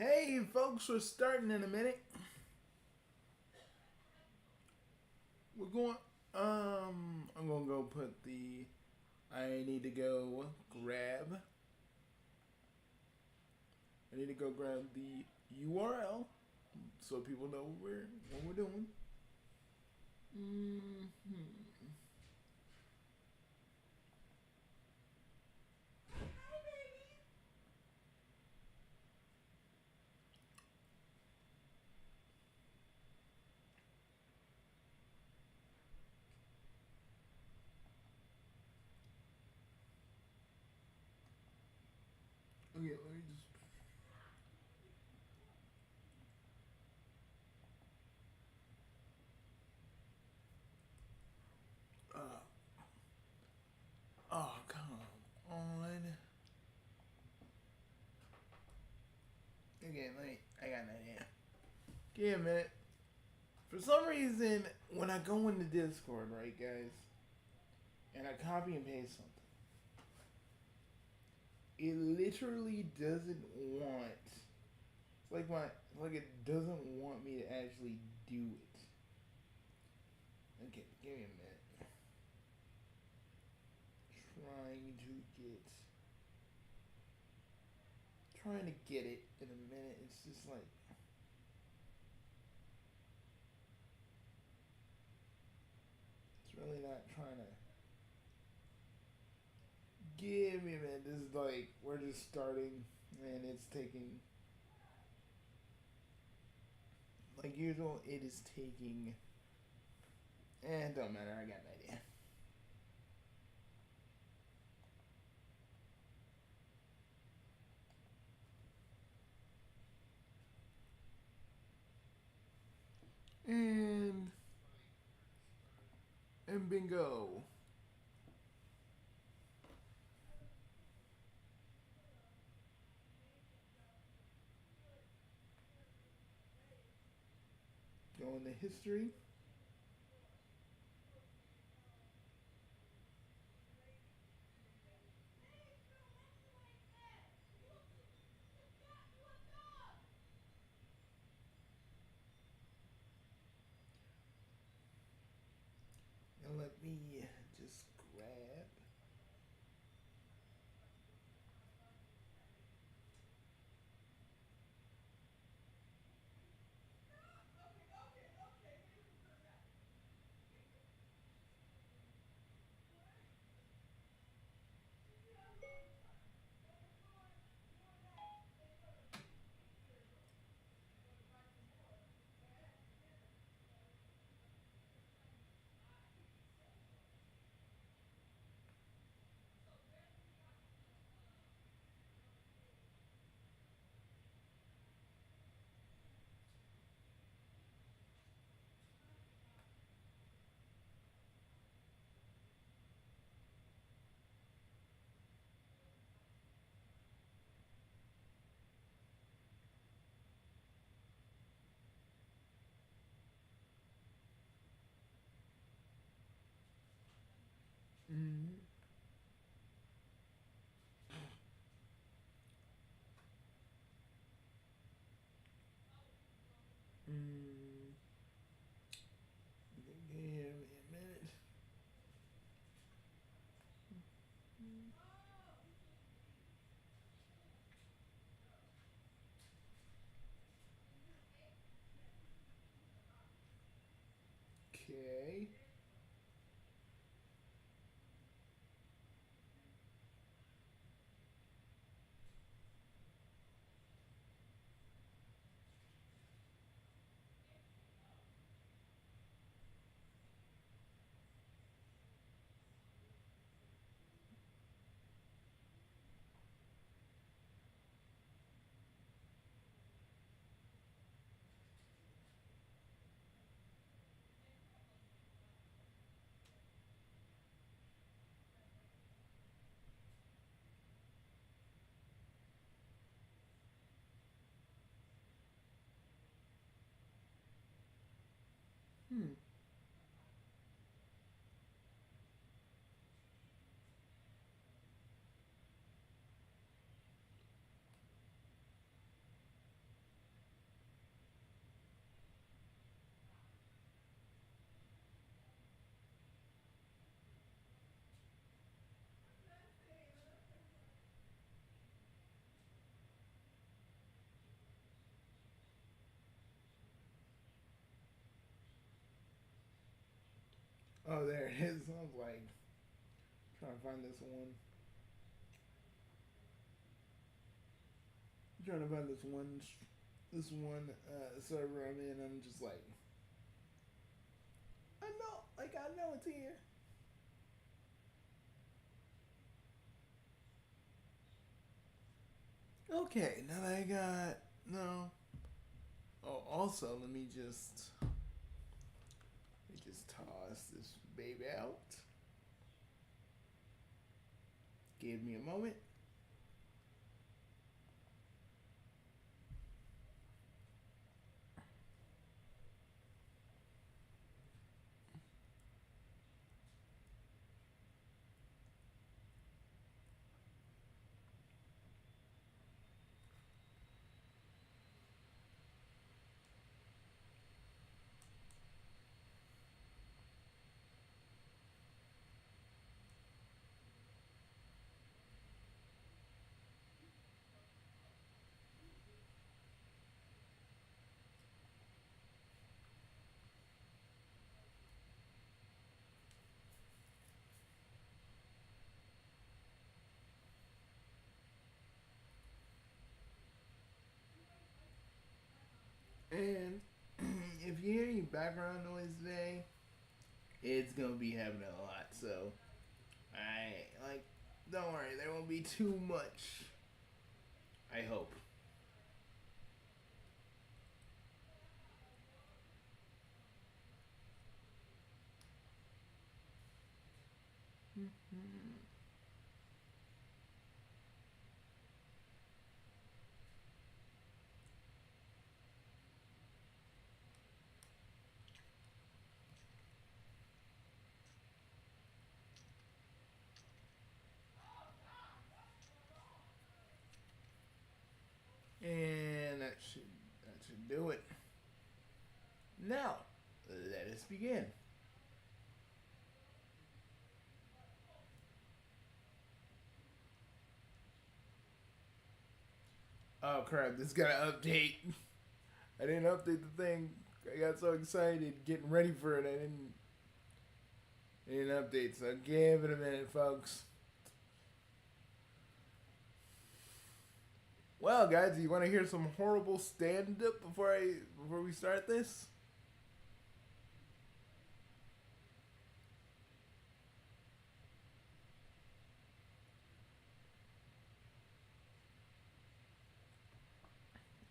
Hey folks, we're starting in a minute. We're going I'm gonna go put the I need to go grab I need to go grab the URL so people know what we're doing. Okay, let me just oh come on. Okay, I got an idea. Give me a minute. For some reason, when I go into Discord, right, guys, and I copy and paste something, it literally doesn't want. It's like it doesn't want me to actually do it. Okay, give me a minute. Trying to get it in a minute. It's just like it's really not trying to. Give me a minute. This is like we're just starting, and it's taking. Like usual, it is taking. It don't matter. I got an idea. And bingo. Go into history. And let me just grab. Mm. Mm. Give me a minute. Okay. Hmm. Oh, there it is. I was like trying to find this one. I'm trying to find this one server I'm in. I'm just like, I know it's here. Okay, now that I got no. Oh, also let me just toss this baby out. Give me a moment. And if you hear any background noise today, it's gonna be happening a lot. So I like, don't worry, there won't be too much. I hope. And that should do it. Now, let us begin. Oh crap! This got to update. I didn't update the thing. I got so excited getting ready for it. I didn't update. So give it a minute, folks. Well, guys, do you want to hear some horrible stand-up before we start this?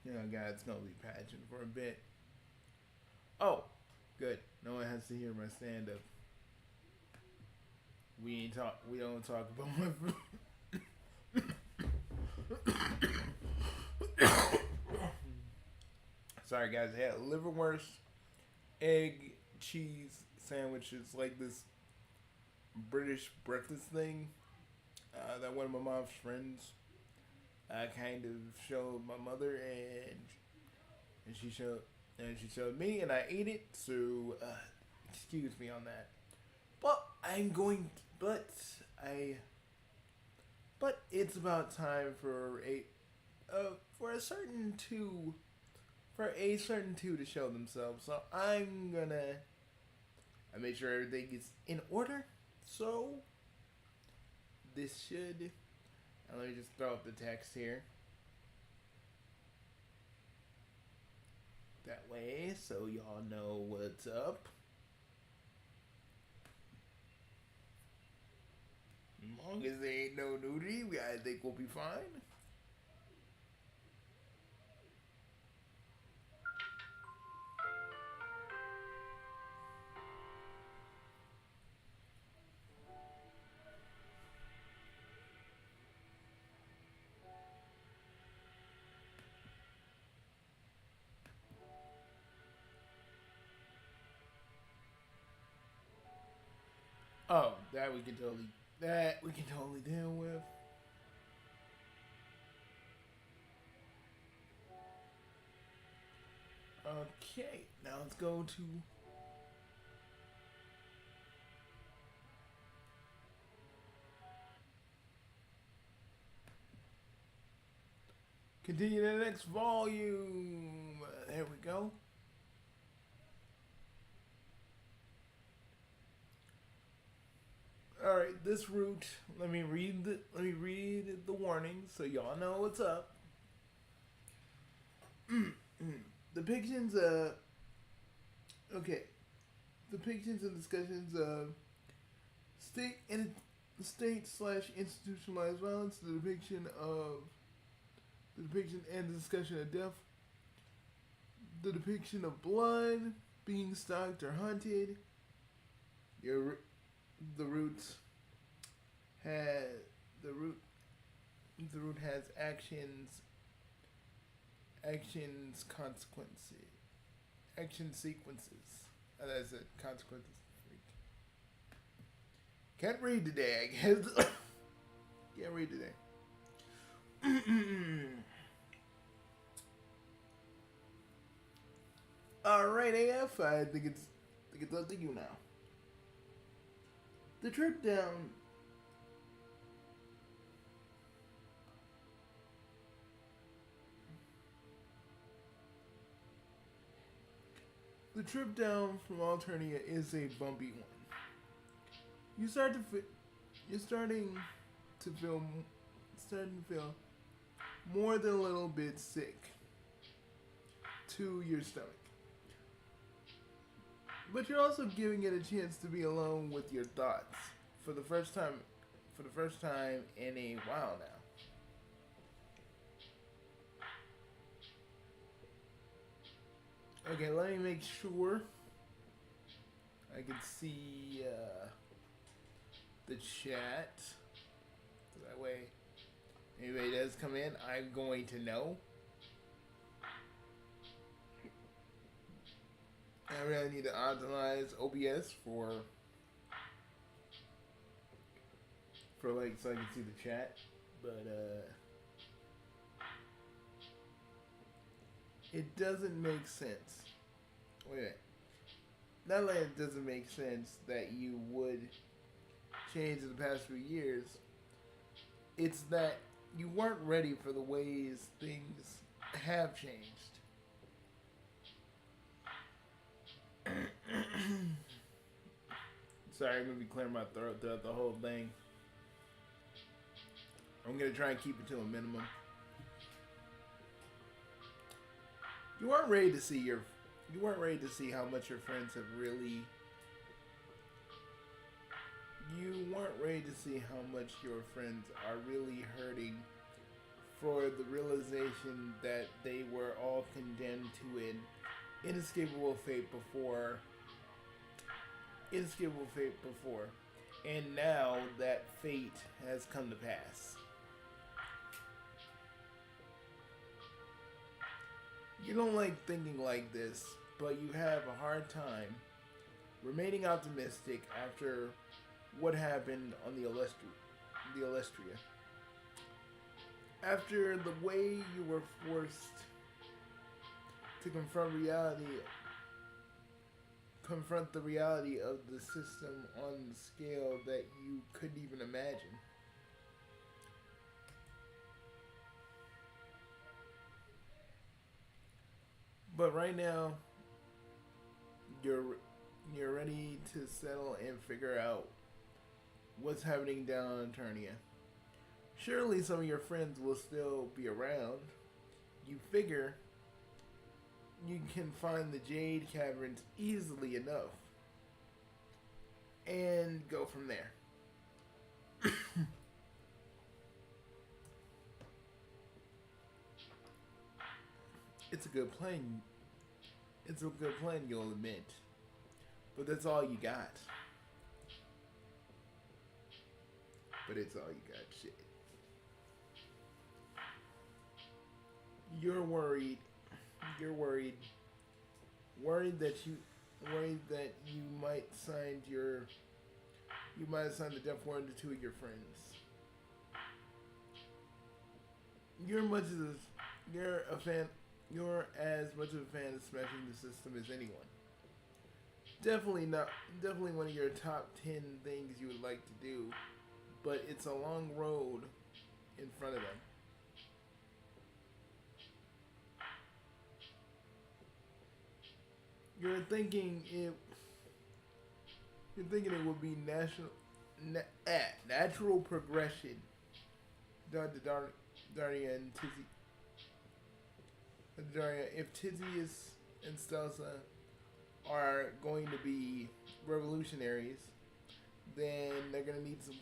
You know, God, it's gonna be patching for a bit. Oh, good. No one has to hear my stand-up. We ain't talk. We don't talk about my. Sorry, guys. I had liverwurst, egg, cheese sandwich. It's like this British breakfast thing that one of my mom's friends kind of showed my mother, and she showed me, and I ate it. So excuse me on that. But I'm going. I. But it's about time for a certain two to show themselves. So I'm gonna I make sure everything is in order. So this should. Let me just throw up the text here. That way, so y'all know what's up. As long as there ain't no nudity, I think we'll be fine. Oh, that we can totally deal with. Okay, now let's go to. Continue to the next volume. There we go. All right, this route. Let me read the warning so y'all know what's up. Depictions. Okay. Depictions and discussions of state and state/institutionalized violence. The depiction and the discussion of death. The depiction of blood, being stalked or hunted. The route has the route the route has action sequences. That's it, consequences. Can't read today, I guess. Can't read today. Alright, AF, I think it's up to you now. The trip down from Alternia is a bumpy one. You're starting to feel more than a little bit sick to your stomach. But you're also giving it a chance to be alone with your thoughts for the first time in a while now. Okay, let me make sure I can see the chat. So that way, if anybody does come in, I'm going to know. I really need to optimize OBS for like so I can see the chat, but it doesn't make sense. Wait a minute. Not that it doesn't make sense that you would change in the past few years. It's that you weren't ready for the ways things have changed. Sorry, I'm gonna be clearing my throat throughout the whole thing. I'm gonna try and keep it to a minimum. You weren't ready to see how much your friends have really. You weren't ready to see how much your friends are really hurting for the realization that they were all condemned to an inescapable fate before. And now that fate has come to pass. You don't like thinking like this, but you have a hard time remaining optimistic after what happened on the Alestria. After the way you were forced to confront the reality of the system on the scale that you couldn't even imagine. But right now, you're ready to settle and figure out what's happening down in Eternia. Surely some of your friends will still be around. You figure you can find the Jade Caverns easily enough and go from there. It's a good plan. You'll admit. But that's all you got. Shit. You're worried that you might sign the death warrant to two of your friends. You're as much of a fan of smashing the system as anyone. Definitely one of your top 10 things you would like to do, but it's a long road in front of them. You're thinking it would be natural progression. Daria and Tizzy. Daria, if Tizzy and Stelza are going to be revolutionaries, then they're gonna need some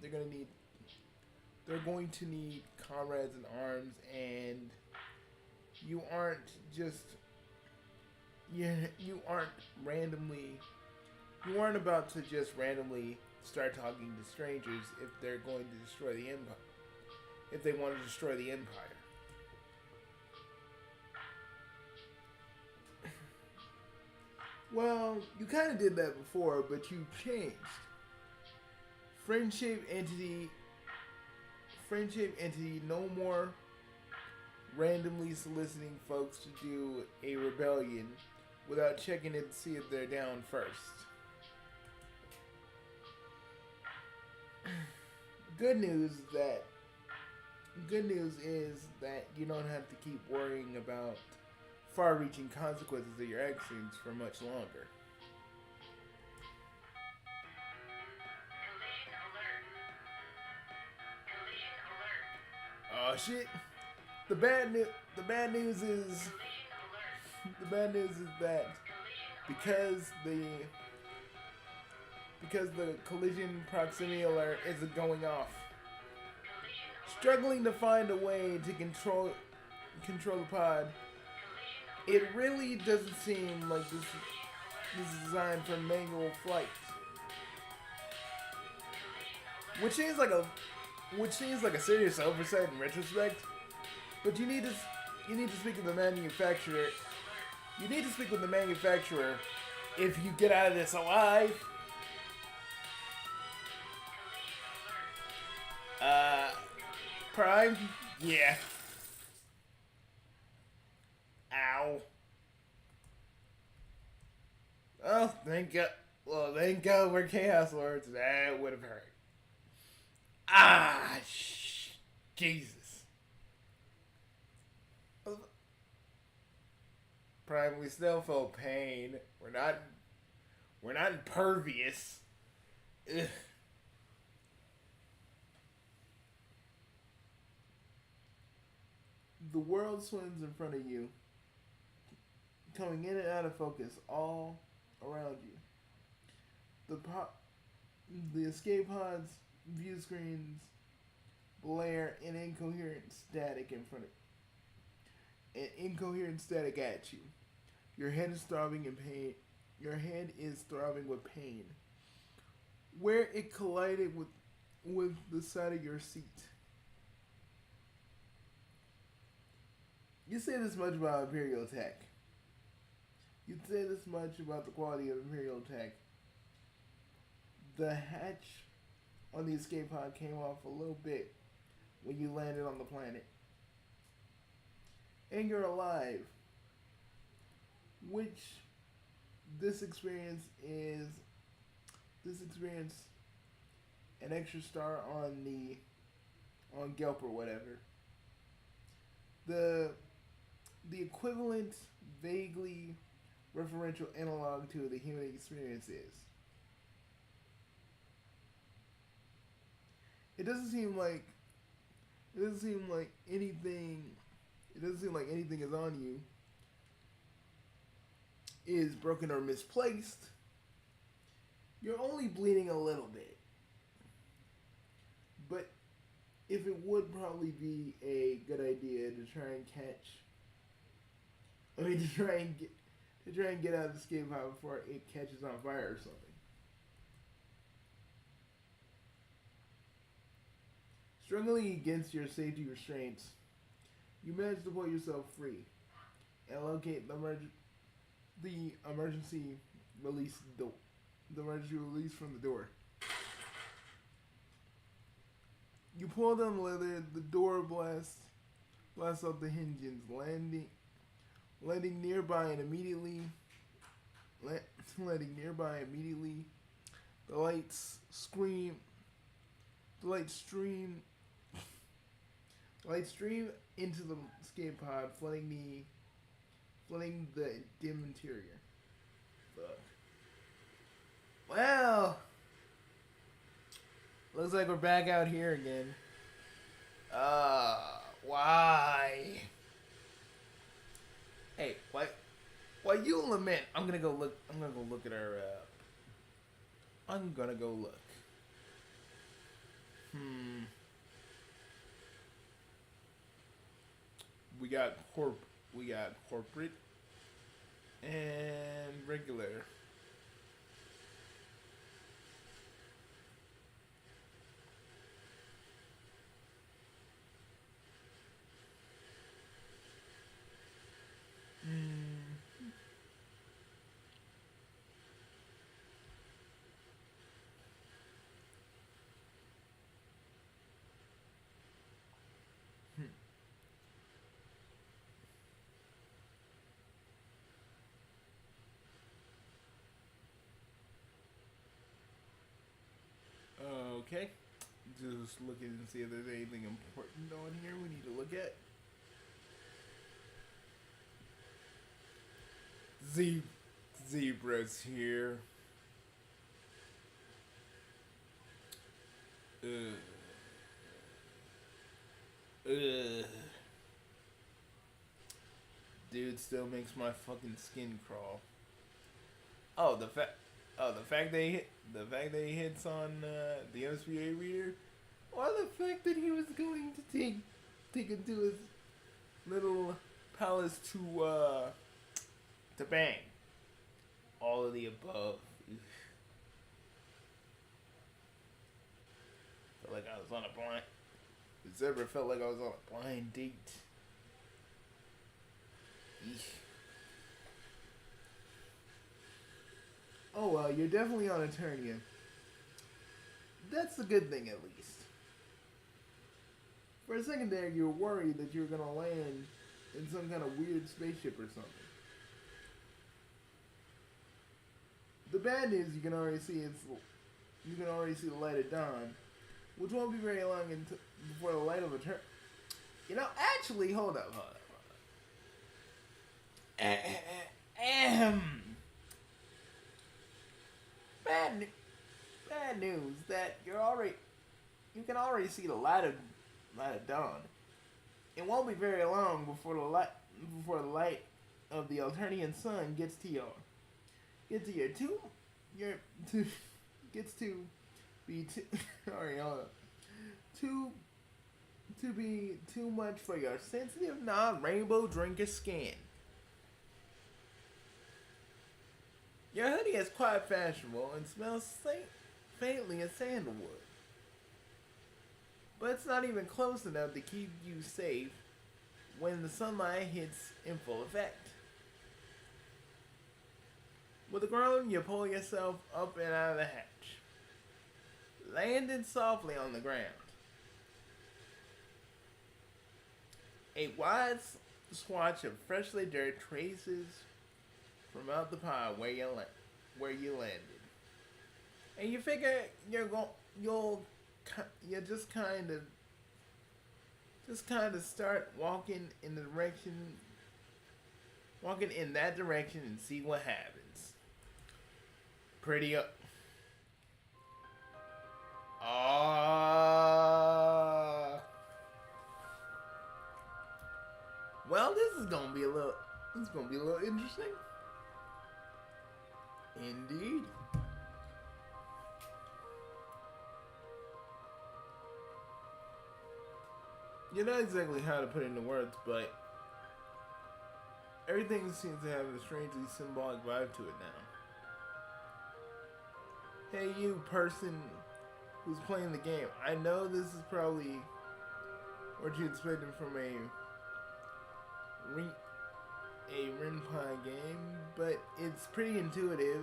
they're going to need comrades in arms, and you aren't just you aren't randomly you aren't about to just randomly start talking to strangers if they're going to destroy the empire. If they want to destroy the empire. Well, you kind of did that before, but you changed. Friendship entity, no more randomly soliciting folks to do a rebellion without checking it to see if they're down first. Good news is that you don't have to keep worrying about far-reaching consequences of your actions for much longer. Oh shit! The bad news is that because the collision proximity alert isn't going off, struggling to find a way to control the pod. It really doesn't seem like this is designed for manual flight, which seems like a serious oversight in retrospect. But you need to speak with the manufacturer. You need to speak with the manufacturer if you get out of this alive. Prime? Yeah. Ow. Oh, thank God. Well, thank God we're Chaos Lords. That would have hurt. Jesus. Prime, we still feel pain. We're not impervious. Ugh. The world swims in front of you, coming in and out of focus all around you. The escape pods, view screens, blare in incoherent static in front of you. And incoherent static at you. Your head is throbbing in pain. Your head is throbbing with pain. Where it collided with the side of your seat. You say this much about Imperial tech. You say this much about the quality of Imperial tech. The hatch on the escape pod came off a little bit when you landed on the planet. And you're alive. Which this experience an extra star on Gelp or whatever. The equivalent, vaguely referential analog to the human experience is. It doesn't seem like anything is on you is broken or misplaced. You're only bleeding a little bit. But if it would probably be a good idea to try and get out of the escape pod before it catches on fire or something. Struggling against your safety restraints, you manage to pull yourself free and locate the emergency release from the door. You pull down the leather, the door blasts off the hinges, landing nearby immediately. The lights stream into the escape pod, flooding the dim interior. Fuck. Well, Looks like we're back out here again. Why? Hey, what? While you lament, I'm gonna go look. I'm gonna go look at our. I'm gonna go look. We got We got corporate and regular. Okay. Just looking and see if there's anything important on here we need to look at. Zebra's here. Ugh. Ugh. Dude still makes my fucking skin crawl. Oh, the fact that he hits on the MSBA reader, or the fact that he was going to take it to his little palace to bang. All of the above. Felt like I was on a blind. The zebra felt like I was on a blind date. Eesh. Oh well, you're definitely on Eternia. That's the good thing, at least. For a second there, you were worried that you were gonna land in some kind of weird spaceship or something. The bad news, you can already see the light of dawn, which won't be very long until before the light of Eternia. You know, actually, hold up. Bad news that you can already see the light of dawn. It won't be very long before the light of the Alternian sun gets to your sorry, hold up. To be too much for your sensitive non-rainbow drinker skin. Your hoodie is quite fashionable and smells faintly of sandalwood. But it's not even close enough to keep you safe when the sunlight hits in full effect. With a groan, you pull yourself up and out of the hatch, landing softly on the ground. A wide swatch of freshly dirt traces from out the pile where you landed, and you figure you'll just kind of start walking in that direction and see what happens. Pretty up. Well, this is gonna be a little interesting. Indeed. You know exactly how to put it into words, but everything seems to have a strangely symbolic vibe to it now. Hey, you person who's playing the game, I know this is probably what you expected from a Renpie game, but it's pretty intuitive.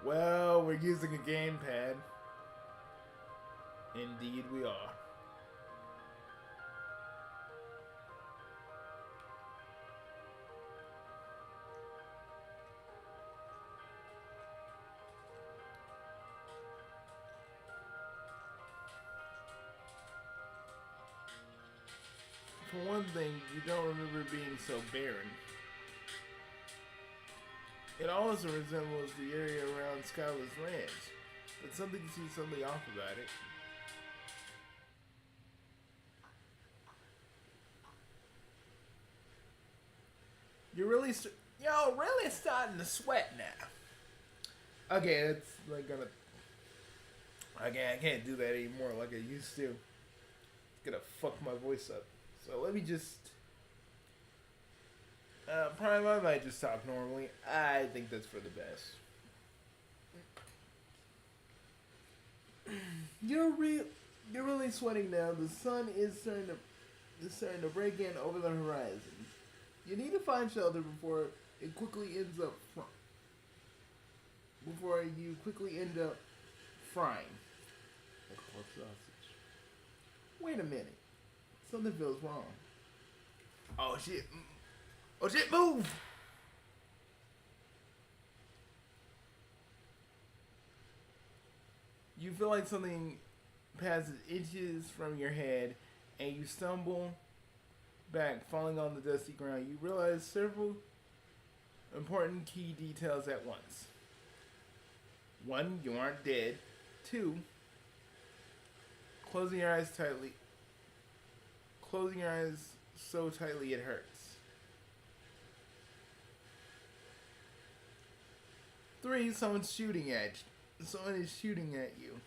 Well, we're using a gamepad. Indeed we are. For one thing, you don't remember being so barren. It also resembles the area around Skylar's Ranch, but something seems suddenly off about it. You're really, really starting to sweat now. Okay, it's like gonna. I can't do that anymore like I used to. It's gonna fuck my voice up. So let me just. Prime, I might just talk normally. I think that's for the best. You're really sweating now. The sun is starting to break in over the horizon. You need to find shelter before it quickly ends up before you quickly end up frying. Like a pork sausage. Wait a minute. Something feels wrong. Oh shit. Oh shit, move! You feel like something passes inches from your head and you stumble back, falling on the dusty ground. You realize several important key details at once. One, you aren't dead. Two, closing your eyes tightly. Closing your eyes so tightly it hurts. Three, someone is shooting at you.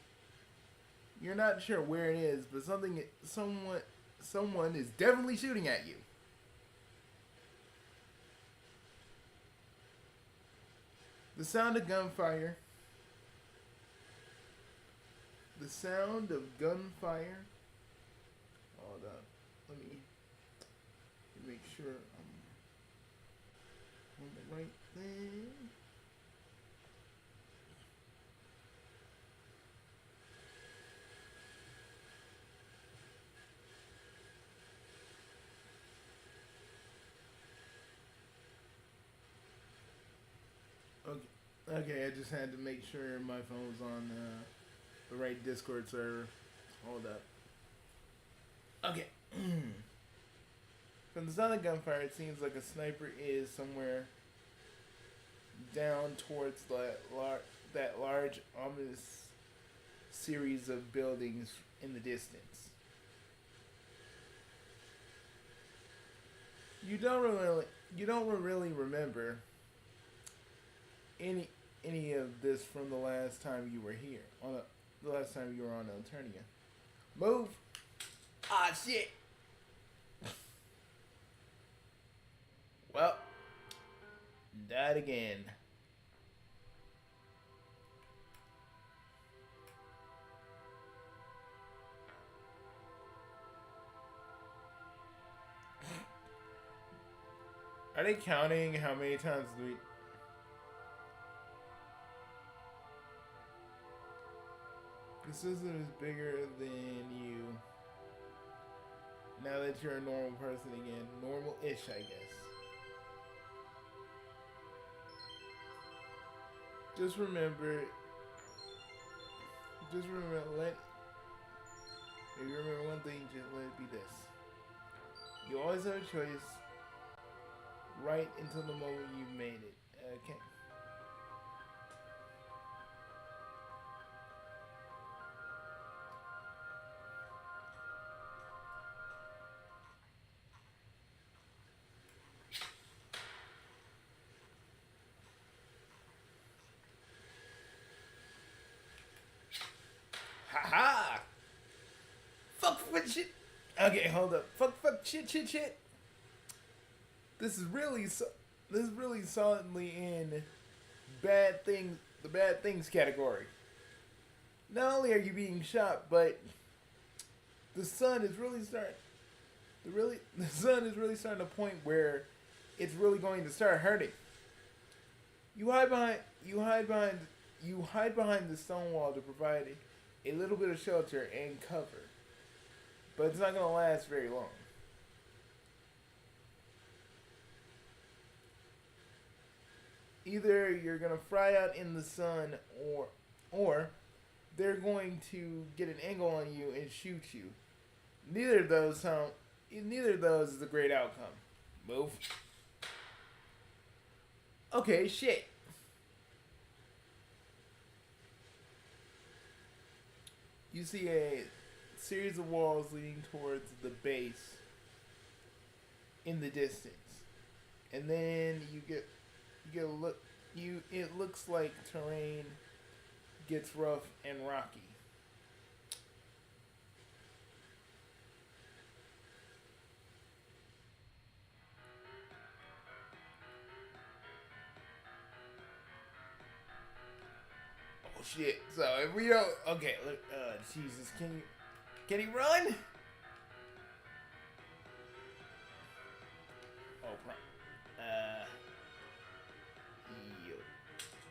You're not sure where it is, but someone is definitely shooting at you. The sound of gunfire. Hold on. Let me make sure I'm on the right thing. Okay, I just had to make sure my phone was on the right Discord server. Hold up. Okay. From the sound of gunfire, it seems like a sniper is somewhere down towards that large, ominous series of buildings in the distance. You don't really remember any of this from the last time you were here. The last time you were on Alternia. Move! Ah, shit! Well, died again. Are they counting how many times we... The system is bigger than you. Now that you're a normal person again. Normal-ish, I guess. Just remember, if you remember one thing, just let it be this. You always have a choice right until the moment you made it. Okay. Haha! Fuck shit! Okay, hold up. Fuck shit. This is really solidly in the bad things category. Not only are you being shot, but the sun is really starting to point where it's really going to start hurting. You hide behind the stone wall to provide a little bit of shelter and cover, but it's not going to last very long. Either you're going to fry out in the sun, or they're going to get an angle on you and shoot you. Neither of those is a great outcome. Move. Okay, shit. You see a series of walls leading towards the base in the distance, and then you get a look. It looks like terrain gets rough and rocky. Oh shit! So if we don't, okay, look, Jesus, can he run? Oh, yo.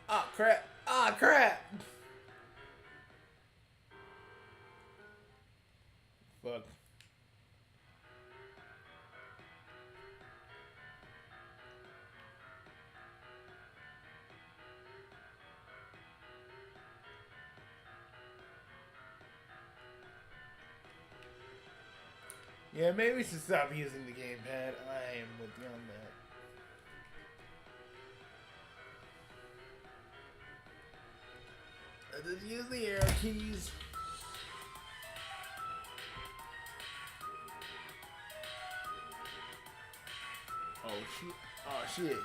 Ah crap! Ah crap! Fuck. Yeah, maybe we should stop using the gamepad. I am with you on that. Just use the arrow keys. Oh shit! Oh shit!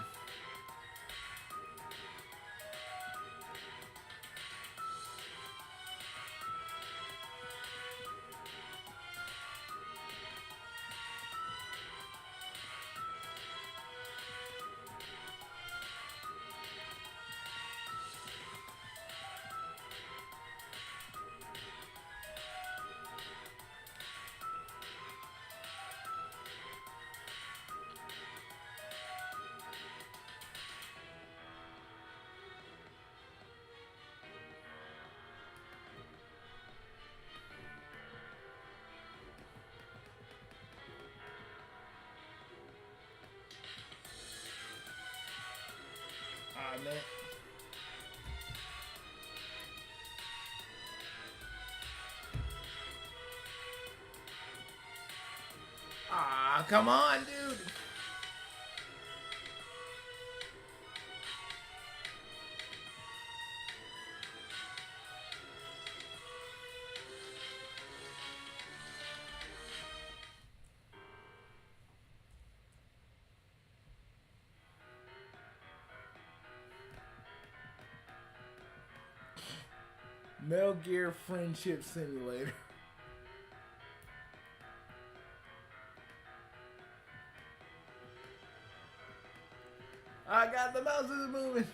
Ah man. Ah, come on, dude. Metal Gear Friendship Simulator. I got the mouse is moving.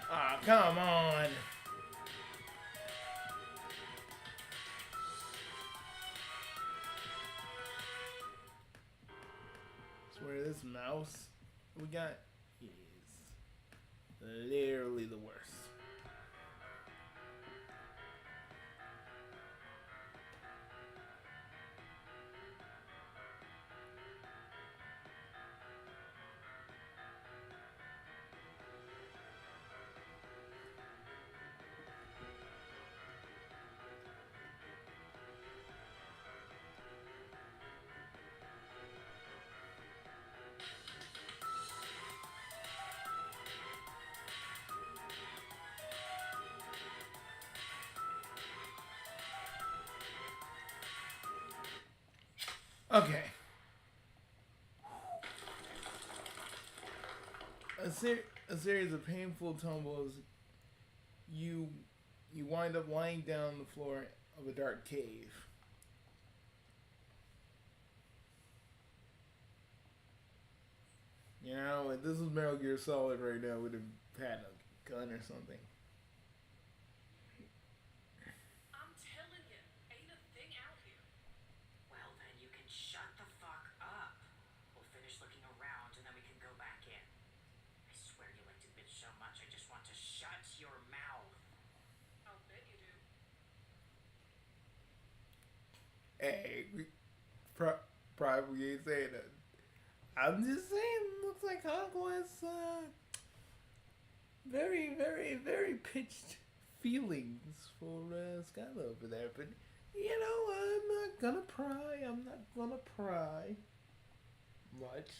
Ah, come on. Swear this mouse we got is literally the worst. Okay. A series of painful tumbles. You you wind up lying down on the floor of a dark cave. You know, if this was Metal Gear Solid right now, would have had a gun or something. I'm telling you, ain't a thing out here. Well, then you can shut the fuck up. We'll finish looking around and then we can go back in. I swear you like to bitch so much, I just want to shut your mouth. I'll bet you do. Hey, probably ain't saying that. I'm just saying, looks like Hawk was very, very, very pitched feelings for Skylar over there, but you know, I'm not gonna pry. I'm not gonna pry much.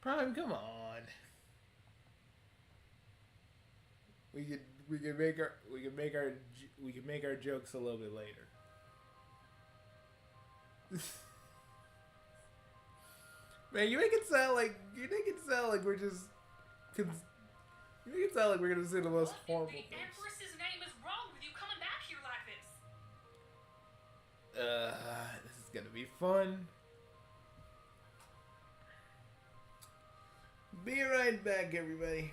Prime, come on. We could we could make our we could make our we could make our jokes a little bit later. Man, you make it sound like we're just. You make it sound like we're gonna say the most horrible What in things. the Empress's name is wrong with you coming back here like this? This is gonna be fun. Be right back, everybody.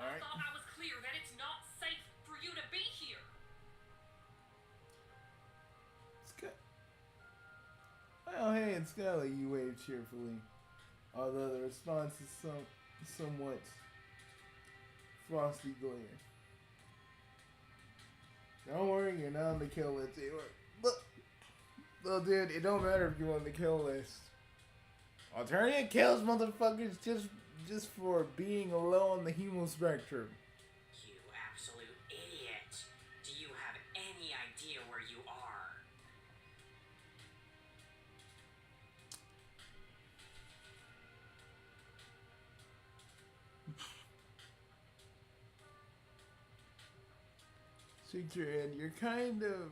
I thought I was clear that it's not safe for you to be here. Oh, hey, it's Skylar, you waved cheerfully. Although the response is somewhat frosty glare. Don't worry, you're not on the kill list. Look, little dude, it don't matter if you're on the kill list. Alternative kills motherfuckers just for being low on the hemo spectrum. You absolute idiot. Do you have any idea where you are? Shake your head. You're kind of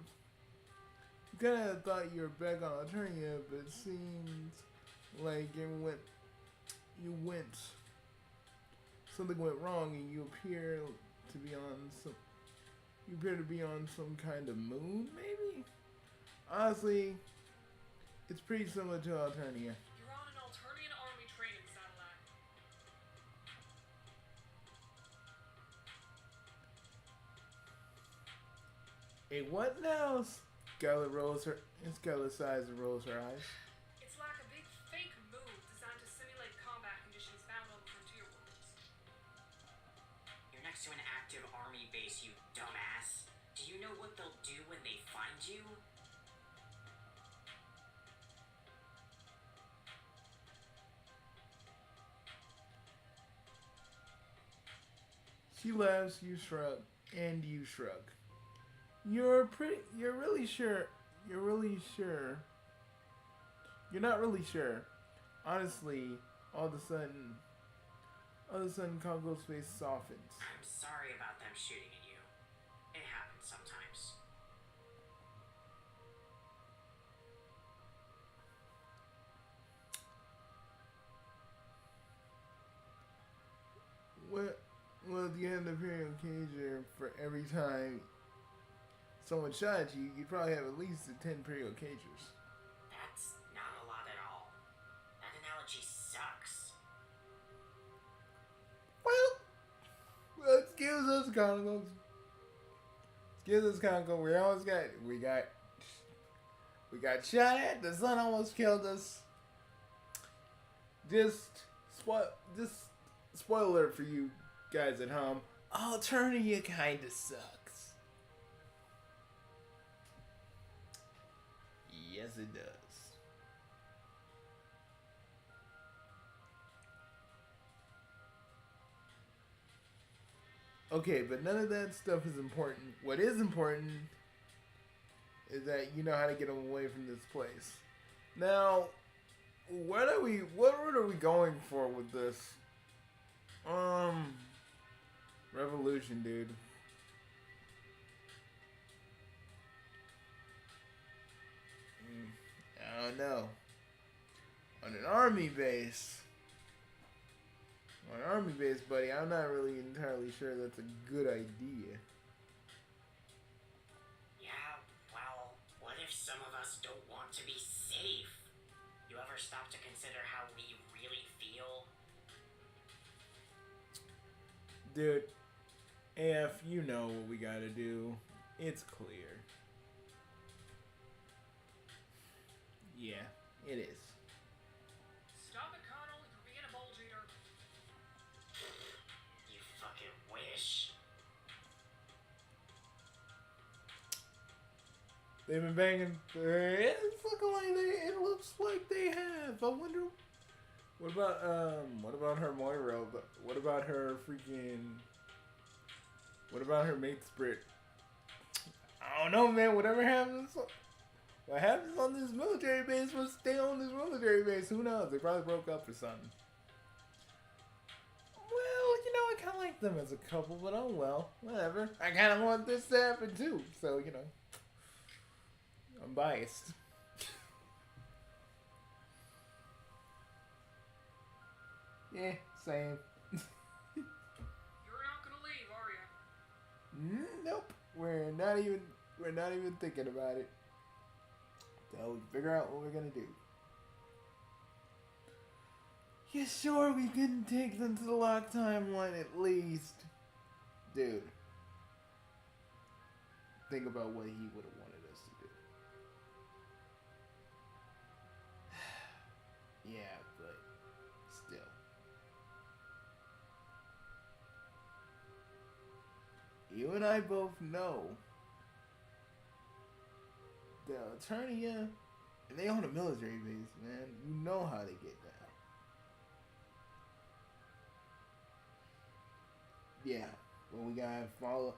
kind of thought you were back on Alternia, but it seems like something went wrong, and you appear to be on some kind of moon, maybe. Honestly, it's pretty similar to Alternia. You're on an Alternian army training satellite. A what now? Scarlet sighs and rolls her eyes. It's like a big fake moon designed to simulate combat conditions found on the frontier worlds. You're next to an active army base, you dumbass. Do you know what they'll do when they find you? She laughs, you shrug, and you shrug. You're really sure. You're not really sure. Honestly, all of a sudden, Congo's face softens. I'm sorry about them shooting at you. It happens sometimes. Well, if you had an Imperial cager for every time someone shot you, you'd probably have at least 10 Imperial cagers. That's not a lot at all. That analogy sucks. Well, excuse us, Congo. Excuse us, Congo. We got shot at. The sun almost killed us. Just spoiler alert for you guys at home. Alternia kinda sucks. Yes, it does. Okay, but none of that stuff is important. What is important is that you know how to get them away from this place. Now, what route are we going for with this? Revolution, dude. I don't know. On an army base, buddy, I'm not really entirely sure that's a good idea. Yeah, well, what if some of us don't want to be safe? You ever stop to consider how we really feel? Dude, AF, you know what we gotta do. It's clear. Yeah, it is. Stop it, Connell. You're being a bulge eater. You fucking wish. They've been banging. It's looking like it looks like they have. I wonder. What about her Moira? What about her mate Sprit? I don't know, man. What happens on this military base will stay on this military base. Who knows? They probably broke up or something. Well, I kind of like them as a couple, but oh well, whatever. I kind of want this to happen too, so I'm biased. Yeah, same. You're not gonna leave, are you? Nope. We're not even thinking about it. So we figure out what we're gonna do. You sure we couldn't take them to the lock timeline at least? Dude. Think about what he would have wanted us to do. Yeah, but still. You and I both know the Alternia, and they own a military base, man. You know how they get down. Yeah, but we gotta follow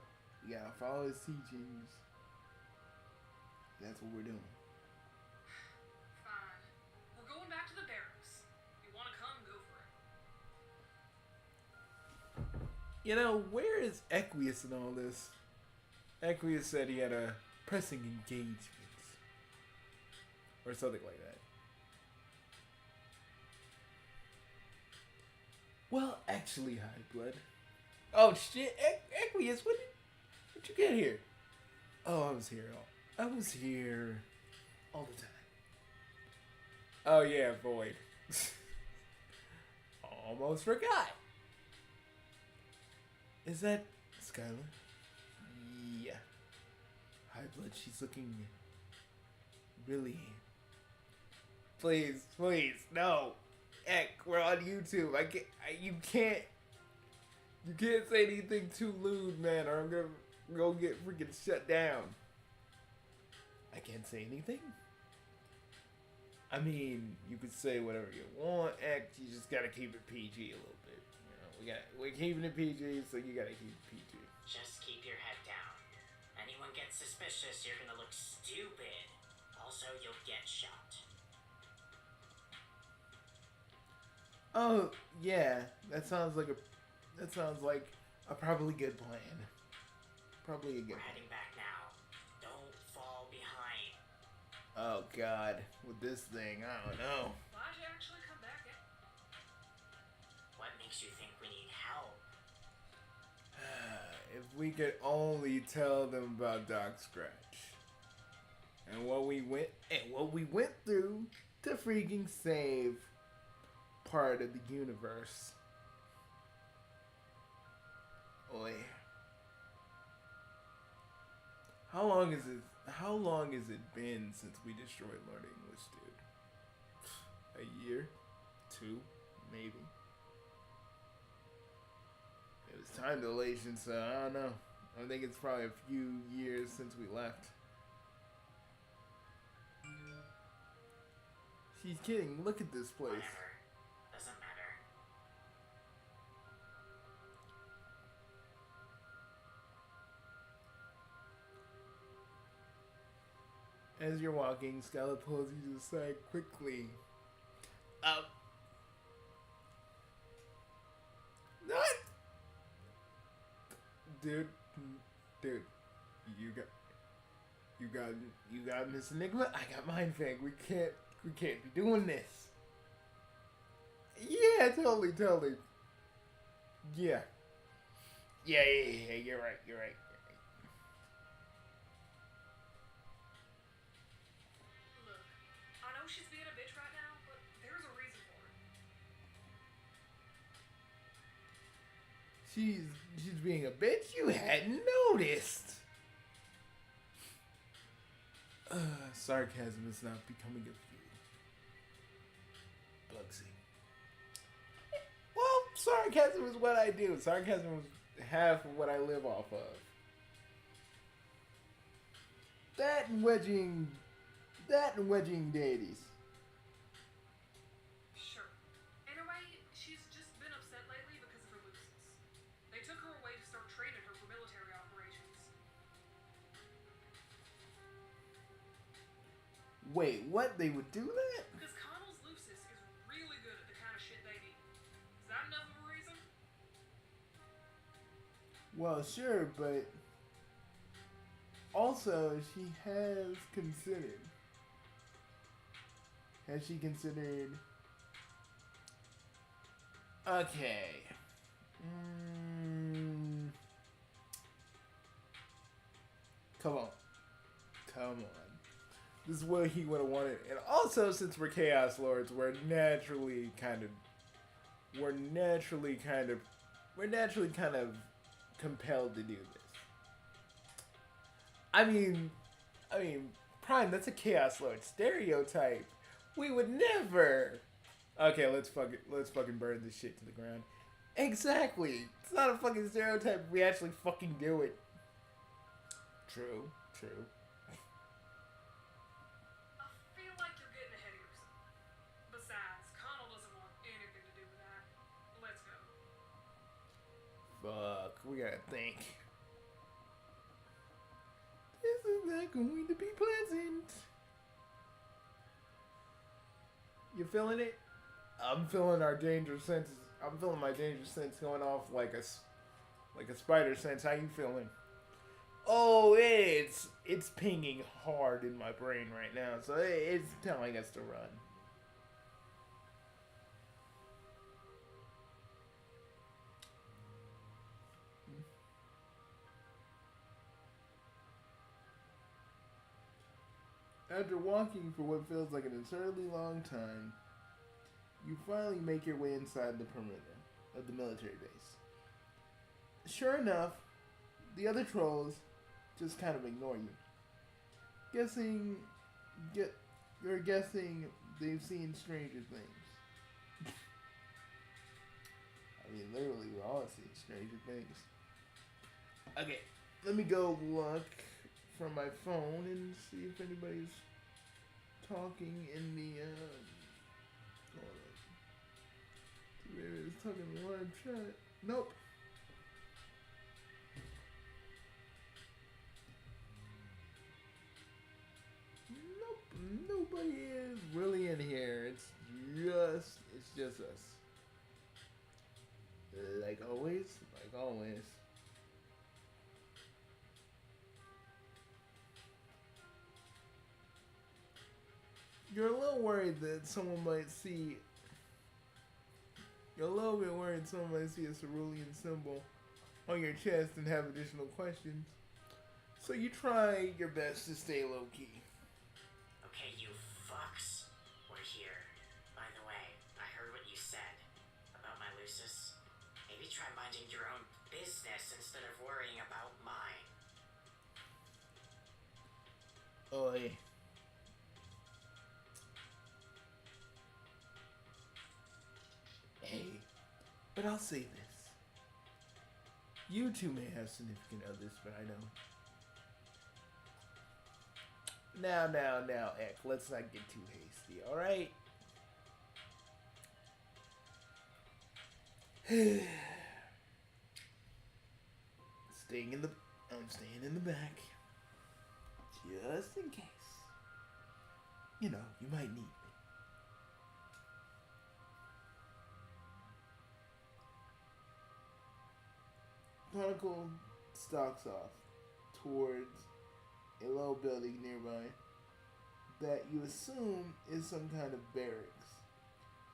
his teachings. That's what we're doing. Fine. We're going back to the barracks. You wanna come, go for it. Where is Equius in all this? Equius said he had a pressing engagement. or something like that. Well, actually, High Blood. Oh shit, Aqueous, what you get here? Oh, I was here. I was here all the time. Oh yeah, Void. Almost forgot. Is that Skylar? Yeah. High Blood, she's looking really. Please, please, no. Heck, we're on YouTube. You can't say anything too lewd, man, or I'm gonna get freaking shut down. I can't say anything. I mean, you could say whatever you want. Heck, you just gotta keep it PG a little bit. You know, we're keeping it PG, so you gotta keep it PG. Just keep your head down. Anyone gets suspicious, you're gonna look stupid. Also, you'll get shot. Oh yeah, that sounds like a probably good plan. Probably a good. We're heading back now. Don't fall behind. Oh God, with this thing, I don't know. Why'd you actually come back in? What makes you think we need help? If we could only tell them about Doc Scratch and what we went through to freaking save part of the universe. Oi. How long has it been since we destroyed Lord English, dude? A year? 2? Maybe. It was time dilation, so I don't know. I think it's probably a few years since we left. She's kidding. Look at this place. Whatever. Doesn't matter. As you're walking, Skylar pulls you to the side quickly. Not, dude, you got Miss Enigma. I got Mind Fang. We can't be doing this. Yeah, totally. Yeah. You're right. Look, I know she's being a bitch right now, but there's a reason for it. She's being a bitch. You hadn't noticed. Sarcasm is not becoming a few. Bugsy. Well, sarcasm is what I do. Sarcasm is half of what I live off of. That and wedging deities. Sure. In a way, she's just been upset lately because of her losses. They took her away to start training her for military operations. Wait, what? They would do that? Because Connell's Lucis is really good at the kind of shit they need. Is that enough of a reason? Well, sure, but also she has considered. Has she considered? Okay. Come on. This is what he would have wanted. And also, since we're Chaos Lords, we're naturally kind of compelled to do this. I mean, Prime, that's a Chaos Lord stereotype. We would never. Okay, let's fucking burn this shit to the ground. Exactly. It's not a fucking stereotype. We actually fucking do it. True. I feel like you're getting ahead of yourself. Besides, Connell doesn't want anything to do with that. Let's go. Fuck, we gotta think. This is not going to be pleasant. You feeling it? I'm feeling our danger senses. I'm feeling my danger sense going off like a spider sense. How you feeling? Oh, it's pinging hard in my brain right now, so it's telling us to run. After walking for what feels like an absurdly long time, you finally make your way inside the perimeter of the military base. Sure enough, the other trolls just kind of ignore you. Guessing, get you're guessing they've seen stranger things. I mean, literally, we're all seeing stranger things. Okay, let me go look from my phone and see if anybody's talking in the. Hold on. Maybe it's talking in the live chat. Nope. Nope. Nobody is really in here. It's just us. Like always. Like always. You're a little worried that someone might see. You're a little bit worried someone might see a cerulean symbol on your chest and have additional questions. So you try your best to stay low key. Okay, you fucks. We're here. By the way, I heard what you said about my Lucis. Maybe try minding your own business instead of worrying about mine. Oi. Hey, but I'll say this. You two may have significant others, but I know. Now, Eck, let's not get too hasty, alright? I'm staying in the back. Just in case. You know, you might need me. Chronicle stalks off towards a low building nearby that you assume is some kind of barracks.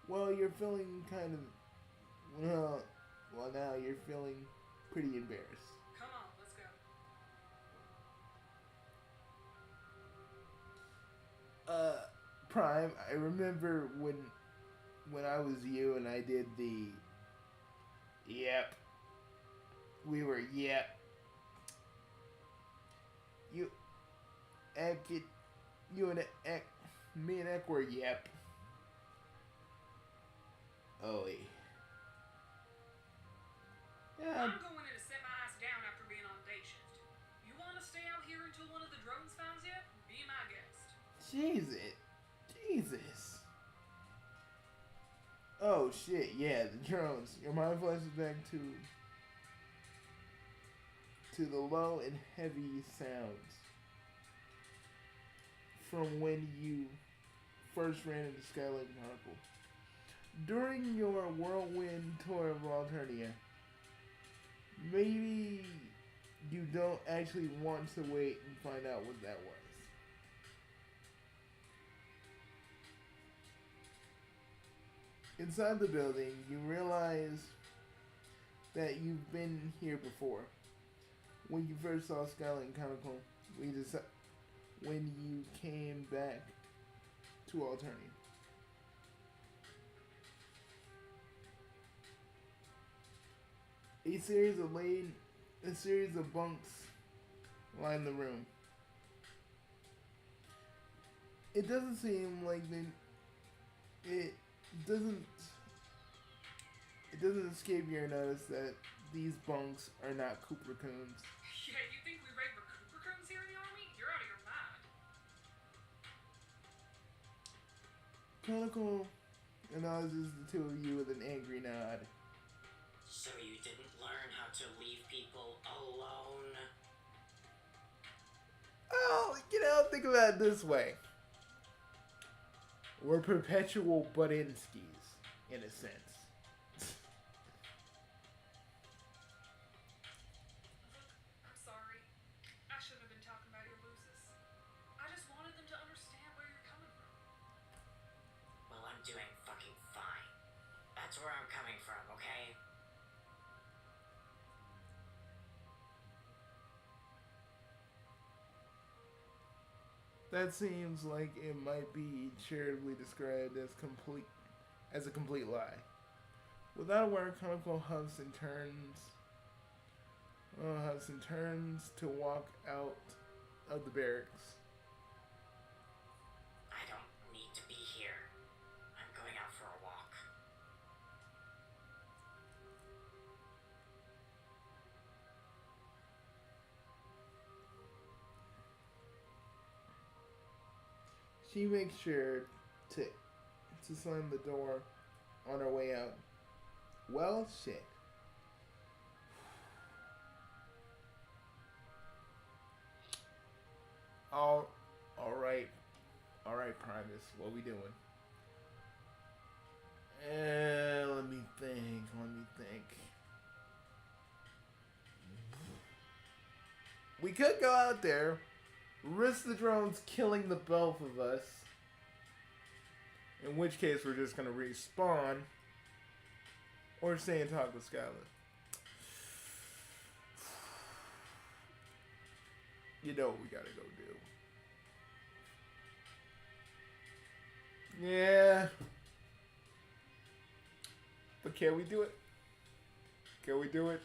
Well, you're feeling kind of well now you're feeling pretty embarrassed. Come on, let's go. Prime, I remember when I was you and I did the yep. We were yep. You and me and Ek were yep. Oh, yeah. I'm going in to sit my ass down after being on day shift. You want to stay out here until one of the drones finds you? Be my guest. Jesus. Oh shit, yeah, the drones. Your mind flashes back to the low and heavy sounds from when you first ran into Skylight Chronicle. During your whirlwind tour of Alternia, maybe you don't actually want to wait and find out what that was. Inside the building, you realize that you've been here before. When you first saw Skyline Chronicle, when you came back to Alternia. A series of bunks line the room. It doesn't seem like it doesn't escape your notice that these bunks are not Cooper Coons. Yeah, you think we raid Cooper Coons here in the army? You're out of your mind. Chronicle acknowledges the two of you with an angry nod. So you didn't learn how to leave people alone? Oh, think about it this way. We're perpetual Budinskis, in a sense. Look, I'm sorry. That's where I'm coming from, okay? That seems like it might be charitably described as a complete lie. Without a word, Kanako Hudson turns to walk out of the barracks. I don't need to be here. I'm going out for a walk. She makes sure to slam the door on her way out. Well, shit. All right, Primus. What we doing? Let me think. We could go out there, risk the drones killing the both of us. In which case, we're just gonna respawn, or stay and talk with Skylar. You know what we gotta go do. Yeah. But can we do it? Can we do it?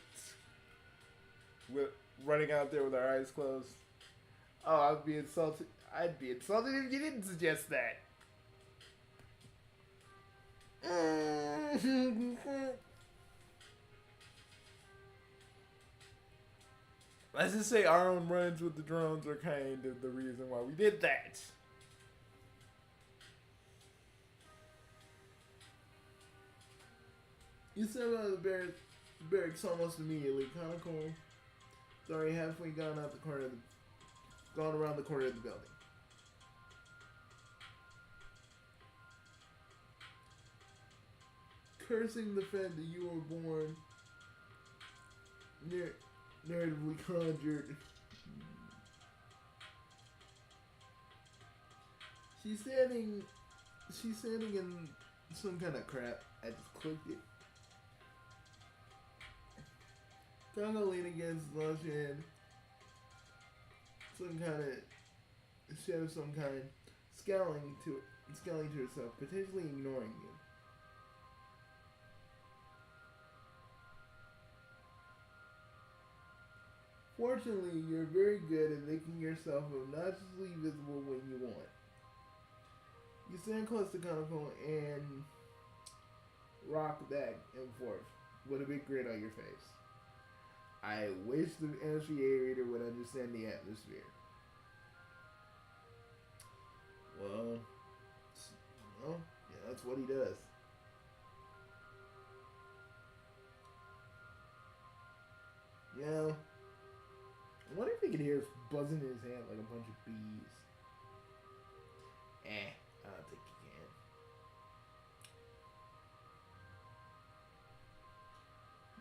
With running out there with our eyes closed? Oh, I'd be insulted. I'd be insulted if you didn't suggest that. Let's just say our own runs with the drones are kind of the reason why we did that. You said about the barracks almost immediately. Kind of cool. Sorry, halfway gone around the corner of the building. Cursing the fact that you were born narratively conjured. She's standing in some kind of crap. I just clicked it. Congo lean against the left hand. Some kind of show some kind, scowling to herself, potentially ignoring you. Fortunately, you're very good at making yourself obnoxiously visible when you want. You stand close to Kanako and rock back and forth with a big grin on your face. I wish the amphitheater would understand the atmosphere. Well, yeah, that's what he does. Yeah. I wonder if he can hear us buzzing in his hand like a bunch of bees. I don't think he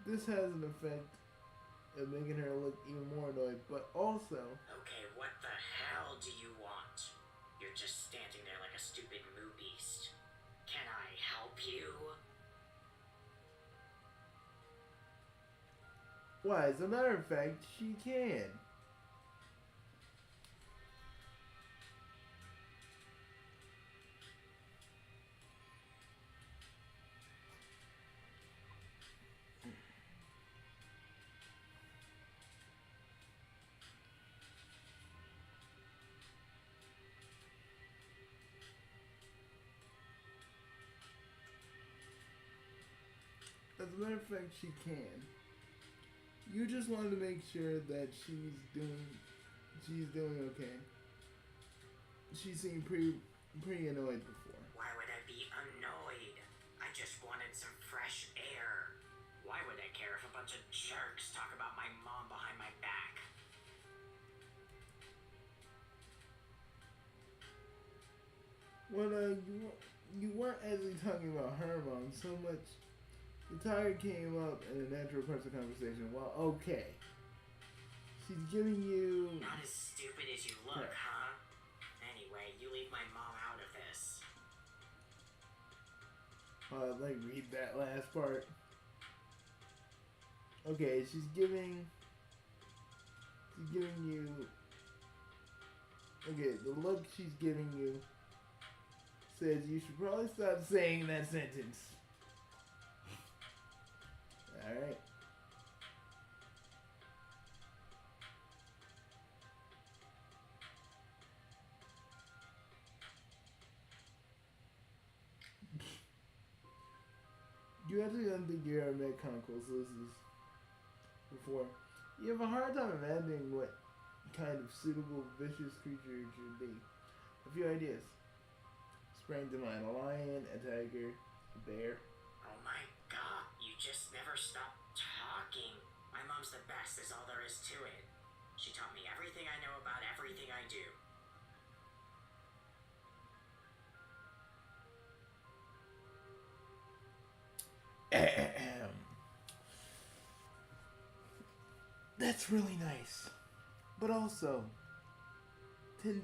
can. This has an effect of making her look even more annoyed, but also... Okay, what the hell do you want? You're just standing there like a stupid moo beast. Can I help you? Why, as a matter of fact, she can. As a matter of fact, she can. You just wanted to make sure that she's doing okay. She seemed pretty annoyed before. Why would I be annoyed? I just wanted some fresh air. Why would I care if a bunch of jerks talk about my mom behind my back? Well, you weren't actually talking about her mom so much. The tiger came up in a natural course of conversation. Well, okay. She's giving you... Not as stupid as you look, huh? Anyway, you leave my mom out of this. Like read that last part. Okay, she's giving you. Okay, the look she's giving you says you should probably stop saying that sentence. Alright. You actually don't think you ever met Concourse Lucy's before. You have a hard time imagining what kind of suitable vicious creature it should be. A few ideas. Spring to mind: a lion, a tiger, a bear. Oh my god, you just never stop talking. My mom's the best, is all there is to it. She taught me everything I know about everything I do. That's really nice. But also, this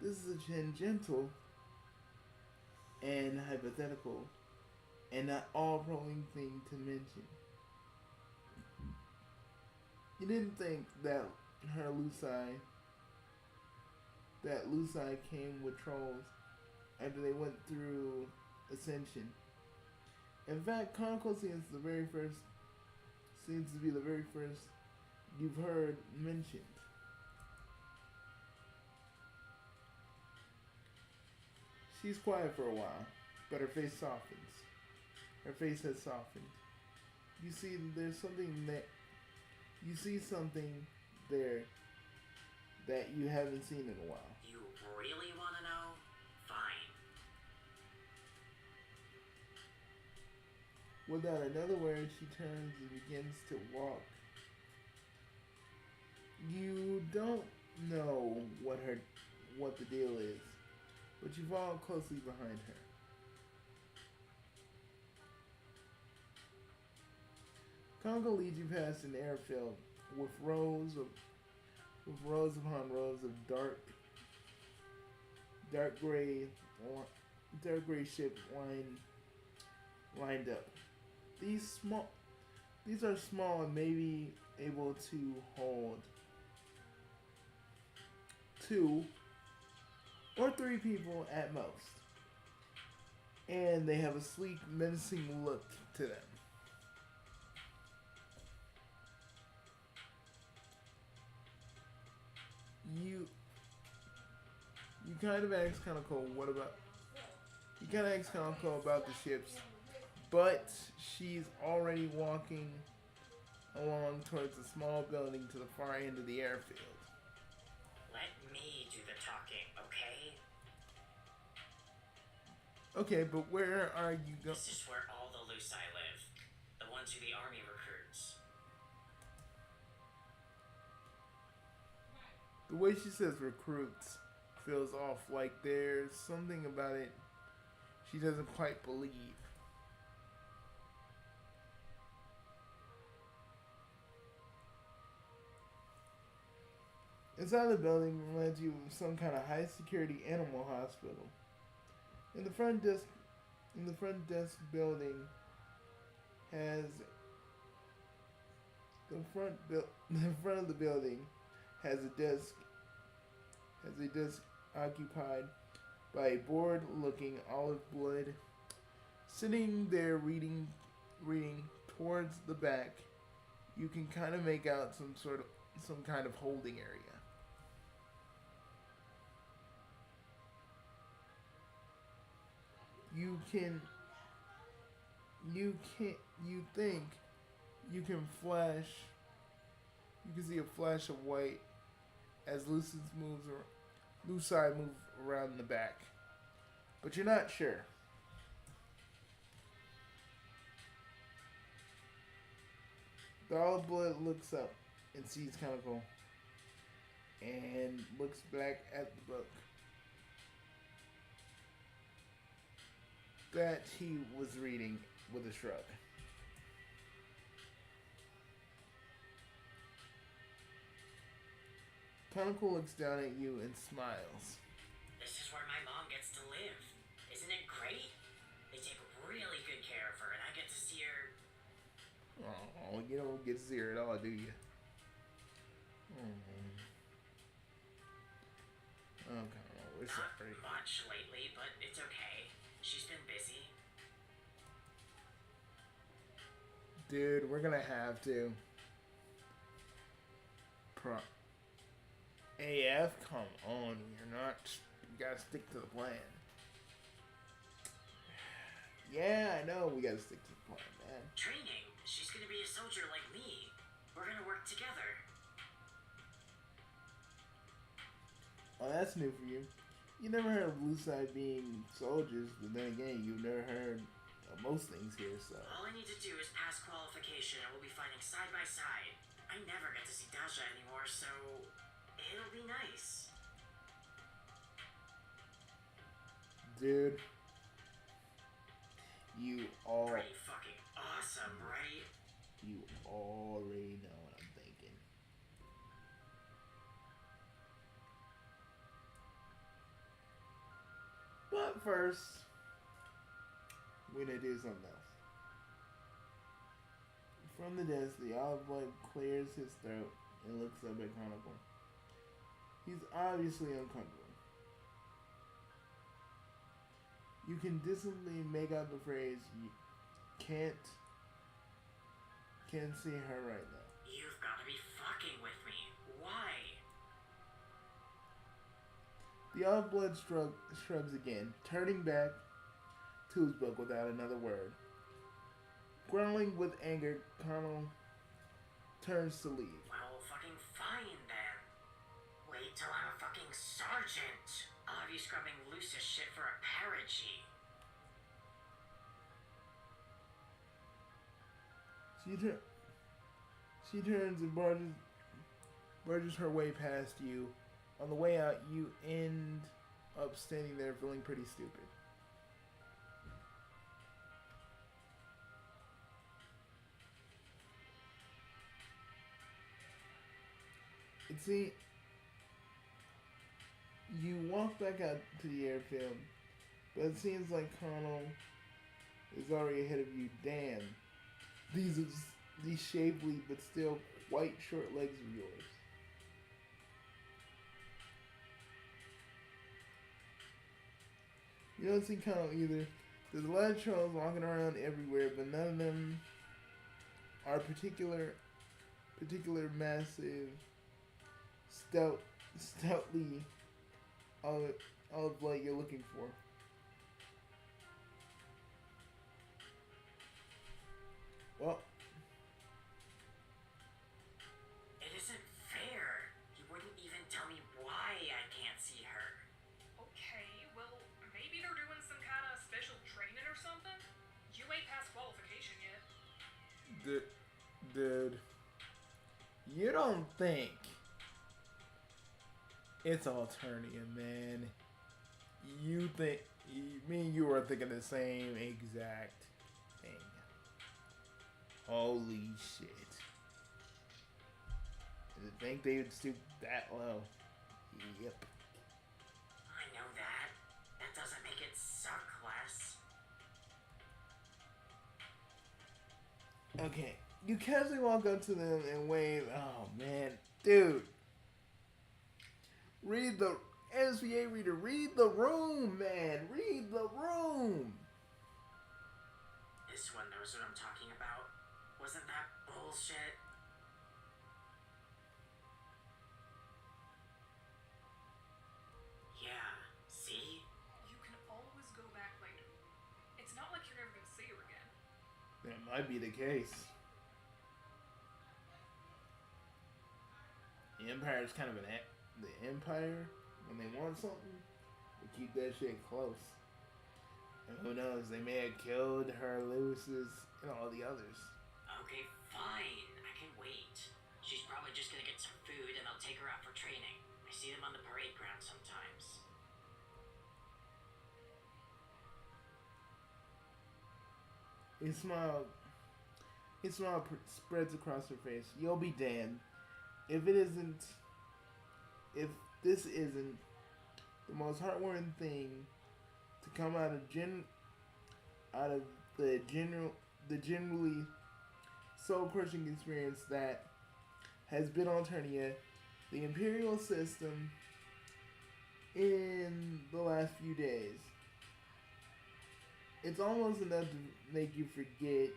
is a tangential and hypothetical and not all-rolling thing to mention. You didn't think that her Lucy came with trolls after they went through Ascension. In fact, Conco seems to be the very first you've heard mentioned. She's quiet for a while, but her face softens. Her face has softened. You see, there's something that you see something there that you haven't seen in a while. You really want to know? Fine. Without another word, she turns and begins to walk. You don't know what the deal is, but you follow closely behind her. Congo leads you past an airfield with rows upon rows of dark gray ships lined up. These are small and maybe able to hold 2 or 3 people at most. And they have a sleek, menacing look to them. You kind of ask Kanako about the ships, but she's already walking along towards a small building to the far end of the airfield. Let me do the talking, okay? Okay, but where are you going? This is where all the Lucy live. The ones who the army recruits. The way she says recruits feels off, like there's something about it she doesn't quite believe. Inside the building reminds you of some kind of high security animal hospital. In the front desk building has the front of the building has a desk occupied by a bored-looking olive blood sitting there reading towards the back. You can kind of make out some kind of holding area. You think you can see a flash of white as Lucy moves around in the back, but you're not sure. The olive blood looks up and sees Kanako and looks back at the book that he was reading with a shrug. Kanako looks down at you and smiles. This is where my mom gets to live. Isn't it great? They take really good care of her, and I get to see her. Oh, you don't get to see her at all, do you? Okay, we're Not sorry. much lately, but it's okay. She's been busy. Dude, we're gonna have to. AF, come on, you're not. You gotta stick to the plan. Yeah, I know we gotta stick to the plan, man. Training. She's gonna be a soldier like me. We're gonna work together. Oh, that's new for you. You never heard of Blue Side being soldiers, but then again, you've never heard of most things here, so. All I need to do is pass qualification and we'll be fighting side by side. I never get to see Dasha anymore, so it'll be nice. Dude, you all. Pretty fucking awesome, right? You already know what I'm thinking. But first, we're gonna do something else. From the desk, the olive boy clears his throat and looks up at Chronicle. He's obviously uncomfortable. You can distantly make out the phrase, "You can't see her right now." You've gotta be fucking with me. Why? The olive blood shrugs again, turning back to his book without another word. Growling with anger, Connell turns to leave. Well, fucking fine then. Wait till I'm a fucking sergeant. I'll have you scrubbing loose as shit for a parachi. She turns and barges her way past you. On the way out, you end up standing there feeling pretty stupid. You walk back out to the airfield, but it seems like Connell is already ahead of you. Damn, these shapely but still quite short legs of yours. You don't see Connell either. There's a lot of trolls walking around everywhere, but none of them are particular massive, stoutly olive light you're looking for. Well, It isn't fair. You wouldn't even tell me why I can't see her. Okay, well, maybe they're doing some kind of special training or something? You ain't past qualification yet. dude, you don't think it's Alternia, man? You think me and you are thinking the same exact thing? Holy shit! Did think they would stoop that low? Yep. I know that. That doesn't make it suck less. Okay, you casually walk up to them and wave. Oh man, dude. Read the SVA reader. Read the room, man. Read the room. This one knows what I'm talking about. Wasn't that bullshit? Yeah, see? You can always go back later. It's not like you're never gonna see her again. That might be the case. The Empire's kind of the Empire, when they want something, they keep that shit close. And who knows, they may have killed her, Lewis's, and all the others. Okay, fine. I can wait. She's probably just gonna get some food and they'll take her out for training. I see them on the parade ground sometimes. A smile spreads across her face. You'll be damned. If this isn't the most heartwarming thing to come out of the generally soul crushing experience that has been Alternia, the Imperial system, in the last few days. It's almost enough to make you forget,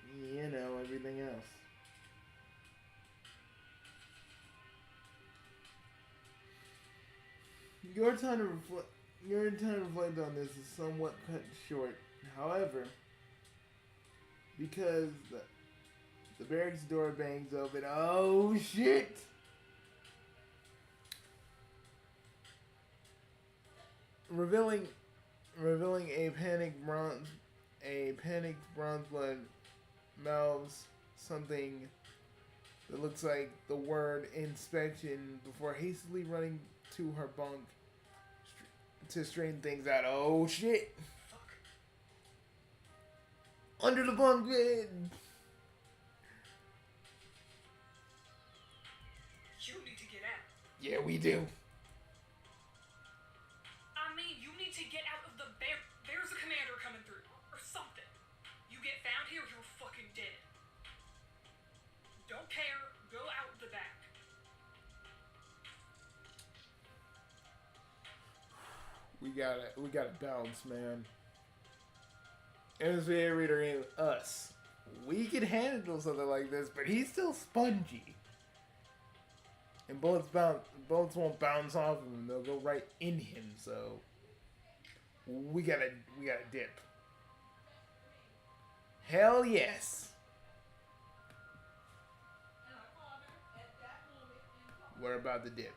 everything else. Your time to reflect on this is somewhat cut short. However, because the barracks door bangs open, oh shit! Revealing a panicked bronze blood mouths something that looks like the word inspection before hastily running to her bunk to straighten things out. Oh shit! Fuck. Under the bunk bed! You need to get out. Yeah, we do. I mean, you need to get out of the bear. There's a commander coming through, or something. You get found here, you're fucking dead. Don't care. Go out the back. We gotta bounce, man. MSVA reader ain't us. We can handle something like this, but he's still spongy. And bullets won't bounce off him, they'll go right in him, so we gotta dip. Hell yes. We're about to dip.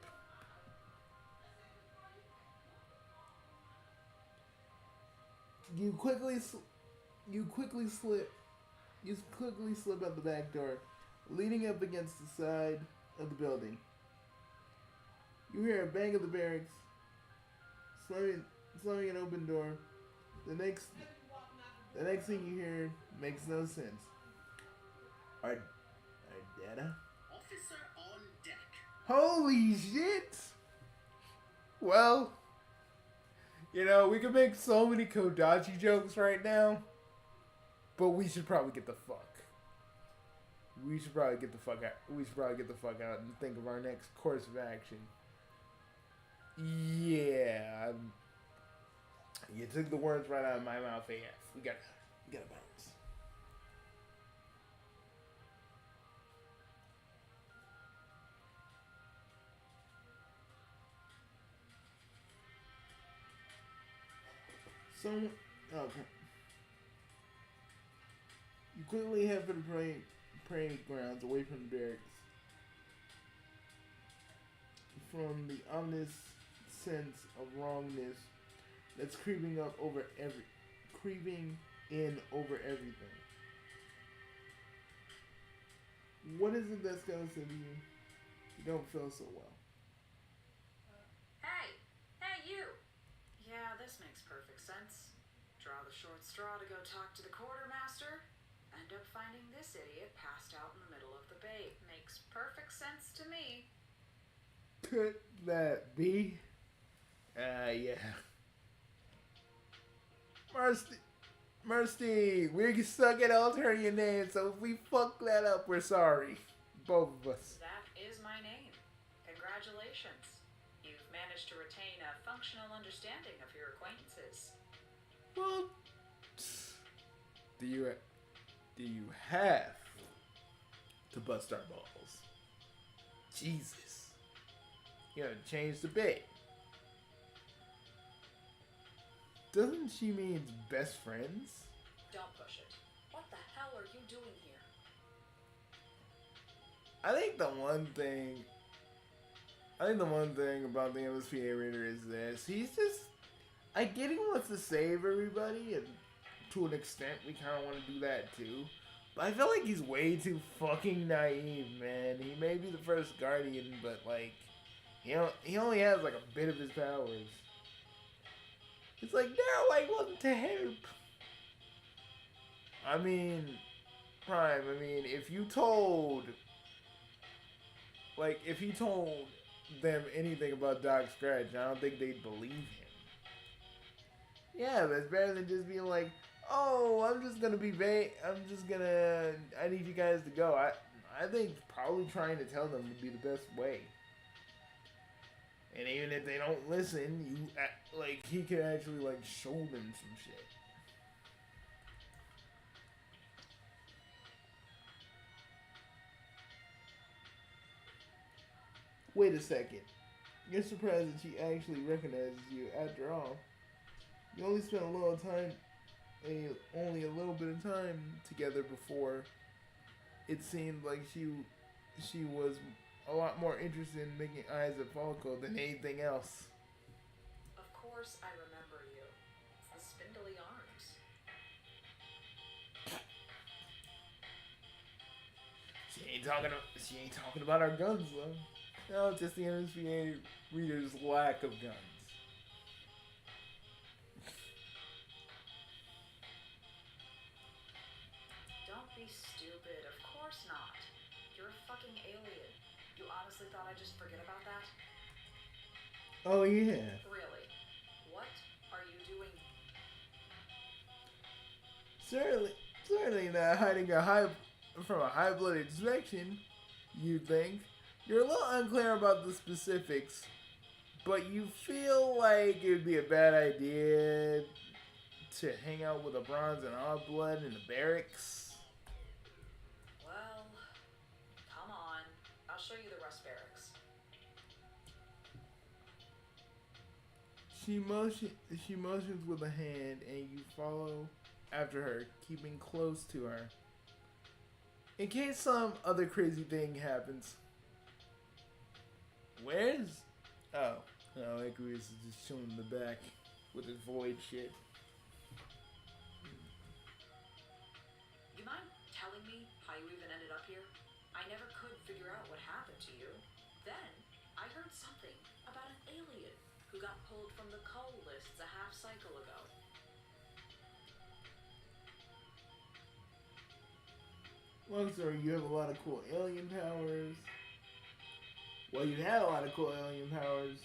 You quickly slip out the back door, leaning up against the side of the building. You hear a bang of the barracks, slamming an open door. The next thing you hear makes no sense. Our data? Officer on deck. Holy shit! Well, we can make so many Kodachi jokes right now, but we should probably get the fuck. We should probably get the fuck out and think of our next course of action. Yeah, you took the words right out of my mouth, AF. We gotta bounce. Okay. You quickly head for the parade grounds away from the barracks. From the ominous sense of wrongness that's creeping in over everything. What is it that's gonna say to you? You don't feel so well. Hey, you. Yeah, this makes perfect sense. Draw the short straw to go talk to the quartermaster. End up finding this idiot passed out in the middle of the bay. Makes perfect sense to me. Could that be? Yeah. Mercy, we suck at altering your name, so if we fuck that up, we're sorry. Both of us. That is my name. Congratulations. You've managed to retain a functional understanding of your acquaintances. Well, do you have to bust our balls? Jesus. You know, change the bit. Doesn't she mean best friends? Don't push it. What the hell are you doing here? I think the one thing about the MSPA Raider is this. I get he wants to save everybody, and to an extent we kind of want to do that too. But I feel like he's way too fucking naive, man. He may be the first Guardian, but like, he only has like a bit of his powers. It's like, they're like wanting to help. I mean, Prime, if he told them anything about Doc Scratch, I don't think they'd believe him. Yeah, but it's better than just being like, oh, I'm just gonna be vague. I need you guys to go. I think probably trying to tell them would be the best way. And even if they don't listen, like he could actually like show them some shit. Wait a second. You're surprised that she actually recognizes you. After all, you only spent a little time, only a little bit of time together before. It seemed like she was a lot more interested in making eyes at Falco than anything else. Of course I remember you. It's the spindly arms. She ain't talking about our guns though. No, just the uninitiated reader's lack of guns. Don't be stupid. Of course not. You're a fucking alien. You honestly thought I'd just forget about that? Oh yeah. Really? What are you doing? Certainly not hiding from a high-blooded inspection. You think you're a little unclear about the specifics, but you feel like it would be a bad idea to hang out with a bronze and odd blood in the barracks. Well, come on. I'll show you the rest barracks. She motions with a hand, and you follow after her, keeping close to her. In case some other crazy thing happens. Where's... Oh. No, Aquarius is just chilling in the back with his void shit. You mind telling me how you even ended up here? I never could figure out what happened to you. Then, I heard something about an alien who got pulled from the cull lists a half cycle ago. Long story, you have a lot of cool alien powers. Well, you had a lot of cool alien powers.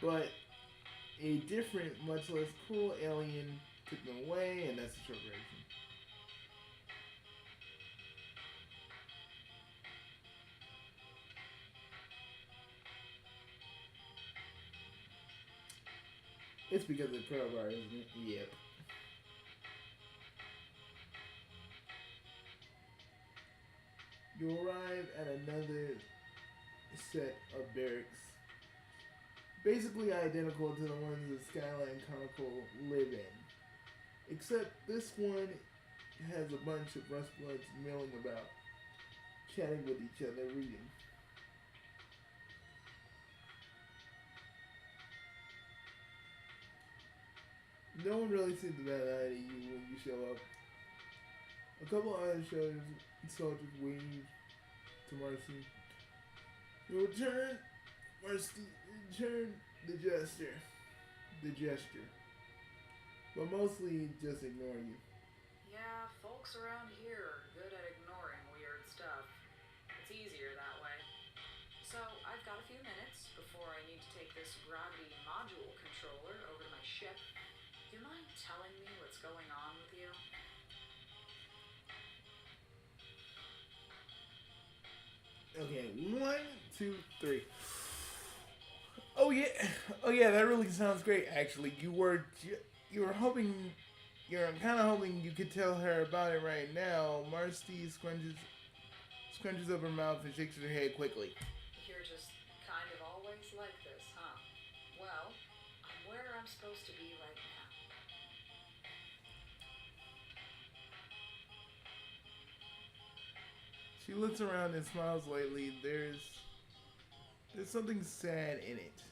But a different, much less cool alien took them away, and that's the short version. It's because of the crowbar, isn't it? Yep. You arrive at another set of barracks, basically identical to the ones that Skyline Chronicle live in. Except this one has a bunch of Rustbloods milling about, chatting with each other, reading. No one really seems to bat an eye to you when you show up. A couple other soldiers wave to Marcy. You return, Marcy, return the gesture. But mostly just ignore you. Yeah, folks around here are good at ignoring weird stuff. It's easier that way. So, I've got a few minutes before I need to take this gravity module controller over to my ship. Do you mind telling me what's going on with you? Okay, 1, 2, 3. Oh yeah, that really sounds great. Actually, you were hoping, you're kind of hoping you could tell her about it right now. Marcy scrunches up her mouth and shakes her head quickly. You're just kind of always like this, huh? Well, I'm where I'm supposed to be right now. She looks around and smiles lightly. There's something sad in it.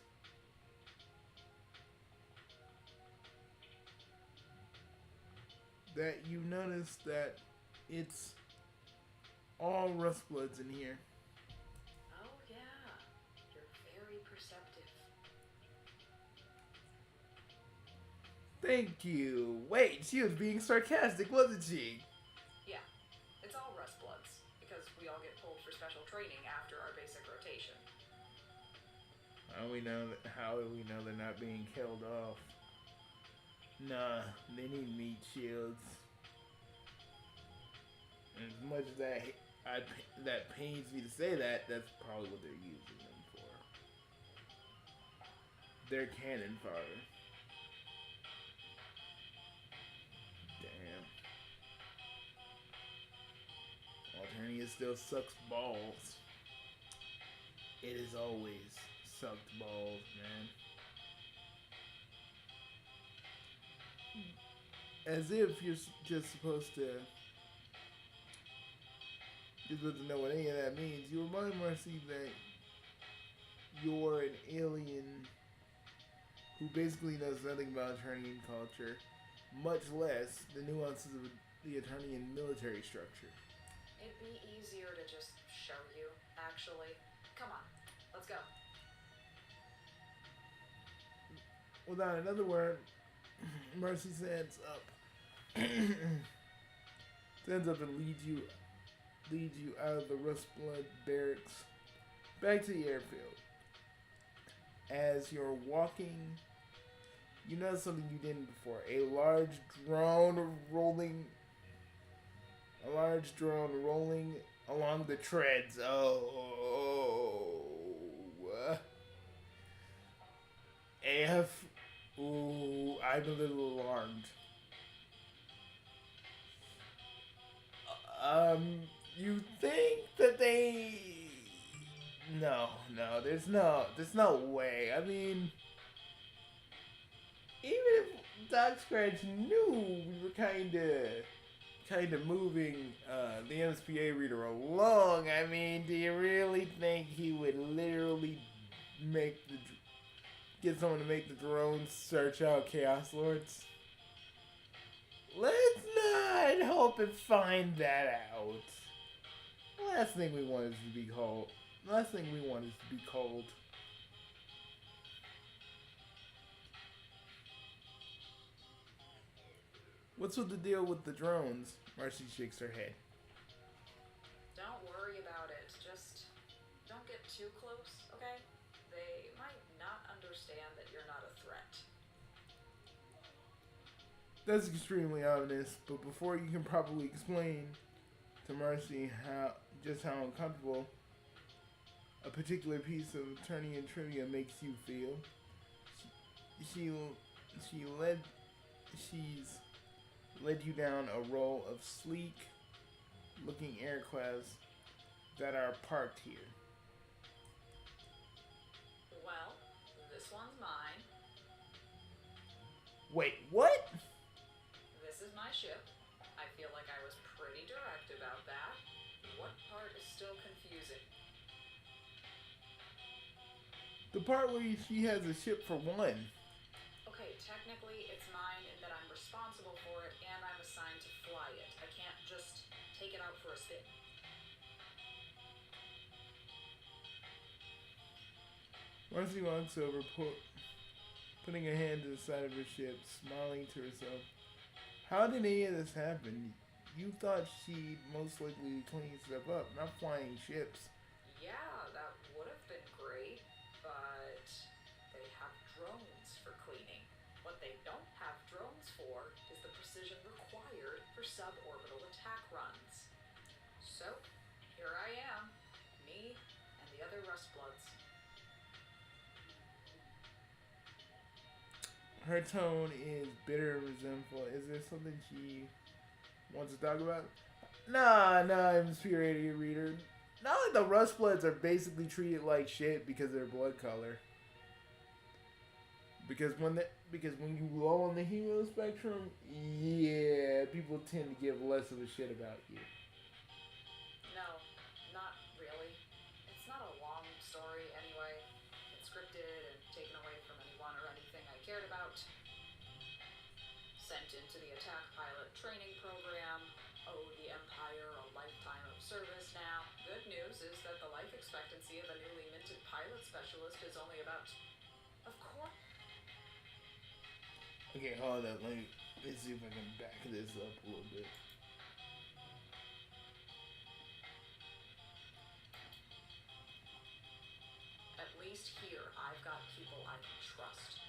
That you notice that it's all Rustbloods in here. Oh yeah, you're very perceptive. Thank you. Wait, she was being sarcastic, wasn't she? Yeah, it's all Rustbloods, because we all get pulled for special training after our basic rotation. How do we know they're not being killed off? Nah, they need meat shields. And as much as that pains me to say that, that's probably what they're using them for. They're cannon fodder. Damn. Alternia still sucks balls. It has always sucked balls, man. As if you're just supposed to know what any of that means. You remind Marcy that you're an alien who basically knows nothing about Eternian culture, much less the nuances of the Eternian military structure. It'd be easier to just show you, actually. Come on, let's go. Without another word, Mercy stands up. Stands up and leads you out of the Rustblood barracks back to the airfield. As you're walking, you notice something you didn't before. A large drone rolling along the treads. AF. Ooh, I'm a little alarmed. You think that they... No, there's no way. I mean, even if Doc Scratch knew we were kind of moving the MSPA reader along, I mean, do you really think he would literally get someone to make the drones search out Chaos Lords? Let's not hope and find that out. Last thing we want is to be called. What's with the deal with the drones? Marcy shakes her head. Don't worry about it. Just don't get too close, okay? They might not understand that you're not a threat. That's extremely ominous, but before you can properly explain to Marcy how uncomfortable a particular piece of Eternian trivia makes you feel, she's led you down a row of sleek looking aircrafts that are parked here. Well, this one's mine. Wait, what? This is my ship. I feel like I was pretty direct about that. What part is still confusing? The part where she has a ship for one. Okay, technically it's mine in that I'm responsible for it and I'm assigned to fly it. I can't just take it out for a spin. Marcy walks over, putting a hand to the side of her ship, smiling to herself. How did any of this happen? You thought she'd most likely clean stuff up, not flying ships. Yeah, that would have been great, but they have drones for cleaning. What they don't have drones for is the precision required for suborbital attack runs. So, here I am, me and the other Rustbloods. Her tone is bitter and resentful. Is there something she wants to talk about? Nah, infuriated reader. Not like the Rustbloods are basically treated like shit because of their blood color. Because when you low on the hero spectrum, yeah, people tend to give less of a shit about you. No, not really. It's not a long story anyway. It's scripted and taken away from anyone or anything I cared about. Sent into the attack pilot training program. Owe the Empire a lifetime of service now. Good news is that the life expectancy of a newly minted pilot specialist is only about... Of course... Okay, hold up. Let me see if I can back this up a little bit. At least here, I've got people I can trust.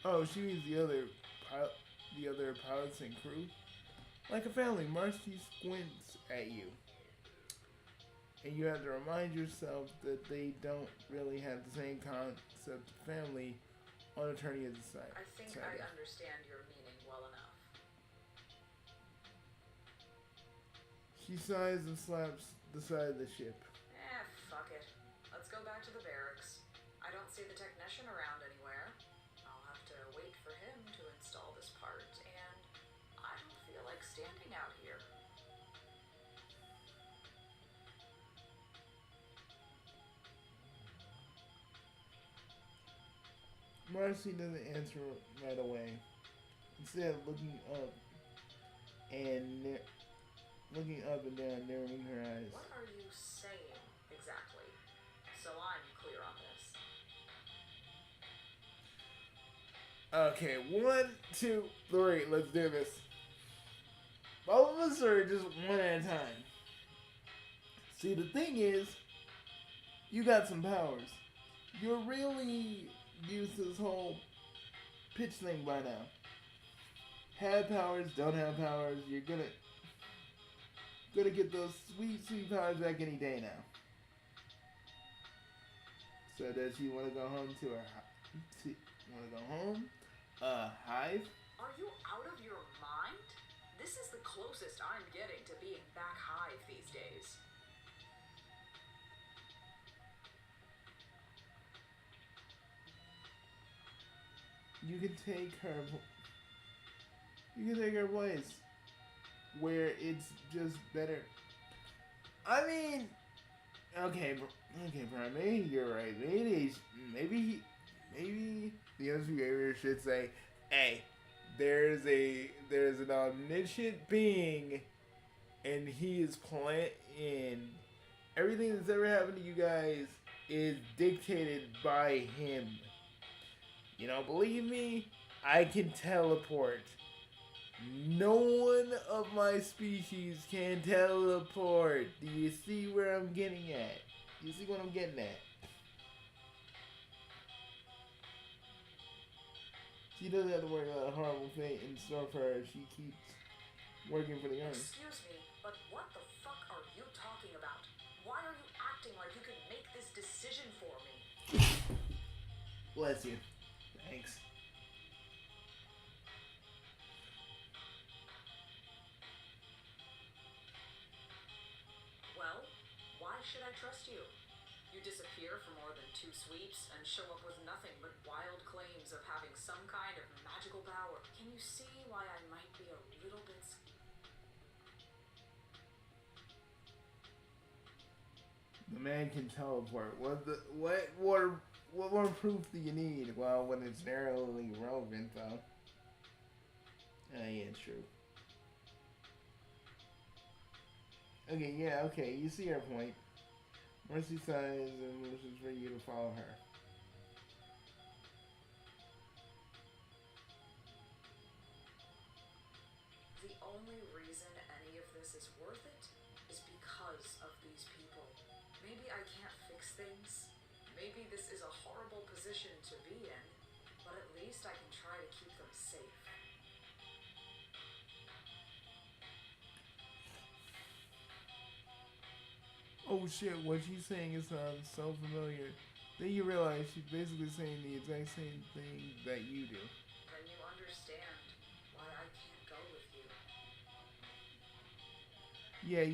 Oh, she means the other pilots and crew. Like a family, Marcy squints at you, and you have to remind yourself that they don't really have the same concept of family on Eternia's side. I think I understand your meaning well enough. She sighs and slaps the side of the ship. Fuck it. Let's go back to the barracks. I don't see the technician around anywhere. I'll have to wait for him to install this part, and I don't feel like standing out here. Marcy doesn't answer right away. Instead, and looking up and down, narrowing her eyes. What are you saying exactly? So I'm clear on this. Okay, 1, 2, 3. Let's do this. All of us are just one at a time. See, the thing is, you got some powers. You're really used to this whole pitch thing by now. Have powers, don't have powers. You're gonna get those sweet powers back any day now. So does she want to go home to her? Want to go home? Hive? Are you out of your mind? This is the closest I'm getting to being back Hive these days. You can take her. You can take her place where it's just better. I mean, okay, Brian. Maybe you're right. Maybe the other should say, "Hey, there's an omniscient being, and he is and everything that's ever happened to you guys is dictated by him. You know, believe me, I can teleport. No one of my species can teleport. Do you see where I'm getting at? You see what I'm getting at? She doesn't have to worry about a horrible fate in store for her. She keeps working for the Earth. Excuse me, but what the fuck are you talking about? Why are you acting like you can make this decision for me? Bless you. Thanks. Well, why should I trust you? You disappear for more than 2 sweeps and show up with nothing but wild claims of having some kind of magical power. Can you see why I might be a little bit... The man can teleport. What more proof do you need? Well, when it's narrowly relevant, though. Yeah, it's true. Okay, you see her point. Mercy sighs and wishes for you to follow her. The only reason any of this is worth it is because of these people. Maybe I can't fix things. Maybe this is a horrible position to be in, but at least I can try to keep them safe. Oh shit, what she's saying is so familiar. Then you realize she's basically saying the exact same thing that you do. Then you understand why I can't go with you. Yeah,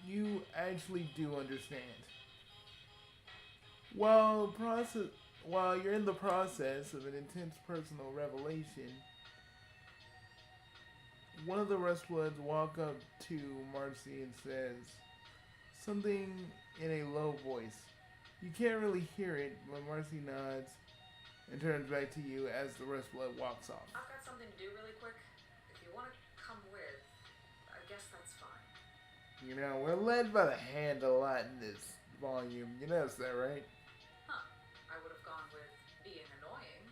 you actually do understand. While you're in the process of an intense personal revelation, one of the Rustbloods walk up to Marcy and says something in a low voice. You can't really hear it, but Marcy nods and turns back to you as the Rustblood walks off. I've got something to do really quick. If you want to come with, I guess that's fine. You know, we're led by the hand a lot in this volume. You notice that, right? Huh. I would have gone with being annoying,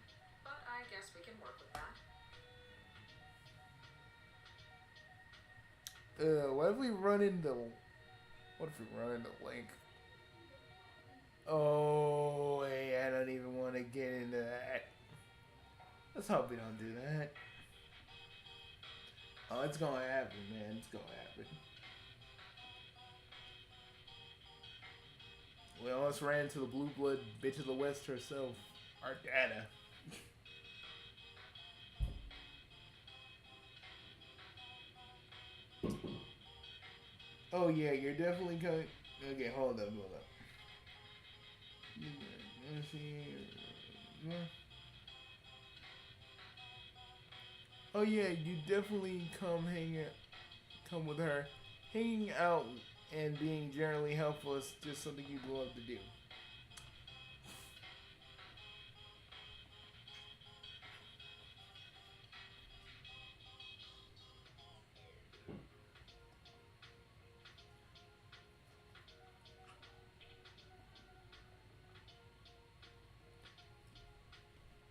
but I guess we can work with that. What if we run into Link? Oh, hey, I don't even want to get into that. Let's hope we don't do that. Oh, it's gonna happen, man. It's gonna happen. We almost ran into the blue blood bitch of the West herself, our data. Oh yeah, you're definitely coming. Okay, hold up. Let's see. Oh yeah, you definitely come with her. Hanging out and being generally helpful is just something you'd love to do.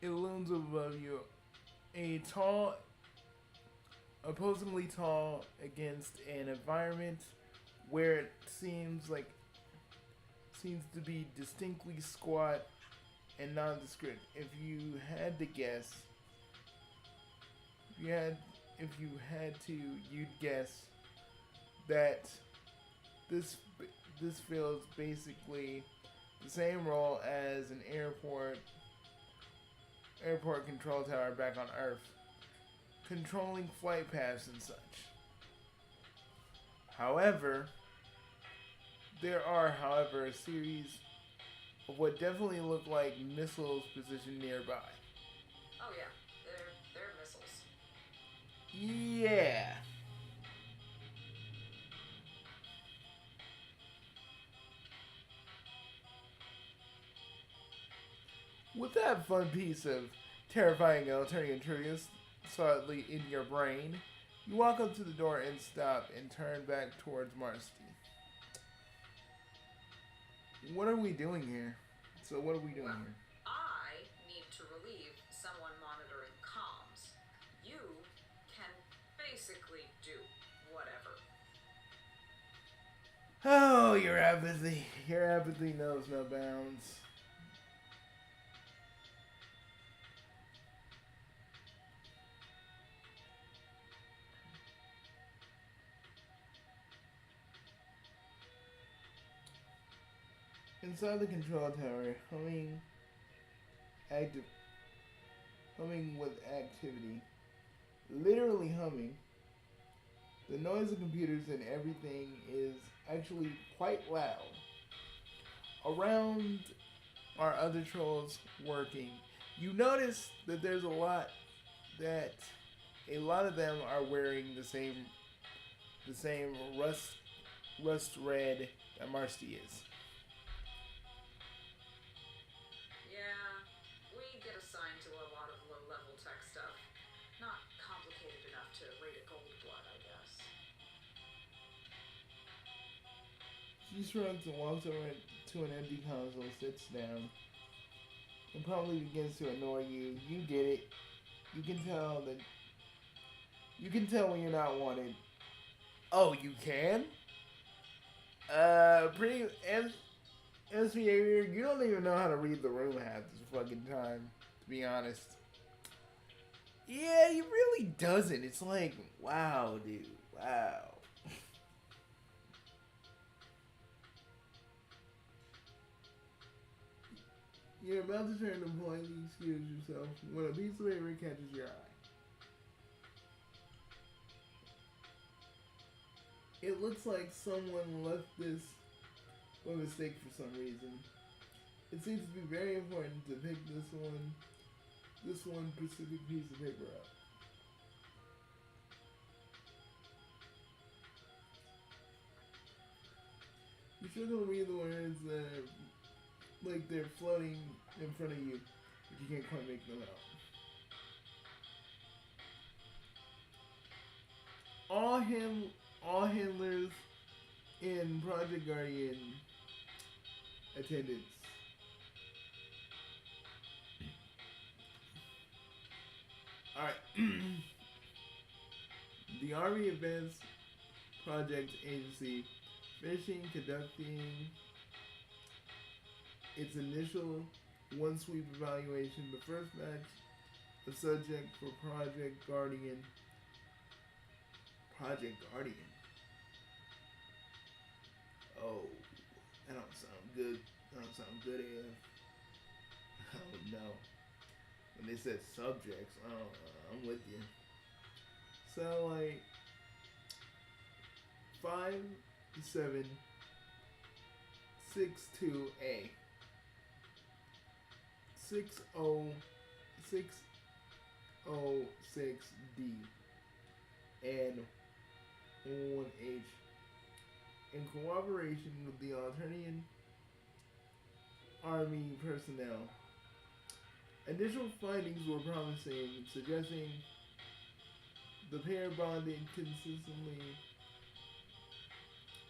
It looms above you, a tall, opposingly tall against an environment where it seems to be distinctly squat and nondescript. If you had to guess, if you had to, you'd guess that this this fills basically the same role as an airport control tower back on Earth, controlling flight paths and such. However, there are, a series of what definitely look like missiles positioned nearby. Oh yeah, they're missiles. Yeah. With that fun piece of terrifying alternative trivia solidly in your brain, you walk up to the door and stop and turn back towards Marsty. What are we doing here? So what are we doing here? I need to relieve someone monitoring comms. You can basically do whatever. Oh, your apathy. Your apathy knows no bounds. Inside the control tower, active, humming with activity, literally humming. The noise of computers and everything is actually quite loud. Around are other trolls working. You notice that there's a lot of them are wearing the same rust red that Marsty is. Yeah, we get assigned to a lot of low-level tech stuff. Not complicated enough to rate a gold blood, I guess. She shrugs and walks over to an empty console, sits down, and probably begins to annoy you. You get it. You can tell when you're not wanted. Oh, you can? Pretty SVA, you don't even know how to read the room half this fucking time, to be honest. Yeah, he really doesn't. It's like, wow, dude. Wow. You're about to turn to politely excuse yourself when a piece of paper catches your eye. It looks like someone left this by mistake for some reason. It seems to be very important to pick this one specific piece of paper up. You should go read the words like they're floating in front of you, but you can't quite make them out. All handlers in Project Guardian attendance. Alright. The Army Advanced Project Agency finishing conducting its initial one sweep evaluation. The first batch a subject for Project Guardian. Project Guardian. Oh, that don't sound good. That don't sound good, AF. Oh no. When they said subjects, I'm with you. So like 5762A 606D and 1H in cooperation with the Alternatian Army personnel. Initial findings were promising, suggesting the pair bonded consistently.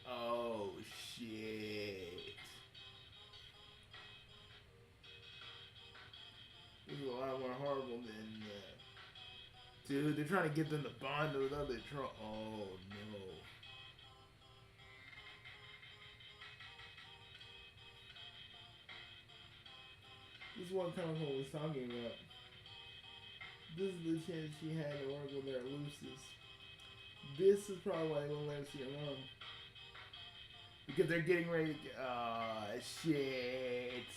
Oh shit. This is a lot more horrible than dude, they're trying to get them to bond with other oh no. This is what Comic was talking about. This is the chance she had to work with their Lucis. This is probably why they won't let her see her mom. Because they're getting ready to shit.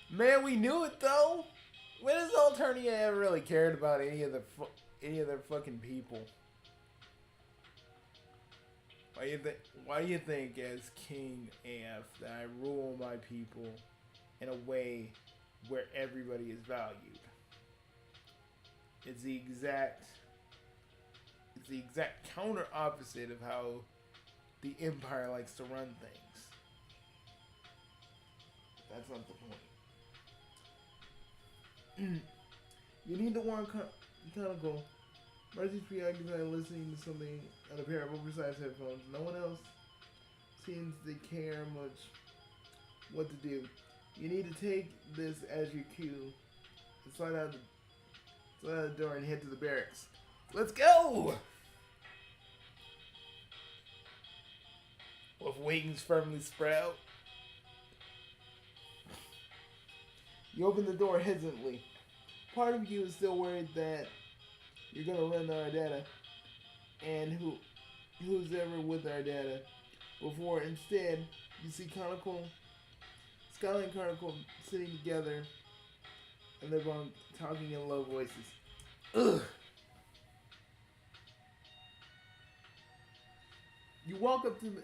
Man, we knew it though. When has Alternia ever really cared about any of their fucking people? Why do you think as King AF that I rule my people in a way where everybody is valued? It's the exact counter opposite of how the Empire likes to run things. That's not the point. You need to warn Conical. Mercy's preoccupied listening to something on a pair of oversized headphones. No one else seems to care much what to do. You need to take this as your cue and slide out the door and head to the barracks. Let's go! With wings firmly spread out. You open the door hesitantly. Part of you is still worried that you're gonna run our data and who's ever with our data before. Instead, you see Skyline and Conical sitting together and they're both talking in low voices. Ugh. You walk up to them,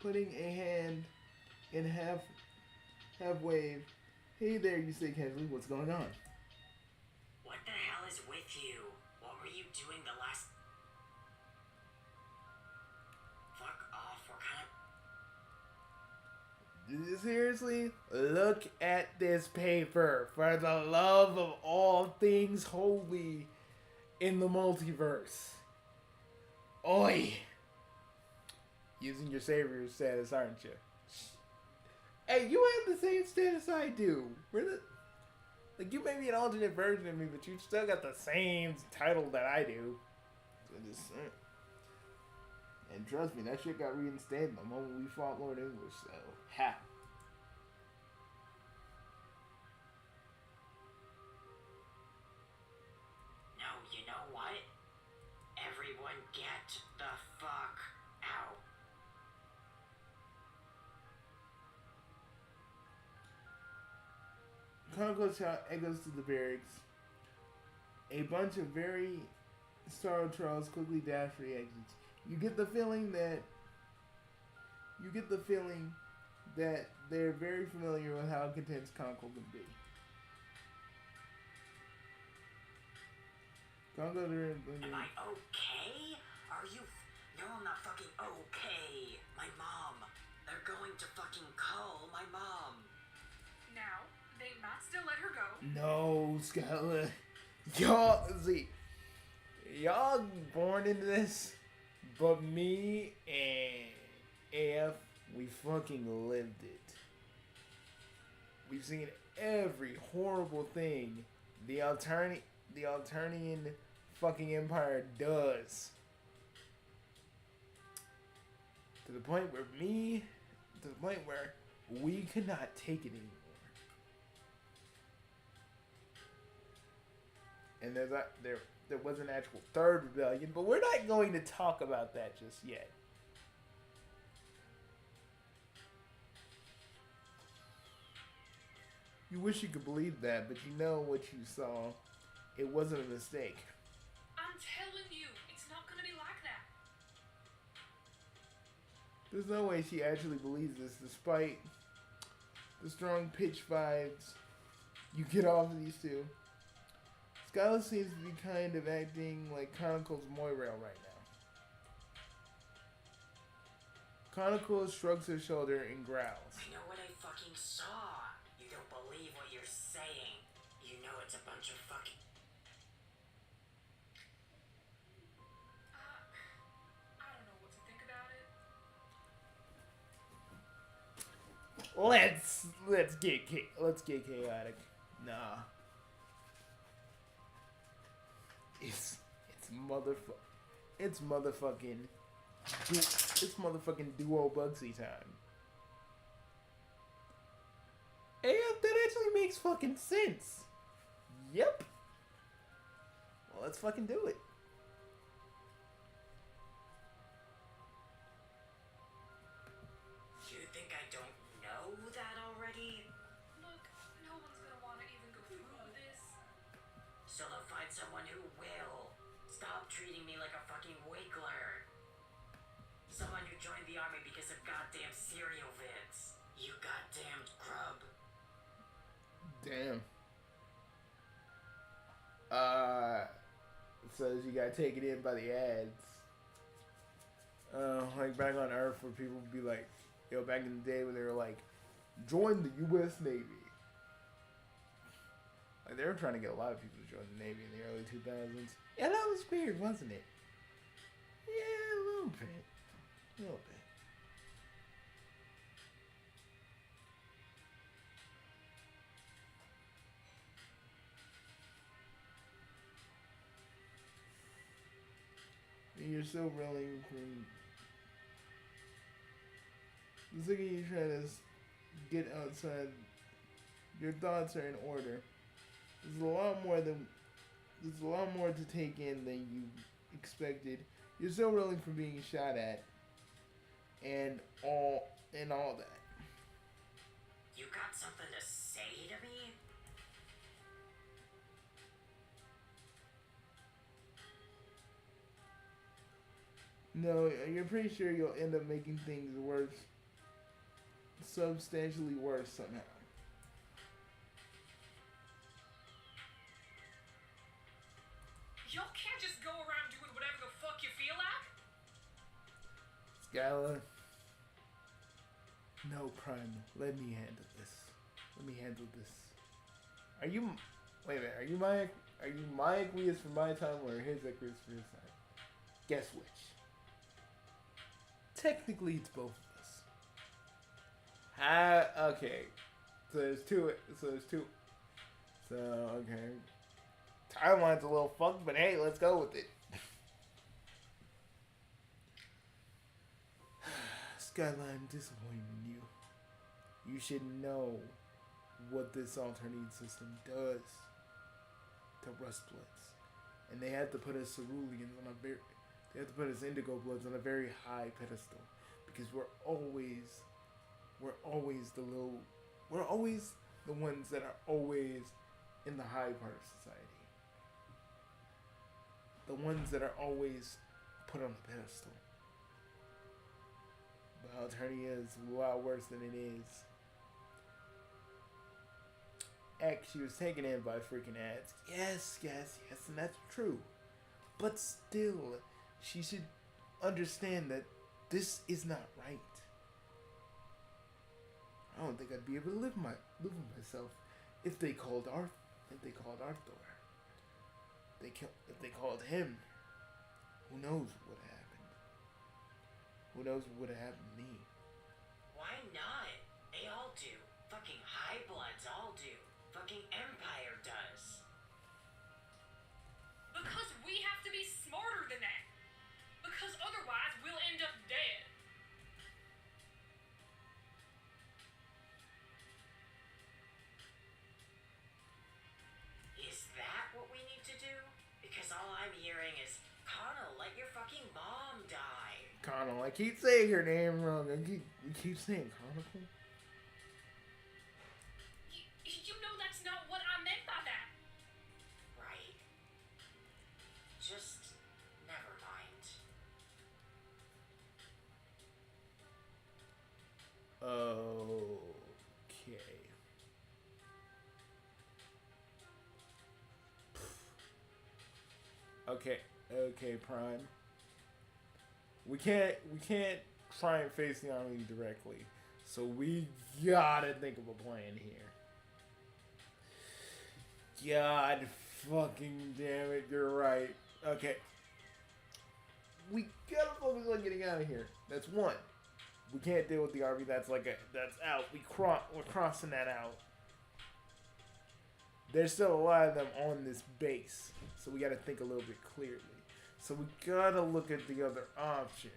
putting a hand in half wave. Hey there, you say casually. What's going on? What the hell is with you? What were you doing the last... Fuck off, we're kind of... Seriously? Look at this paper. For the love of all things holy in the multiverse. Oi! Using your savior status, aren't you? Hey, you have the same status I do. Like, you may be an alternate version of me, but you still got the same title that I do. So just, and trust me, that shit got reinstated the moment we fought Lord English, so, ha. No, you know what? Everyone get the fuck out. Conical echoes to the barracks. A bunch of very startled trolls quickly dash for the exits. You get the feeling that they're very familiar with how intense Conical can be. Am I okay? Are you... No, I'm not fucking okay. My mom. They're going to fucking call my mom. Now, they might still let her go. No, Skylar. Y'all born into this, but me and AF, we fucking lived it. We've seen every horrible thing the Alternian fucking Empire does. To the point where we could not take it anymore. and there was an actual third rebellion, but we're not going to talk about that just yet. You wish you could believe that, but you know what you saw. It wasn't a mistake. I'm telling you, it's not gonna be like that. There's no way she actually believes this, despite the strong pitch vibes you get off of these two. Skylar seems to be kind of acting like Chronicle's Moirail right now. Chronicle shrugs her shoulder and growls. I know what I fucking saw. You don't believe what you're saying. You know it's a bunch of fucking... I don't know what to think about it. Let's get chaotic. Nah. It's motherfucking duo Bugsy time. And that actually makes fucking sense. Yep. Well, let's fucking do it. You think I don't know that already? Look, no one's gonna want to even go through this. So they'll find someone who will. Stop treating me like a fucking wiggler. Someone who joined the army because of goddamn cereal vids. You goddamned grub. Damn. So you got taken in by the ads. Like back on Earth where people would be like, yo, back in the day when they were like, join the U.S. Navy. Like they were trying to get a lot of people to join the Navy in the early 2000s. Yeah, that was weird, wasn't it? Yeah, a little bit. A little bit. You're so willing from the second you try to get outside, your thoughts are in order. There's a lot more to take in than you expected. You're so willing from being shot at, and all that. You got something to say to me? No, you're pretty sure you'll end up making things worse, substantially worse somehow. Y'all can't just go around doing whatever the fuck you feel like. Skylar, no, Prime, let me handle this. Let me handle this. Wait a minute, are you my Aqueous for my time or his Aqueous for his time? Guess which? Technically, it's both of us. Okay. So there's two. So, okay. Timeline's a little fucked, but hey, let's go with it. Skyline, I'm disappointed in you. You should know what this alternate system does to Rust Bloods. And they had to put us Ceruleans on a very... They have to put us Indigo Bloods on a very high pedestal because we're always the ones that are always in the high part of society. The ones that are always put on the pedestal. But Alternia is a lot worse than it is. Heck, she was taken in by freaking ads. Yes, and that's true. But still, she should understand that this is not right. I don't think I'd be able to live with myself if they called Arthur. If they called him. Who knows what would have happened? Who knows what would have happened to me? Why not? They all do. Fucking high bloods all do. Fucking Empire does. Because we have to be smarter than that. Because otherwise we'll end up dead. Is that what we need to do? Connell. I keep saying her name wrong. You keep saying Connell? You know that's not what I meant by that. Right. Just never mind. Okay. Okay, Prime. We can't try and face the army directly. So we gotta think of a plan here. God fucking damn it, you're right. Okay. We gotta focus on getting out of here. That's one. We can't deal with the army that's that's out. We're crossing that out. There's still a lot of them on this base. So we gotta think a little bit clearly. So we gotta look at the other option.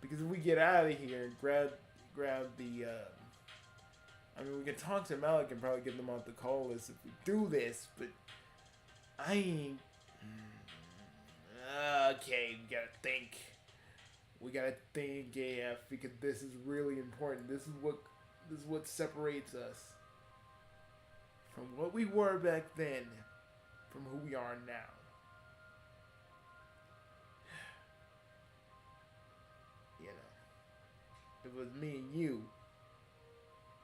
Because if we get out of here, grab the I mean, we can talk to Malik and probably get them off the call list if we do this, but I ain't. Okay, we gotta think, AF, because this is really important. This is what separates us from what we were back then, from who we are now. You know, if it was me and you,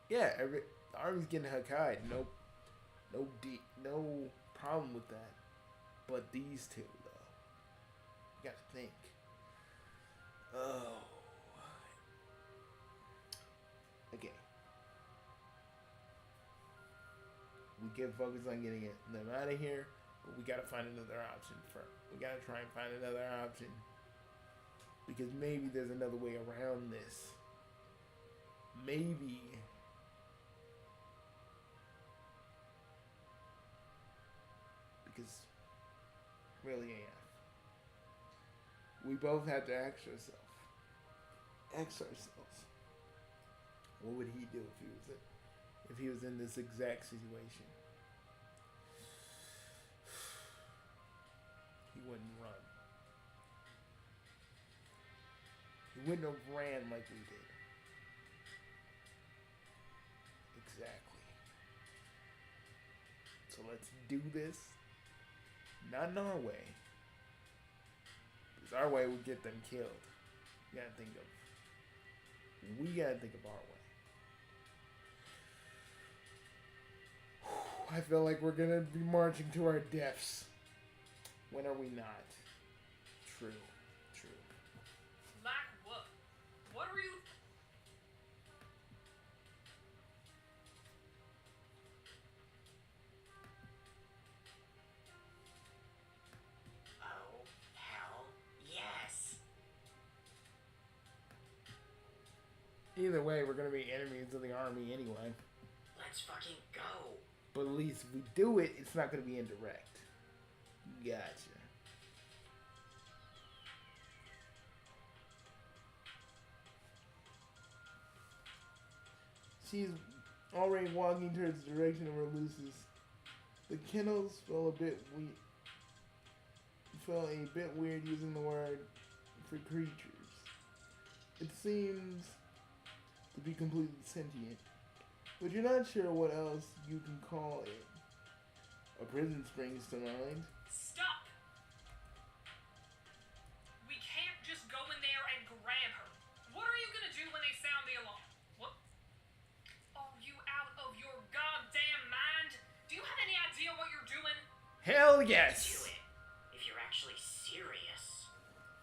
yeah, the army's getting Hakai. No problem with that. But these two, though, you gotta think. Oh. Okay. We get focused on getting them out of here, but we gotta find another option first. We gotta try and find another option. Because maybe there's another way around this. Maybe. Because, really, AF. We both have to ask ourselves. What would he do if he was in this exact situation? He wouldn't run. He wouldn't have ran like we did. Exactly. So let's do this. Not in our way. Because our way would get them killed. We gotta think of our way. I feel like we're gonna be marching to our deaths. When are we not? True. Like what? What are you... Oh, hell yes. Either way, we're gonna be enemies of the army anyway. Let's fucking go. But at least if we do it, it's not gonna be indirect. Gotcha. She's already walking towards the direction of her luces. The kennels felt a bit weird using the word for creatures. It seems to be completely sentient, but you're not sure what else you can call it. A prison springs to mind. Stop! We can't just go in there and grab her. What are you gonna do when they sound the alarm? What? Are you out of your goddamn mind? Do you have any idea what you're doing? Hell yes! Do it. If you're actually serious,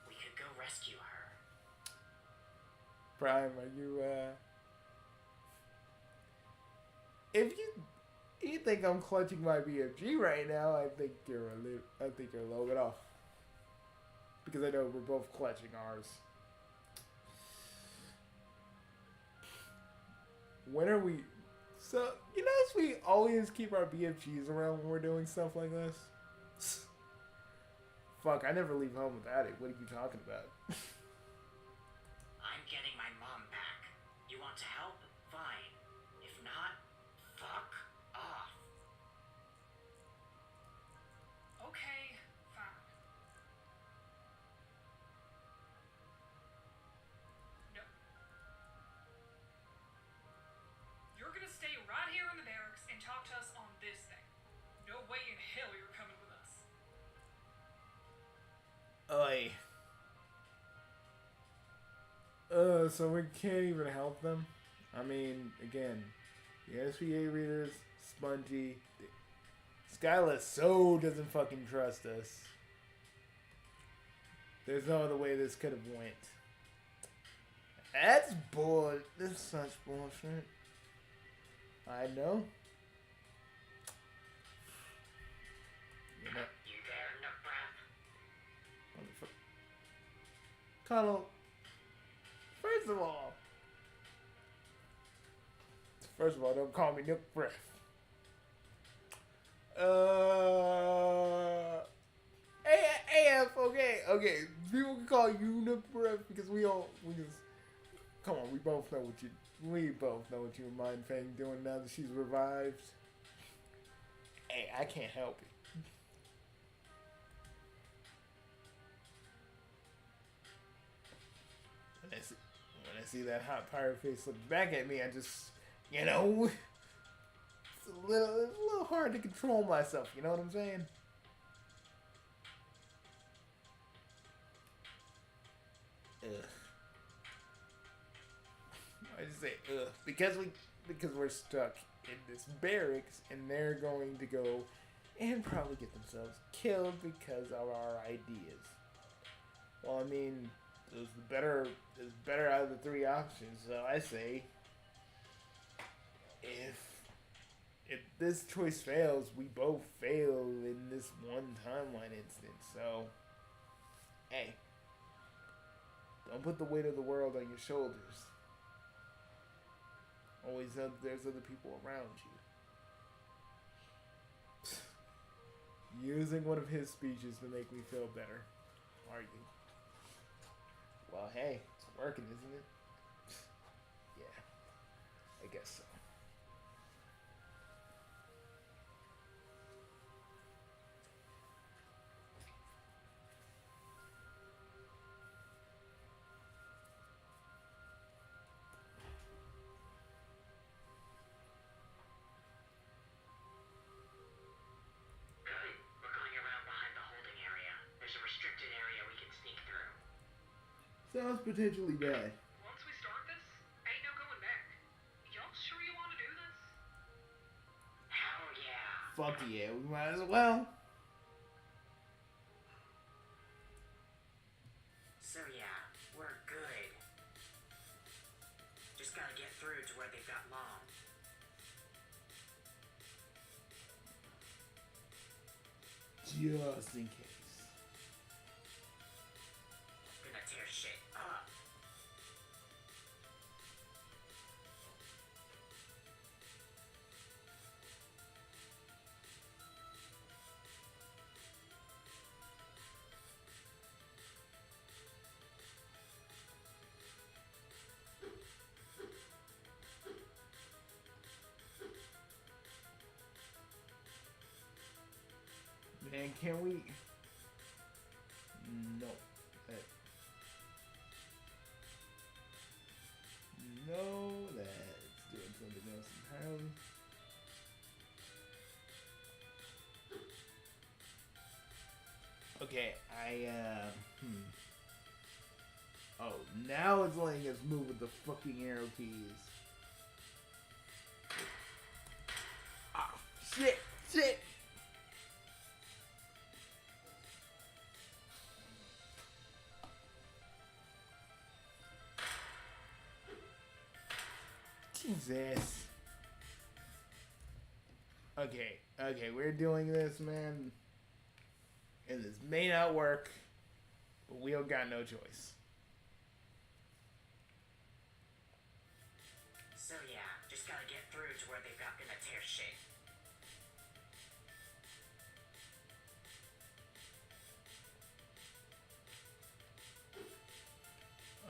we could go rescue her. Prime, are you, if you think I'm clutching my BFG right now, I think you're a little bit off. Because I know we're both clutching ours. When are we... So, you notice we always keep our BFGs around when we're doing stuff like this? Fuck, I never leave home without it. What are you talking about? I'm getting my mom back. You want to help? Fine. If not, fuck off. Okay, fine. Oy. So we can't even help them? I mean, again, the SPA readers, spongy. Skyla so doesn't fucking trust us. There's no other way this could have went. That's bull. This is such bullshit. I know. You know. You there, no breath? Motherfucker. Cuddle. First of all, don't call me Nook Breath. AF, okay. People can call you Nook Breath because we just, come on, we both know what your mind fang doing now that she's revived. Hey, I can't help it. When I see that hot pirate face look back at me, I just, it's a little hard to control myself. You know what I'm saying? Ugh. I just say ugh because we're stuck in this barracks and they're going to go and probably get themselves killed because of our ideas. Well, I mean, it's better out of the three options. So I say, if this choice fails, we both fail in this one timeline instance. So, hey, don't put the weight of the world on your shoulders. Always know that there's other people around you. Using one of his speeches to make me feel better. Are you? Well, hey, it's working, isn't it? Yeah, I guess so. We're going around behind the holding area. There's a restricted area we can sneak through. Sounds potentially bad. Once we start this, ain't no going back. Y'all sure you want to do this? Hell yeah. Fuck yeah, we might as well. So yeah, we're good. Just gotta get through to where they've got Mom. Just in case. Gonna tear shit up. Man, can we? No. No, that's doing something else entirely. Okay, Oh, now it's letting us move with the fucking arrow keys. Ah, shit! Jesus. Okay, we're doing this, man. And this may not work, but we don't got no choice. So yeah, just gotta get through to where they've got gonna tear shit.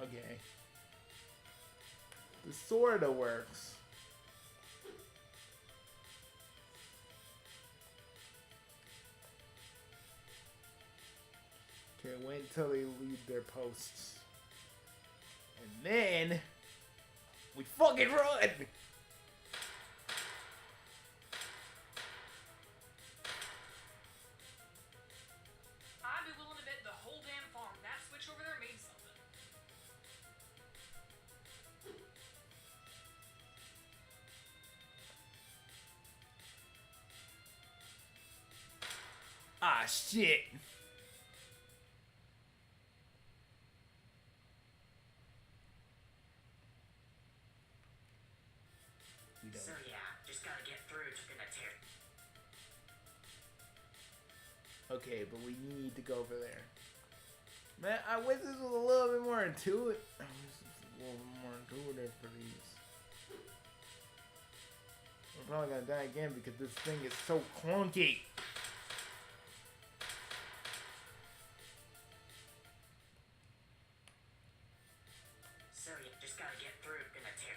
Okay. This sorta works. Okay, wait until they leave their posts. And then we fucking run! I'd be willing to bet the whole damn Ah, shit. So yeah, just gotta get through to the tear. Okay, but we need to go over there. Man, I wish this was a little bit more intuitive. I wish this was a little bit more intuitive for these. I'm probably gonna die again because this thing is so clunky. So yeah, just gotta get through to the tear.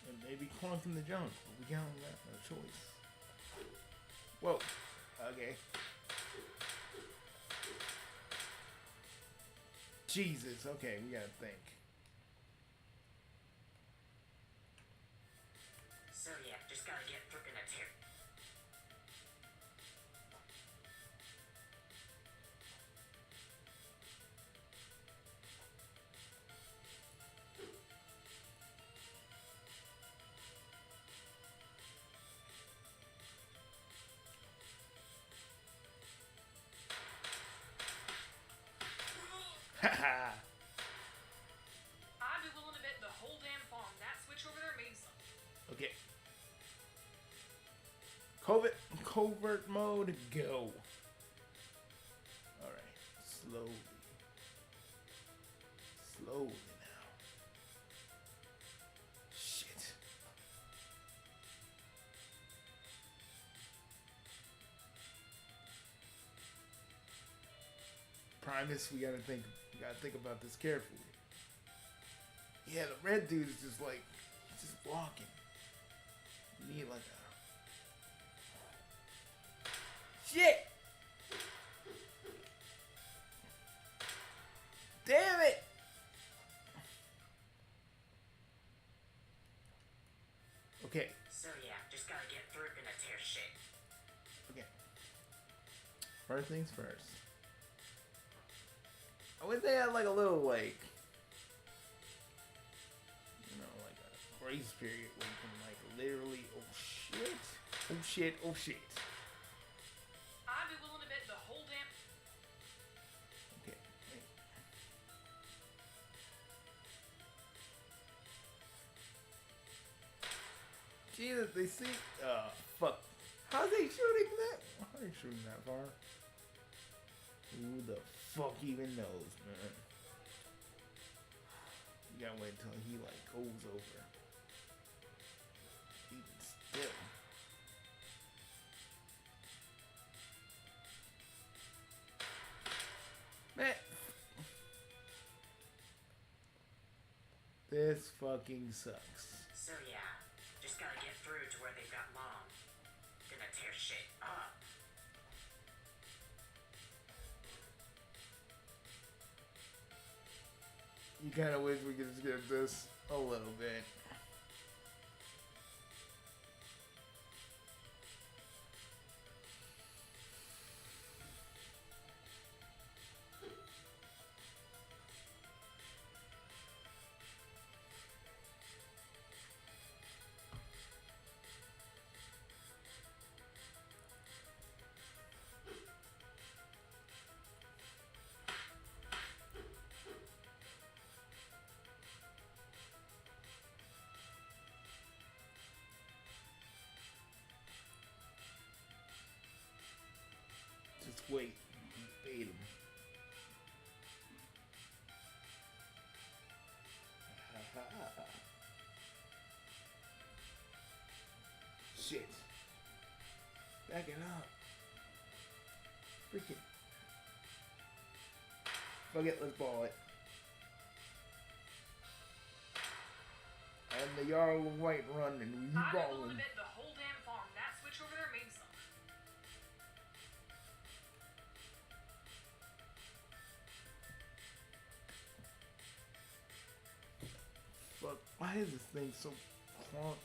And maybe clunk in the junk, but we got no choice. Whoa. Okay. Jesus. Okay, we gotta think. So yeah, just gotta get through to the tear. Haha. I'd be willing to bet the whole damn farm that switch over there means something. Okay. Covert mode, go. Alright. Slowly. Slowly now. Shit. Primus, we gotta think about this carefully. Yeah, the red dude is just like, just walking. You need like a... Shit! Damn it! Okay. So yeah, just gotta get through to the tear shit. Okay. First things first. I wish they had like a little like, you know, like a grace period where you can like literally, oh shit, oh shit, oh shit. I'd be willing to bet the whole damn. Okay. Wait. Jesus, they see. Fuck. How's they shooting that? How are they shooting that far? Who the fuck even knows, man? You gotta wait until he like goes over. Even still. Man. This fucking sucks. So yeah, just gotta get through to where they've got mom. Gonna tear shit up. You kinda wish we could skip this a little bit. Just wait. Bait him. Shit. Back it up. Freaking. Fuck it, let's ball it. And the Jarl of White running. We I'd be willing rolling. to bet the whole damn farm that switch over there means something. Fuck, why is this thing so clunk?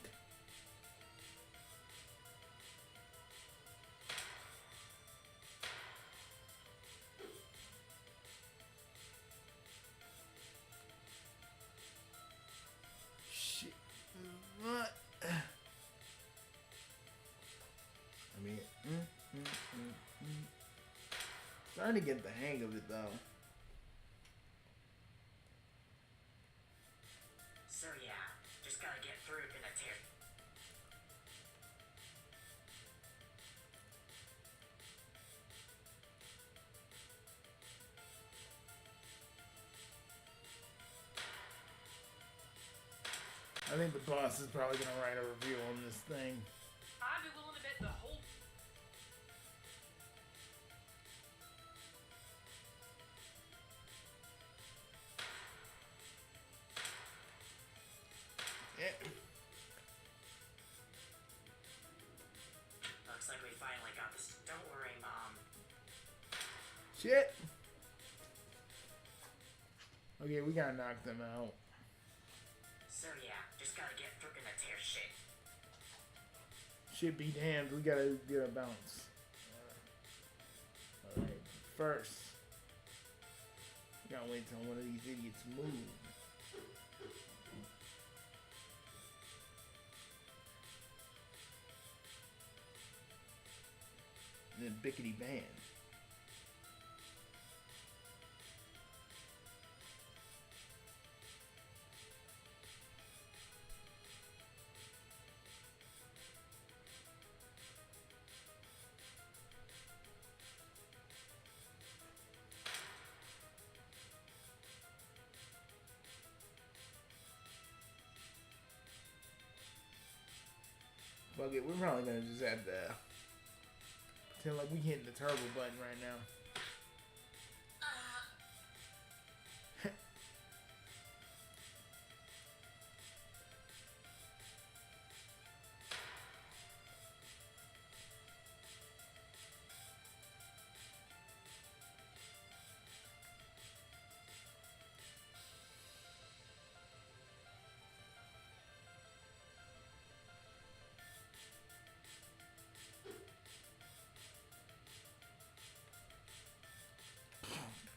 Starting to get the hang of it though. So yeah, just gotta get through in a tear. I think the boss is probably gonna write a review on this thing. I'd be willing to bet the whole. Yeah. Looks like we finally got this. Don't worry, Mom. Shit. Okay, we gotta knock them out. So yeah, just gotta get through in a tear shit. Shit be damned, we gotta get a bounce. Alright, first, we gotta wait till one of these idiots move. And then bickety bam. Fuck it, we're probably gonna just have to pretend like we hitting the turbo button right now.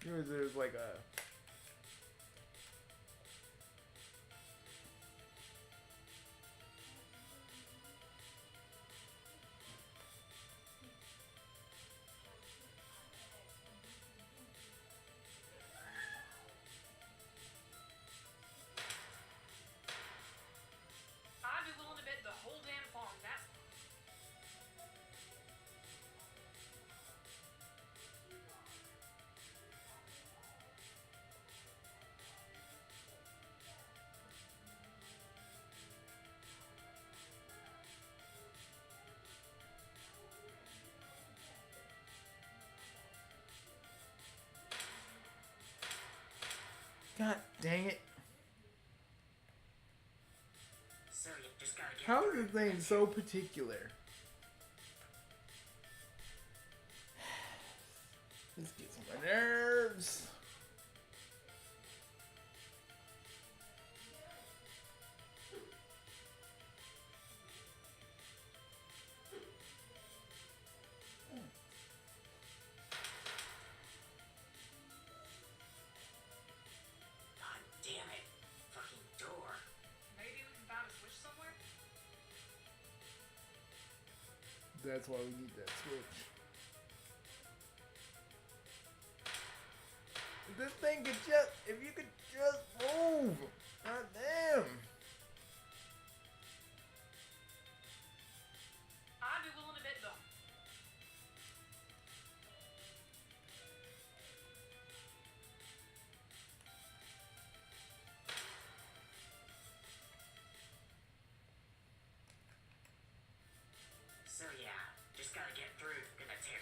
There's like a I'd be willing to bet the whole damn farm. That's. God dang it. So you just gotta get How is through this thing so particular? This gets on my nerves. God damn it. Fucking door. Maybe we can find a switch somewhere? That's why we need that switch. If this thing could just, if you could just move. God damn. I'd be willing to bet the. So yeah, just gotta get through in a tear.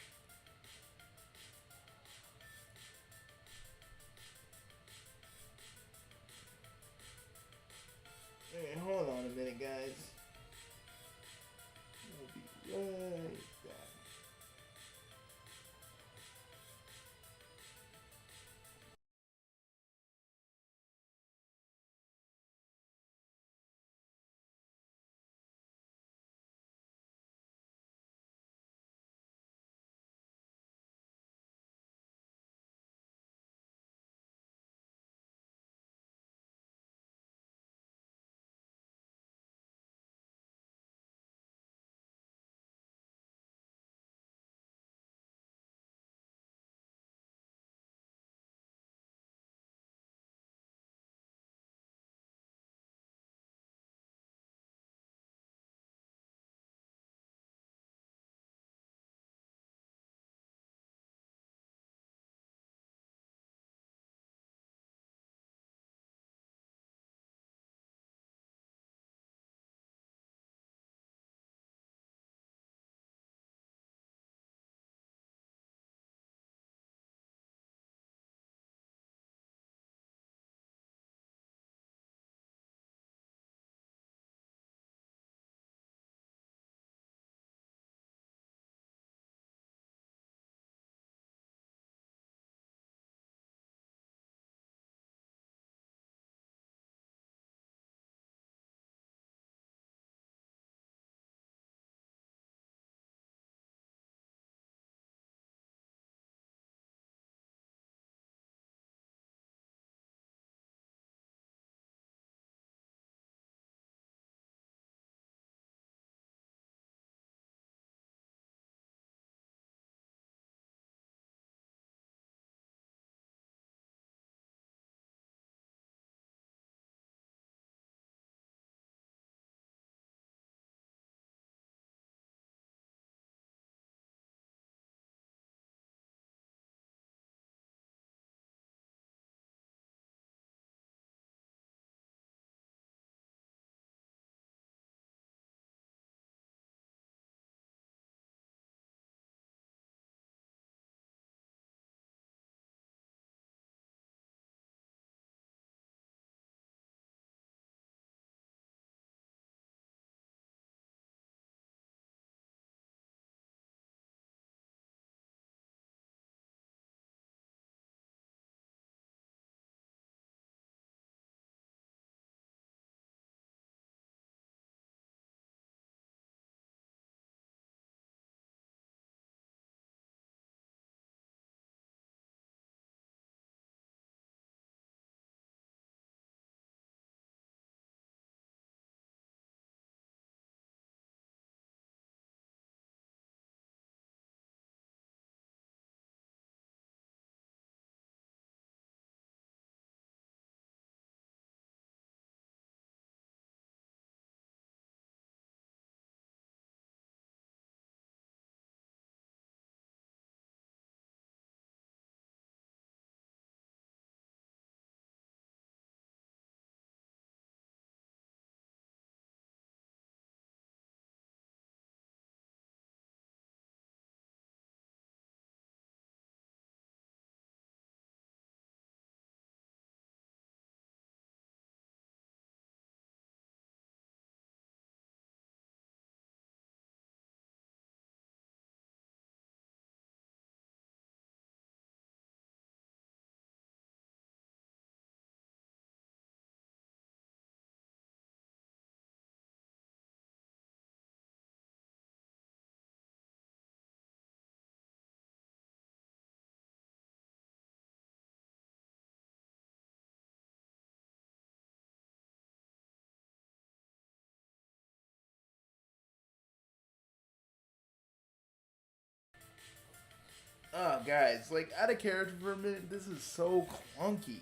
Oh, guys, like, out of character for a minute, this is so clunky.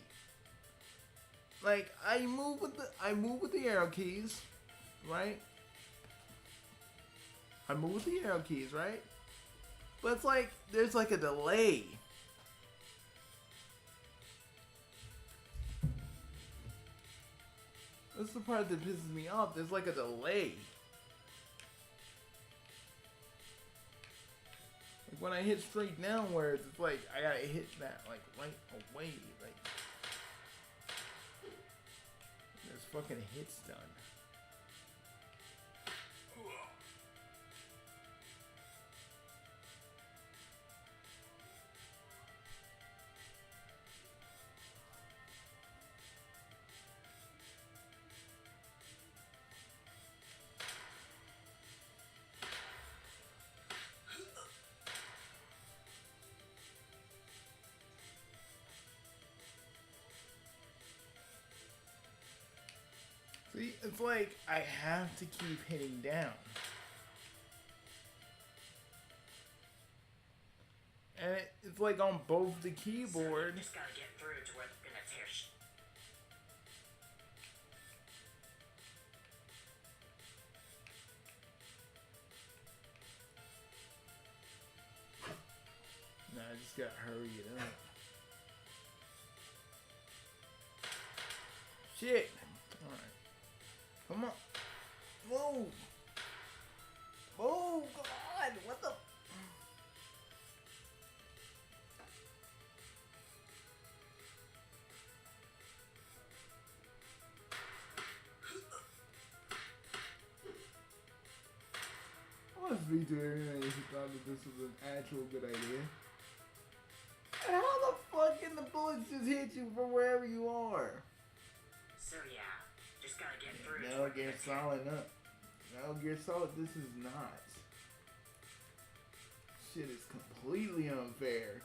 Like, I move with the arrow keys, right? I move with the arrow keys, right? But it's like, there's like a delay. That's the part that pisses me off. There's like a delay. Like when I hit straight downwards, it's like I gotta hit that like right away. Like there's fucking hits done. See, it's like I have to keep hitting down. And it's like on both the keyboard. Just gotta get through to where they're gonna tear Nah, I just gotta hurry it up. Shit! Alright. Come on. Move! Move! God! What the? I must be to everybody who thought that this was an actual good idea. And how the fuck can the bullets just hit you from wherever you are? So yeah, just gotta get through. Metal Gear Solid up. Metal Gear Solid, this is not. Shit is completely unfair.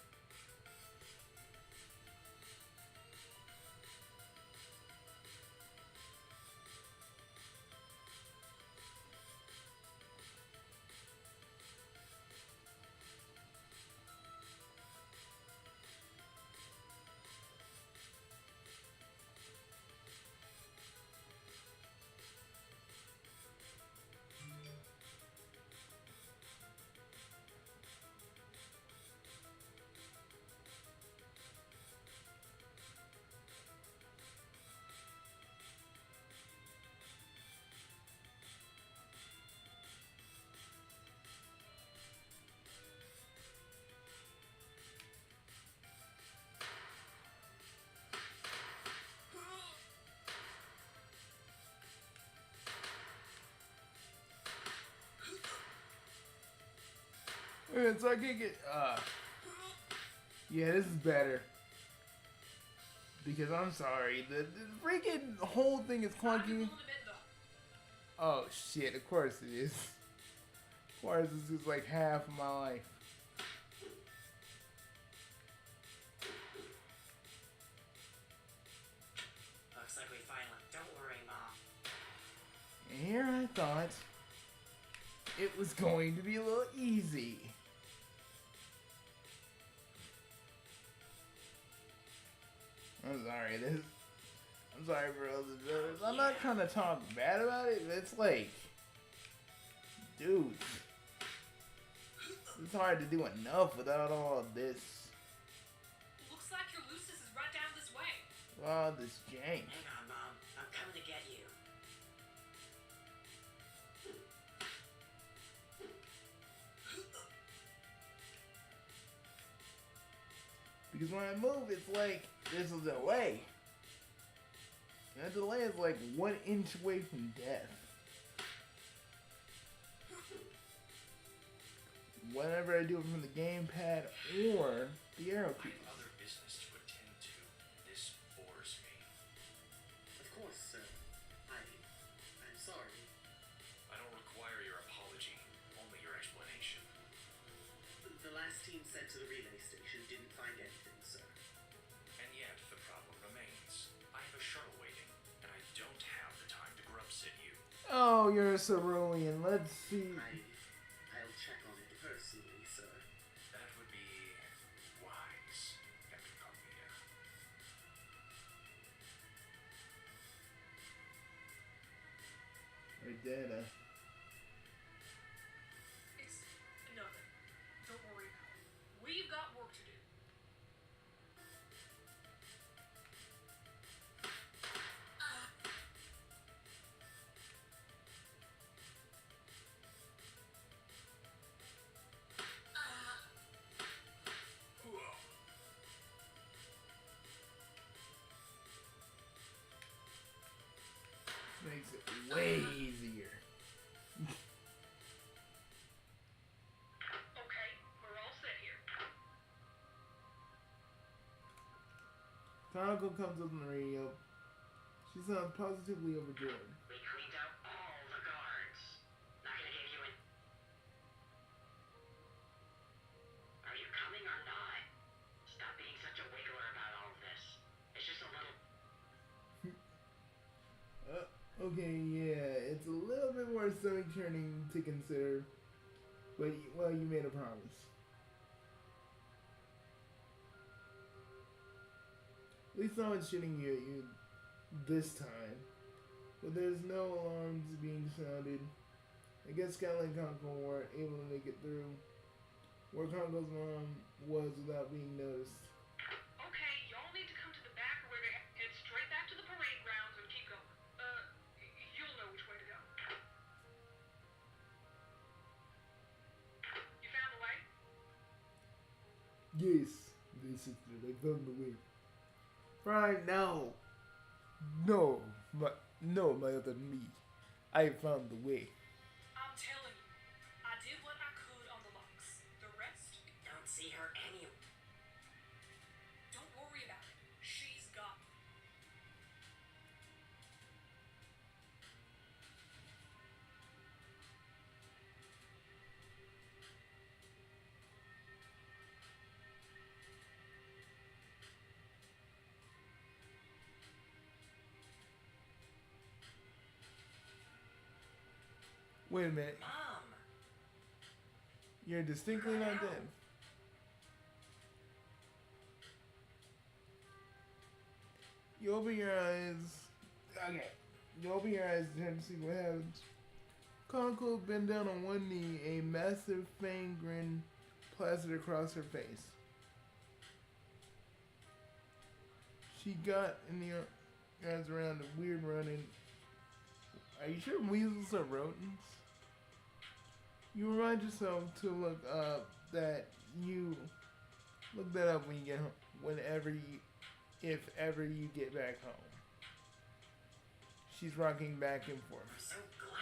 So I can get, yeah, this is better. Because I'm sorry, the freaking whole thing is clunky. Oh shit, of course it is. Of course, this is like half of my life. Looks like we finally. Don't worry, Mom. And here I thought it was going to be a little easy. I'm sorry, I'm sorry for all the viewers. I'm not trying to talk bad about it, but it's like, dude, it's hard to do enough without all this. Looks like your Lucis is right down this way. All this jank. Hang on, Mom. I'm coming to get you. Because when I move, it's like there's a delay. And that delay is like 1 inch away from death. Whenever I do it from the gamepad or the arrow key. I have other business to attend to, and this bores me. Of course, sir. I'm sorry. I don't require your apology, only your explanation. The last team sent to the relay station didn't find anything, sir. And yet, the problem remains. I have a shuttle waiting, and I don't have the time to grub sit you. Oh, you're a cerulean. Let's see. I'll check on it personally, sir. That would be data. It's nothing. Don't worry about it. We've got work to do. Makes it way easier. Okay, we're all set here. Kanako comes up on the radio. She sounds positively overjoyed. We cleaned out all the guards. Not gonna give you an... Are you coming or not? Stop being such a wiggler about all of this. It's just a little... Okay, yeah, it's a little bit more stomach churning to consider, but well, you made a promise. At least no one's shooting you at you this time, but there's no alarms being sounded. I guess Skyline and Conco weren't able to make it through where Conco's mom was without being noticed. Okay, y'all need to come to the back of where they head straight back to the parade grounds and keep going. You'll know which way to go. You found the way? Yes, this is the way, found the way. Right now. No, my other me. I found the way. I'm telling you, I did what I could on the locks. The rest, Don't see her any... don't worry about it. She's got me. Wait a minute. Mom! You're distinctly not dead. You open your eyes. Okay. You open your eyes and turn to see what happens. Conco bent down on one knee, a massive fang grin plastered across her face. She got in the eyes around a weird running. Are you sure weasels are rodents? You remind yourself to look up that you look that up when you get home, whenever you, if ever you get back home. She's rocking back and forth. I'm so glad.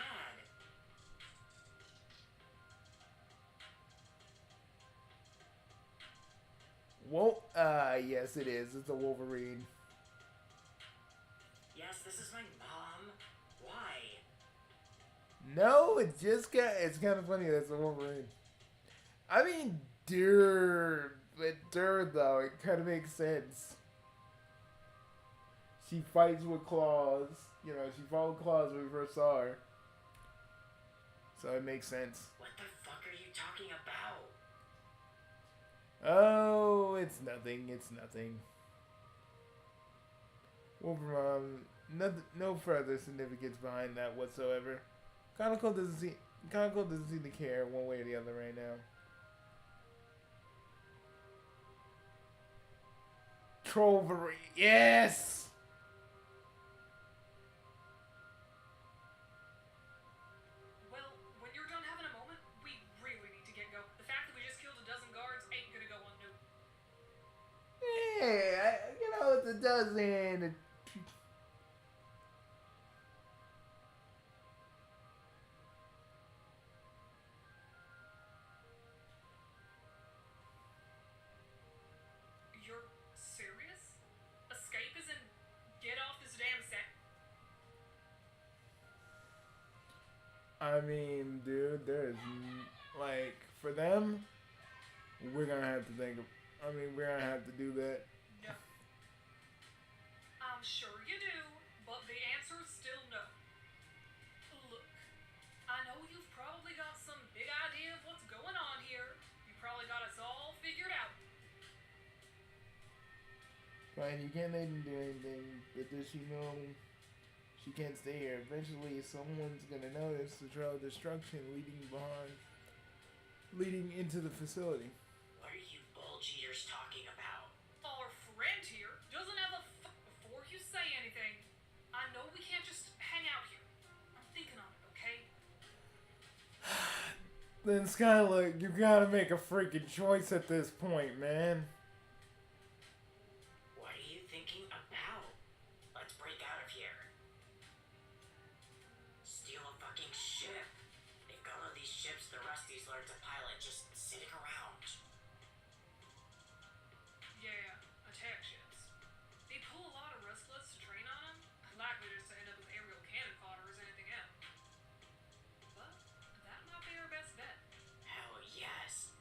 Yes it is. It's a Wolverine. Yes, this is my mom. Why? No, it's kind of funny that it's a Wolverine. I mean, though, it kind of makes sense. She fights with claws. You know, she fought with claws when we first saw her. So it makes sense. What the fuck are you talking about? Oh, it's nothing. It's nothing. Wolverine, no further significance behind that whatsoever. Kanako doesn't seem to care one way or the other right now. Trollvery, yes. Well, when you're done having a moment, we really need to get going. The fact that we just killed a dozen guards ain't gonna go unnoticed. Yeah, it's a dozen. You're serious? Escape as in get off this damn set? I mean, dude, like, for them, we're gonna have to we're gonna have to do that. No. I'm sure you do, but the answer's still no. Look, I know you've probably got some big idea of what's going on here. You probably got us all figured out. Fine, you can't let him do anything, but does she know She can't stay here. Eventually, someone's gonna notice the trail of destruction leading into the facility. What are you bull cheaters talking about? Our friend here doesn't have a before you say anything. I know we can't just hang out here. I'm thinking on it, okay? Then Skylar, you gotta make a freaking choice at this point, man. What are you thinking about? Let's break out of here. Steal a fucking ship. They've got all these ships the Rusties learned to pilot just sitting around. Yeah, attack ships. They pull a lot of rustlets to train on them. Likely just to end up with aerial cannon fodder as anything else. But that might be our best bet. Hell yes.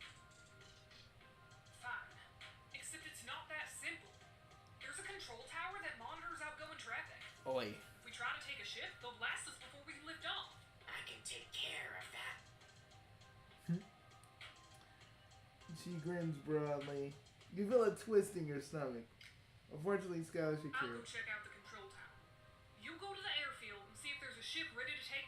Fine. Except it's not that simple. There's a control tower that monitors outgoing traffic. Oi. If we try to take a ship, they'll blast us before we can lift off. I can take care of that. She grins broadly. You feel a twist in your stomach. Unfortunately, Skylar I'll Shakira. go check out the control tower. You go to the airfield and see if there's a ship ready to take.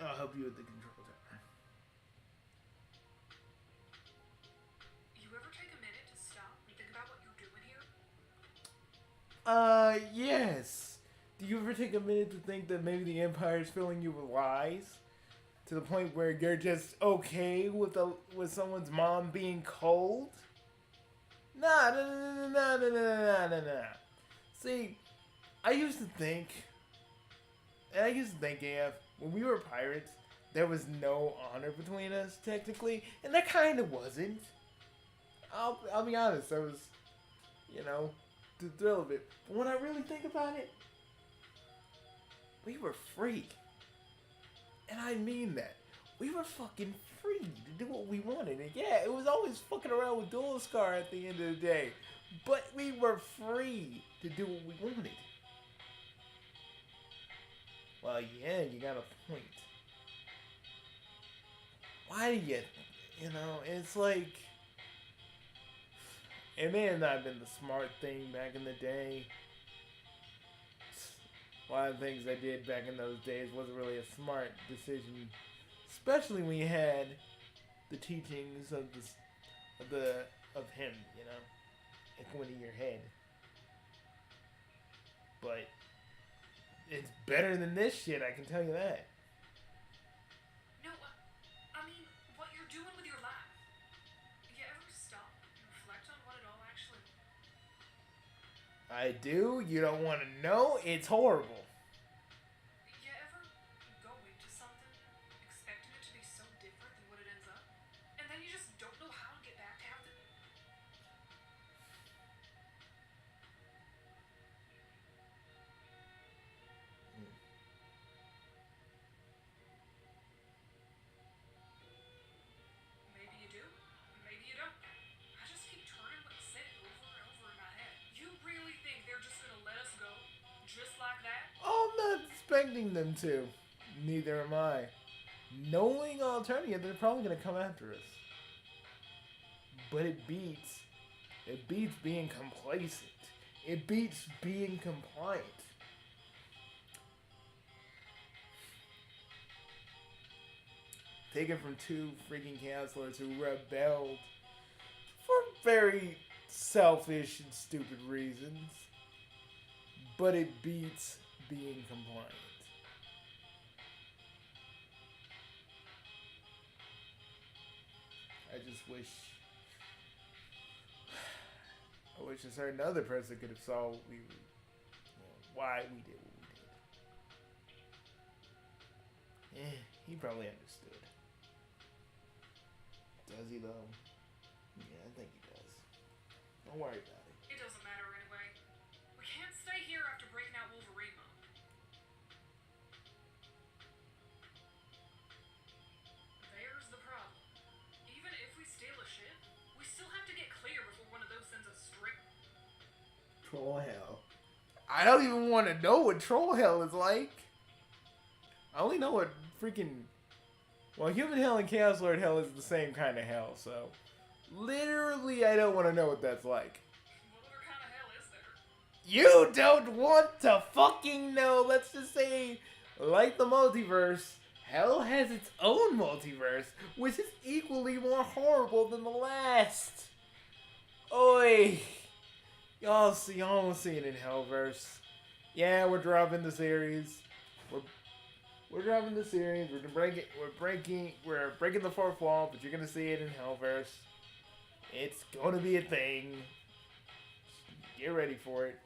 I'll help you with the control tower. You ever take a minute to stop and think about what you're doing here? Yes. Do you ever take a minute to think that maybe the Empire is filling you with lies? To the point where you're just okay with someone's mom being cold? Nah. See, I used to think, yeah, when we were pirates, there was no honor between us, technically, and there kind of wasn't. I'll be honest, I was, the thrill of it. But when I really think about it, we were free. And I mean that. We were fucking free to do what we wanted. And yeah, it was always fucking around with Dual Scar at the end of the day. But we were free to do what we wanted. Well, yeah, you got a point. Why do you, it's like, it may have not been the smart thing back in the day. A lot of things I did back in those days wasn't really a smart decision, especially when you had the teachings of him, going in your head. But it's better than this shit, I can tell you that. No, I mean, what you're doing with your life. You ever stop and reflect on what it all actually... I do? You don't want to know? It's horrible. You ever go into something expecting it to be so different than what it ends up? And then you just don't know how to get back to how the... Maybe you do, maybe you don't. I just keep turning what you said over and over in my head. You really think they're just gonna let us go? Just like that? I'm not expecting them to. Neither am I. Knowing alternative, they're probably going to come after us. But it beats being complacent. It beats being compliant. Taken from two freaking counselors who rebelled for very selfish and stupid reasons. But it beats being compliant. I just wish a certain other person could have saw what why we did what we did. He probably understood. Does he though? Yeah, I think he does. Don't worry about it. It doesn't matter anyway. We can't stay here after breaking out Wolverine Mom. There's the problem. Even if we steal a ship, we still have to get clear before one of those sends us straight. Troll hell. I don't even want to know what troll hell is like. I only know what freaking... Well, human hell and Chaos Lord hell is the same kind of hell, so... Literally, I don't want to know what that's like. What other kind of hell is there? You don't want to fucking know. Let's just say, like the multiverse, hell has its own multiverse, which is equally more horrible than the last. Oi. Y'all will see it in Hellverse. Yeah, we're dropping the series. We're dropping the series. We're breaking the fourth wall, but you're gonna see it in Hellverse. It's gonna be a thing. Get ready for it.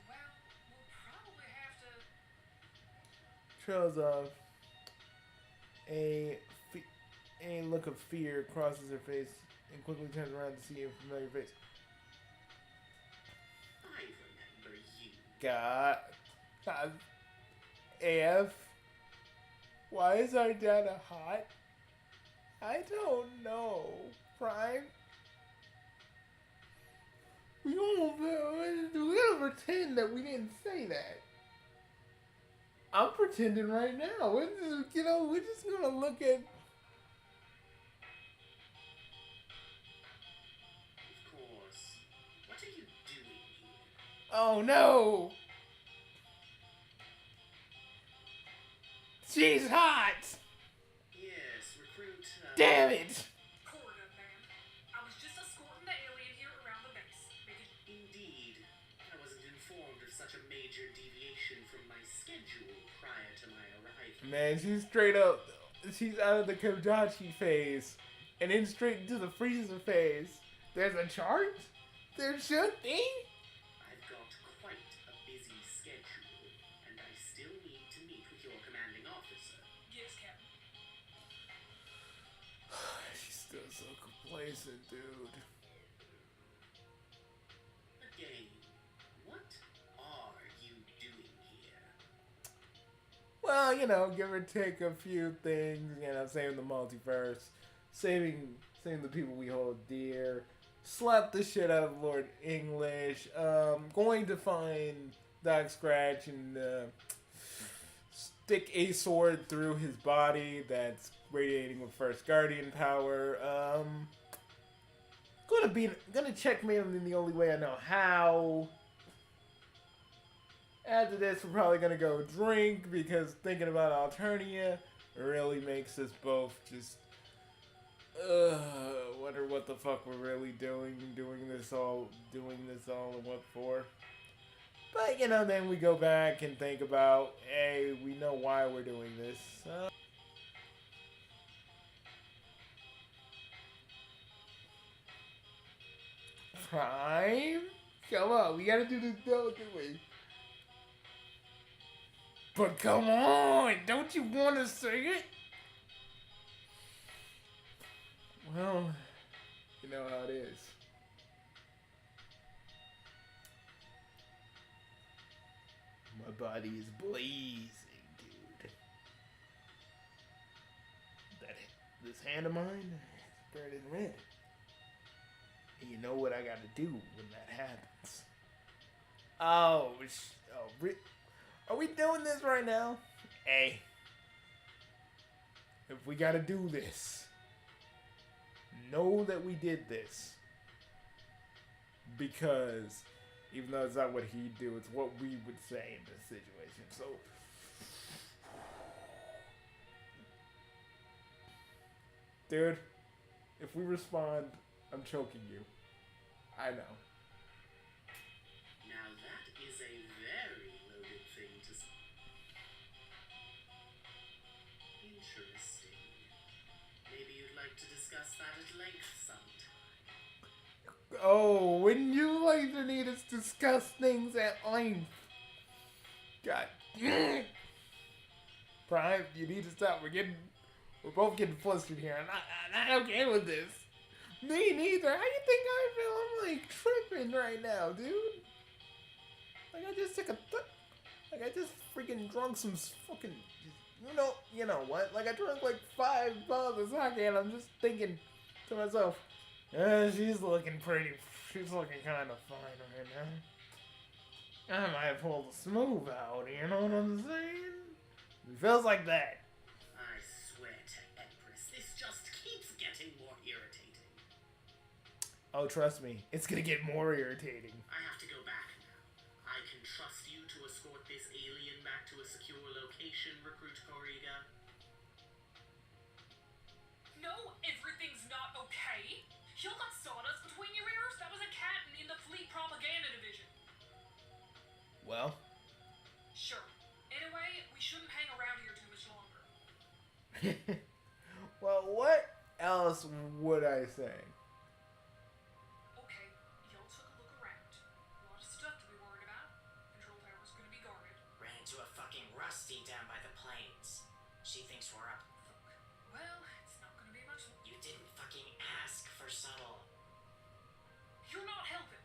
Well, we'll probably have to. Trails of a look of fear crosses her face and quickly turns around to see a familiar face. I remember you. God, AF, why is our data hot? I don't know, Prime. We gotta pretend that we didn't say that. I'm pretending right now. We're just gonna look at. Of course. What are you doing here? Oh no! She's hot! Yes, recruit. Damn it! Corridor, ma'am. I was just escorting the alien here around the base. Indeed. I wasn't informed of such a major deviation from my schedule prior to my arrival. Man, she's straight up. She's out of the Kodachi phase and then straight into the freezer phase. There's a chart? There should be? I've got quite a busy schedule, and I still need to meet with your commanding officer. Yes, Captain. She's still so complacent, dude. Again, what are you doing here? Well, give or take a few things, saving the multiverse, saving the people we hold dear, slap the shit out of Lord English, going to find Doc Scratch and stick a sword through his body that's radiating with First Guardian power, gonna checkmate him in the only way I know how. After this, we're probably gonna go drink because thinking about Alternia really makes us both just wonder what the fuck we're really doing this all, and what for. But then we go back and think about, hey, we know why we're doing this. Prime? Come on, we gotta do this delicately. But come on, don't you want to say it? Well, you know how it is. My body is blazing, dude. This hand of mine is burning red. And you know what I gotta do when that happens. Are we doing this right now? Hey. If we gotta do this, know that we did this. Because even though it's not what he'd do, it's what we would say in this situation. So dude, if we respond, I'm choking you. I know. Now that is a very loaded thing to say. Interesting. Maybe you'd like to discuss that at length sometime. Oh, when you like to need us discuss things at length. God. Prime, you need to stop. We're both getting flustered here. I'm not okay with this. Me neither. How you think I feel? I'm like tripping right now, dude. Like I just took like I just freaking drunk some fucking, you know what? Like I drank like 5 bottles of sake and I'm just thinking to myself, she's looking kind of fine right now. I might pull the smooth out, you know what I'm saying? It feels like that. I swear to Empress, this just keeps getting more irritating. Oh, trust me, it's gonna get more irritating. I have to go back now. I can trust you to escort this alien back to a secure location, Recruit Koriga. No, everything's not okay. You got sawdust between your ears? That was a cat in the Fleet Propaganda Division. Well, Sure. Anyway, we shouldn't hang around here too much longer. well, what else would I say? Okay, y'all took a look around. A lot of stuff to be worried about. Control tower's gonna be guarded. Ran into a fucking Rusty down by the plains. She thinks we're up. Well, it's not gonna be much. You didn't fucking ask for subtle. You're not helping.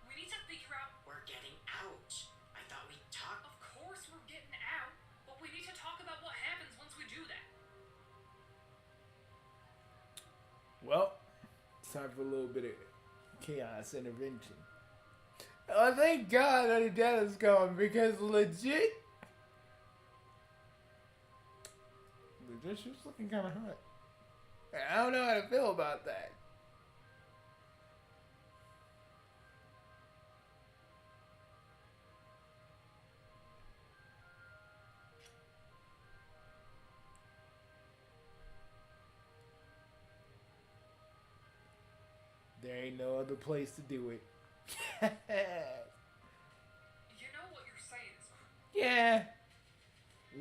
We need to figure out. We're getting out. I thought we talked. Of course we're getting out, but we need to talk about what happens once we do that. Well, it's time for a little bit of chaos intervention. Oh, thank God that dad is gone because legit, she's looking kind of hot. I don't know how to feel about that. There ain't no other place to do it. You know what you're saying is Yeah,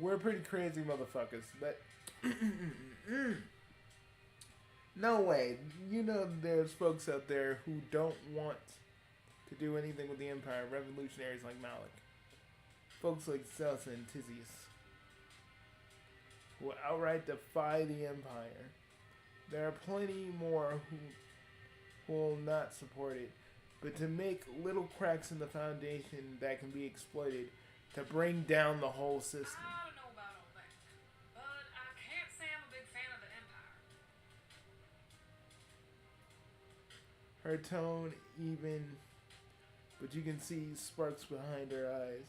we're pretty crazy motherfuckers, but no way. You know there's folks out there who don't want to do anything with the Empire, revolutionaries like Malik. Folks like Celsa and Tizius, who outright defy the Empire. There are plenty more who will not support it, but to make little cracks in the foundation that can be exploited to bring down the whole system. I don't know about all that, but I can't say I'm a big fan of the Empire. Her tone even, but you can see sparks behind her eyes.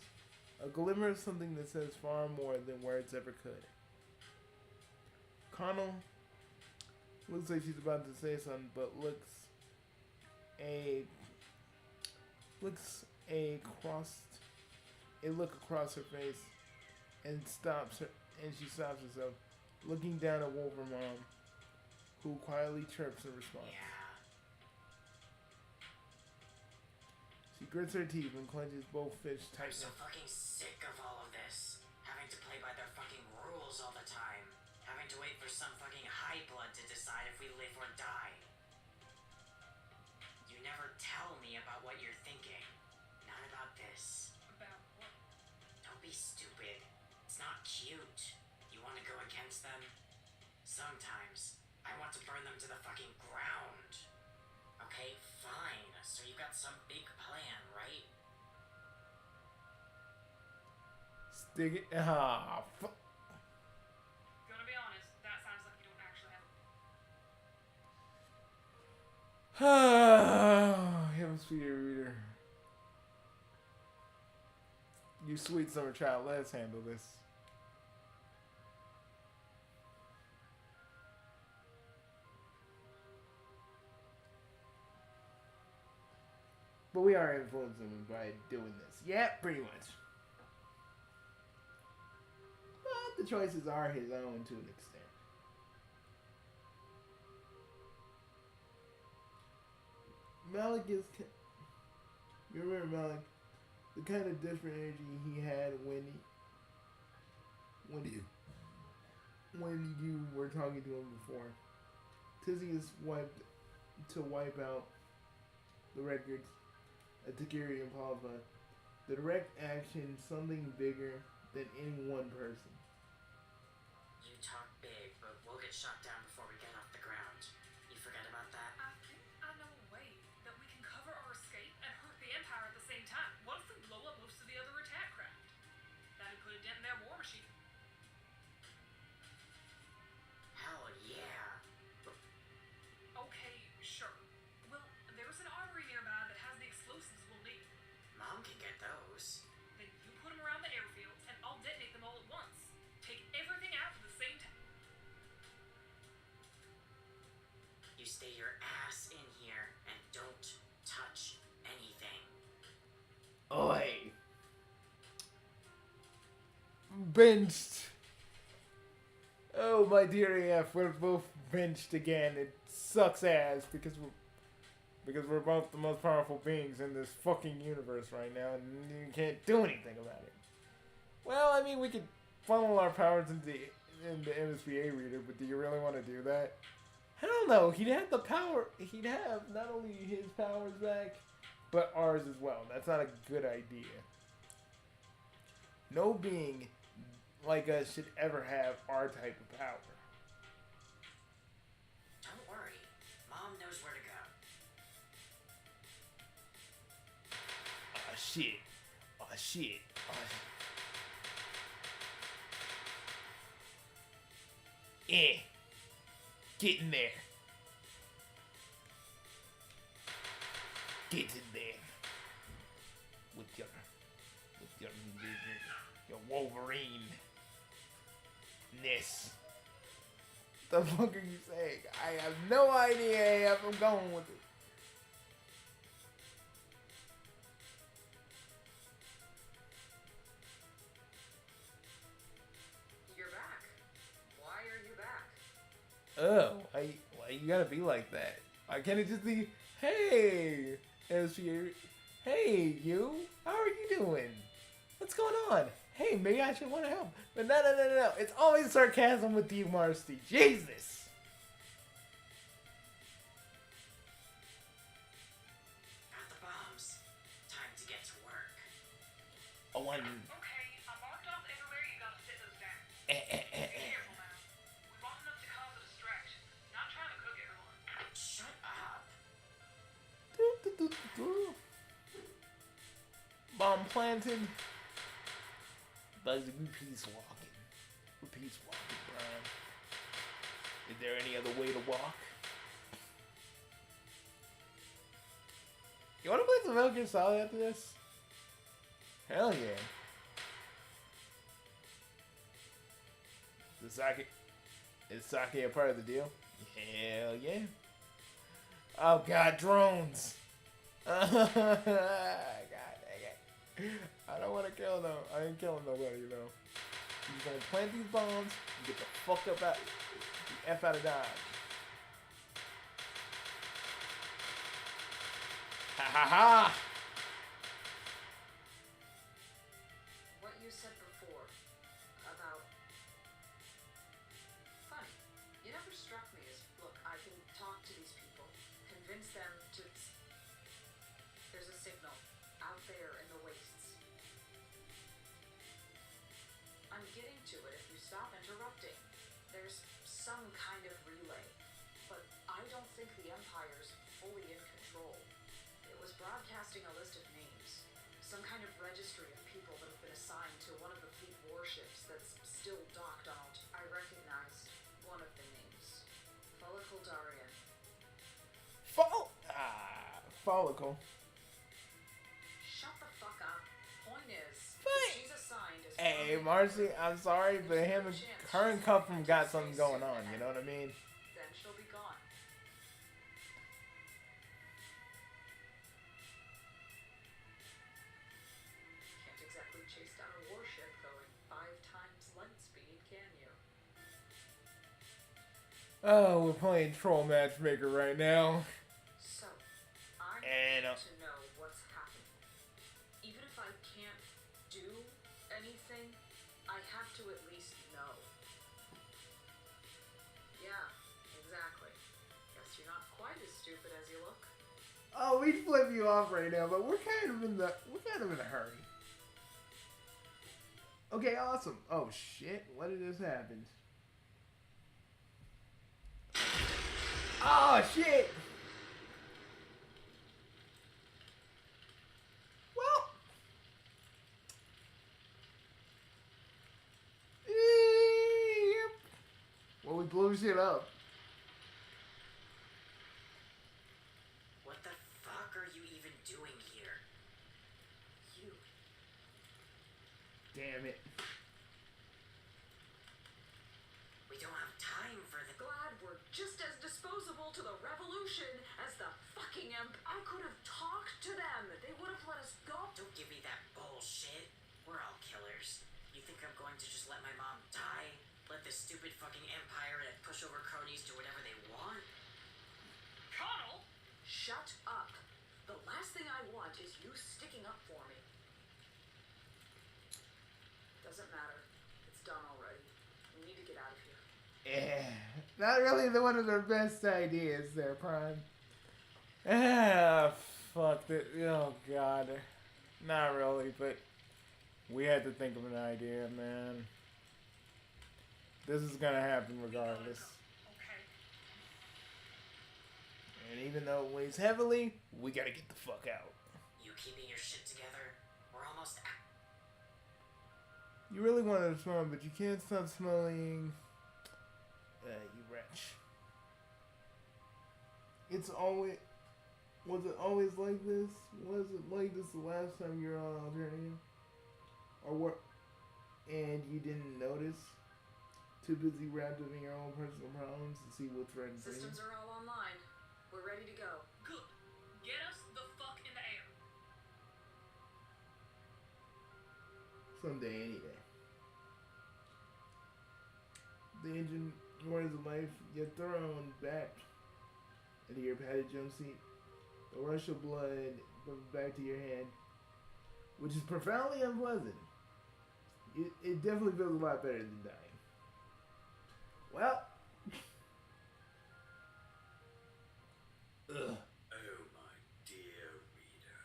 A glimmer of something that says far more than words ever could. Connell looks like she's about to say something, but looks a look across her face and stops her, and she stops herself, looking down at Wolver Mom, who quietly chirps in response. Yeah. She grits her teeth and clenches both fists I'm tightly. so fucking sick of all of this. Having to play by their fucking rules all the time. Having to wait for some fucking high blood to decide if we live or die. You never tell me about what you're thinking. Not about this. About what? Don't be stupid. It's not cute. You want to go against them? Sometimes. I want to burn them to the fucking ground. Okay, fine. So you got some big plan, right? Stick it. Ah, fuck. Gonna be honest, that sounds like you don't actually have a. Hemisphere reader. You sweet summer child, let's handle this. But we are influencing them by doing this. Yeah, pretty much. But the choices are his own to an extent. Malik is... You remember Malik? The kind of different energy he had when you were talking to him before. Tizzy is wipe out the records at Takiri and Palva. The direct action, something bigger than any one person. You talk big, but we'll get shot down before we get off the ground. You forget about that? I think I know a way that we can cover our escape and hurt the Empire at the same time. What if we blow up most of the other attack craft? That'd put a dent in their war machine. Hell yeah. Okay, sure. Well, there's an armory nearby that has the explosives we'll need. Mom can get those. you stay your ass in here and don't touch anything. Oi. Benched. Oh, my dear AF, we're both benched again. It sucks ass because we're both the most powerful beings in this fucking universe right now, and you can't do anything about it. Well, I mean, we could funnel our powers into MSBA reader, but do you really want to do that? Hell no. He'd have the power. He'd have not only his powers back, but ours as well. That's not a good idea. No being like us should ever have our type of power. Don't worry. Mom knows where to go. Oh shit. Oh shit. Oh shit. Get in there. Get in there. With your Wolverine-ness. The fuck are you saying? I have no idea if I'm going with it. You're back. Why are you back? Oh, why you gotta be like that? Why can't it just be, hey, hey, you, how are you doing? What's going on? Hey, maybe I should want to help. But no. It's always sarcasm with you, Marcy. Jesus. Got the bombs. Time to get to work. Oh, Okay, I marked off everywhere you gotta sit those down. Be careful now. We want enough to cause a distraction. Not trying to cook everyone. Shut up. Bomb planted. Bugsy, we peace walking. We're peace walking, Brian. Is there any other way to walk? You wanna play some Metal Gear Solid after this? Hell yeah. Is sake a part of the deal? Hell yeah. Oh god, drones. God dang it. I don't want to kill them. I ain't killing nobody, you know. You're gonna plant these bombs and get the fuck up out, the F out of Dodge. Ha ha ha! What you said before about... Funny. You never struck me as, look, I can talk to these people, convince them to... There's a signal out there in the wastes. I'm getting to it if you stop interrupting. There's some kind of relay, but I don't think the Empire's fully in control. It was broadcasting a list of names, some kind of registry of people that have been assigned to one of the fleet warships that's still docked on. I recognized one of the names. Follicle Darian. Follicle. Shut the fuck up. Point is, Fine. she's assigned as Hey, Marcy, I'm sorry, but her and Cuffham got something going on, you know what I mean? then she'll be gone. Can't exactly chase down a warship going 5 times light speed, can you? Oh, we're playing Troll Matchmaker right now. So, I And, need to know what's happening. Even if I can't do anything, I have to at least know. Yeah, exactly. Guess you're not quite as stupid as you look. Oh, we'd flip you off right now, but we're kind of in a hurry. Okay, awesome. Oh shit, what did this happen? Oh shit! Well, yep. Well, we blew shit up. What the fuck are you even doing here? You. Damn it. We don't have time for the... Glad we're just as disposable to the rebels stupid fucking empire that pushover cronies do whatever they want? Connell? Shut up. The last thing I want is you sticking up for me. Doesn't matter. It's done already. We need to get out of here. Yeah, not really one of their best ideas there, Prime. Ah, fuck that. Oh, God. Not really, but we had to think of an idea, man. This is gonna happen regardless. Okay. And even though it weighs heavily, we gotta get the fuck out. You keeping your shit together? We're almost out. You really wanted to smell, but you can't stop smelling. You wretch. It's always. Was it always like this? Was it like this the last time you were on Alternative? Or what? And you didn't notice? Too busy wrapped up in your own personal problems to see what's right in front of you? Systems are all online. We're ready to go. Good. Get us the fuck in the air. Someday, any day. The engine words of life get thrown back into your padded jump seat. The rush of blood back to your head, which is profoundly unpleasant. It definitely feels a lot better than dying. Well. Ugh. Oh, my dear reader.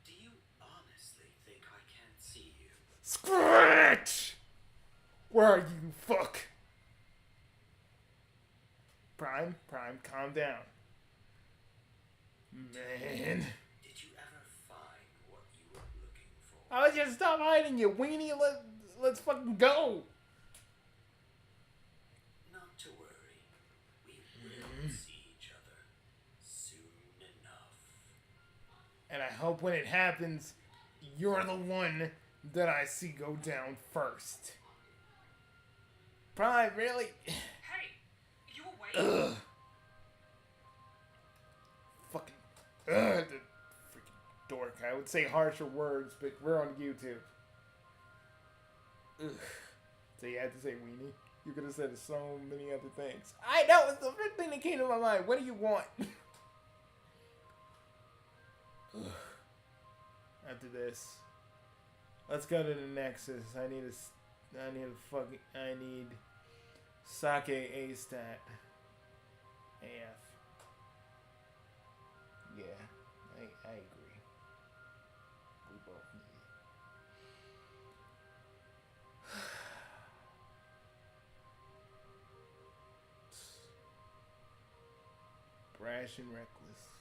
Do you honestly think I can't see you? Scratch! Where are you, fuck? Prime, calm down. Man. Did you ever find what you were looking for? I was just stop hiding, you weenie. Let's fucking go. Not to worry. We will see each other soon enough. And I hope when it happens, you're the one that I see go down first. Prime, really? Hey, you awake? Ugh. Fucking. Ugh, the freaking dork. I would say harsher words, but we're on YouTube. Ugh. So you had to say weenie? You could have said so many other things. I know, it's the first thing that came to my mind. What do you want? Ugh. After this, let's go to the Nexus. I need Sake A-stat. AF. Yeah, I agree. We both need it. Brash and reckless,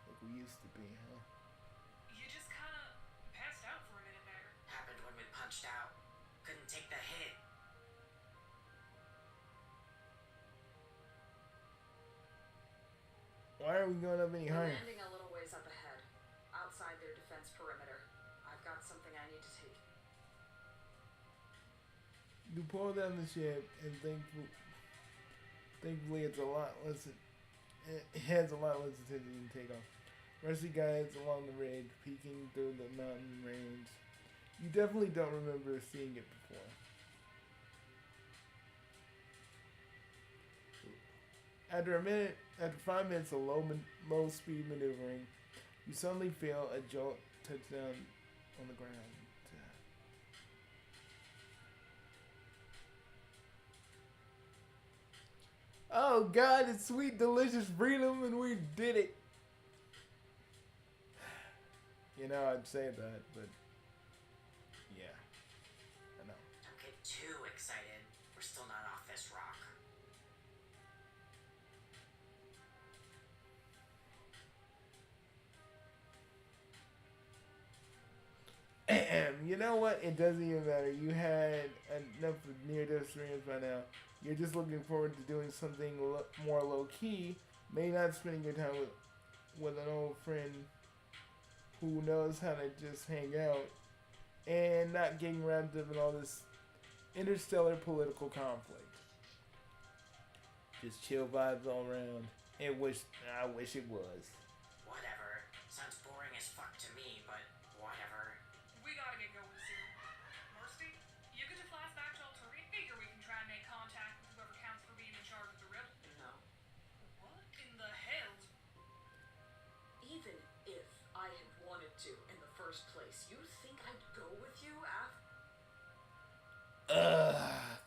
like we used to be, huh? You just kind of passed out for a minute there. Happened when we punched out. Couldn't take the hit. Why are we going up any We're higher? landing a little ways up ahead, outside their defense perimeter. I've got something I need to take. You pull down the ship, and thankfully it's a lot less. It has a lot less attention to take off. Rusty guides along the ridge, peeking through the mountain range. You definitely don't remember seeing it before. After 5 minutes of low speed maneuvering, you suddenly feel a jolt touch down on the ground. Oh God, it's sweet, delicious freedom, and we did it. You know, I'd say that, but yeah, I know. Don't get too excited. We're still not off this rock. You know what? It doesn't even matter. You had enough near-death experience by now. You're just looking forward to doing something more low-key. Maybe not spending your time with an old friend who knows how to just hang out and not getting wrapped up in all this interstellar political conflict. Just chill vibes all around. I wish it was. Whatever. Sounds boring as fuck to me, but whatever. We gotta get going soon. Mercy, you get to flash back to Alteria. Figure we can try and make contact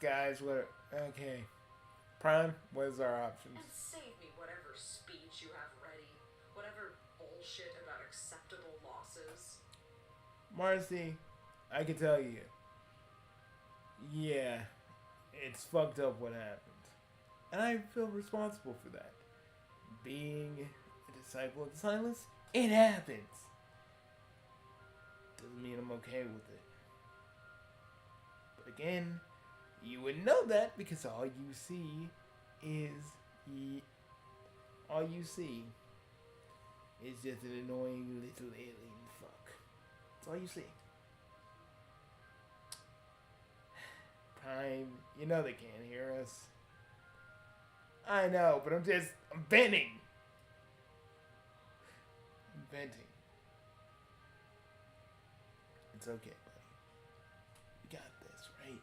guys. What? Okay. Prime, what is our options? And save me whatever speech you have ready. Whatever bullshit about acceptable losses. Marcy, I can tell you. Yeah, it's fucked up what happened. And I feel responsible for that. Being a disciple of the silence, it happens. Doesn't mean I'm okay with it. But again, you would know that because all you see is all you see is just an annoying little alien fuck. That's all you see. Prime, you know they can't hear us. I know, but I'm venting. I'm venting. It's okay, buddy. We got this, right?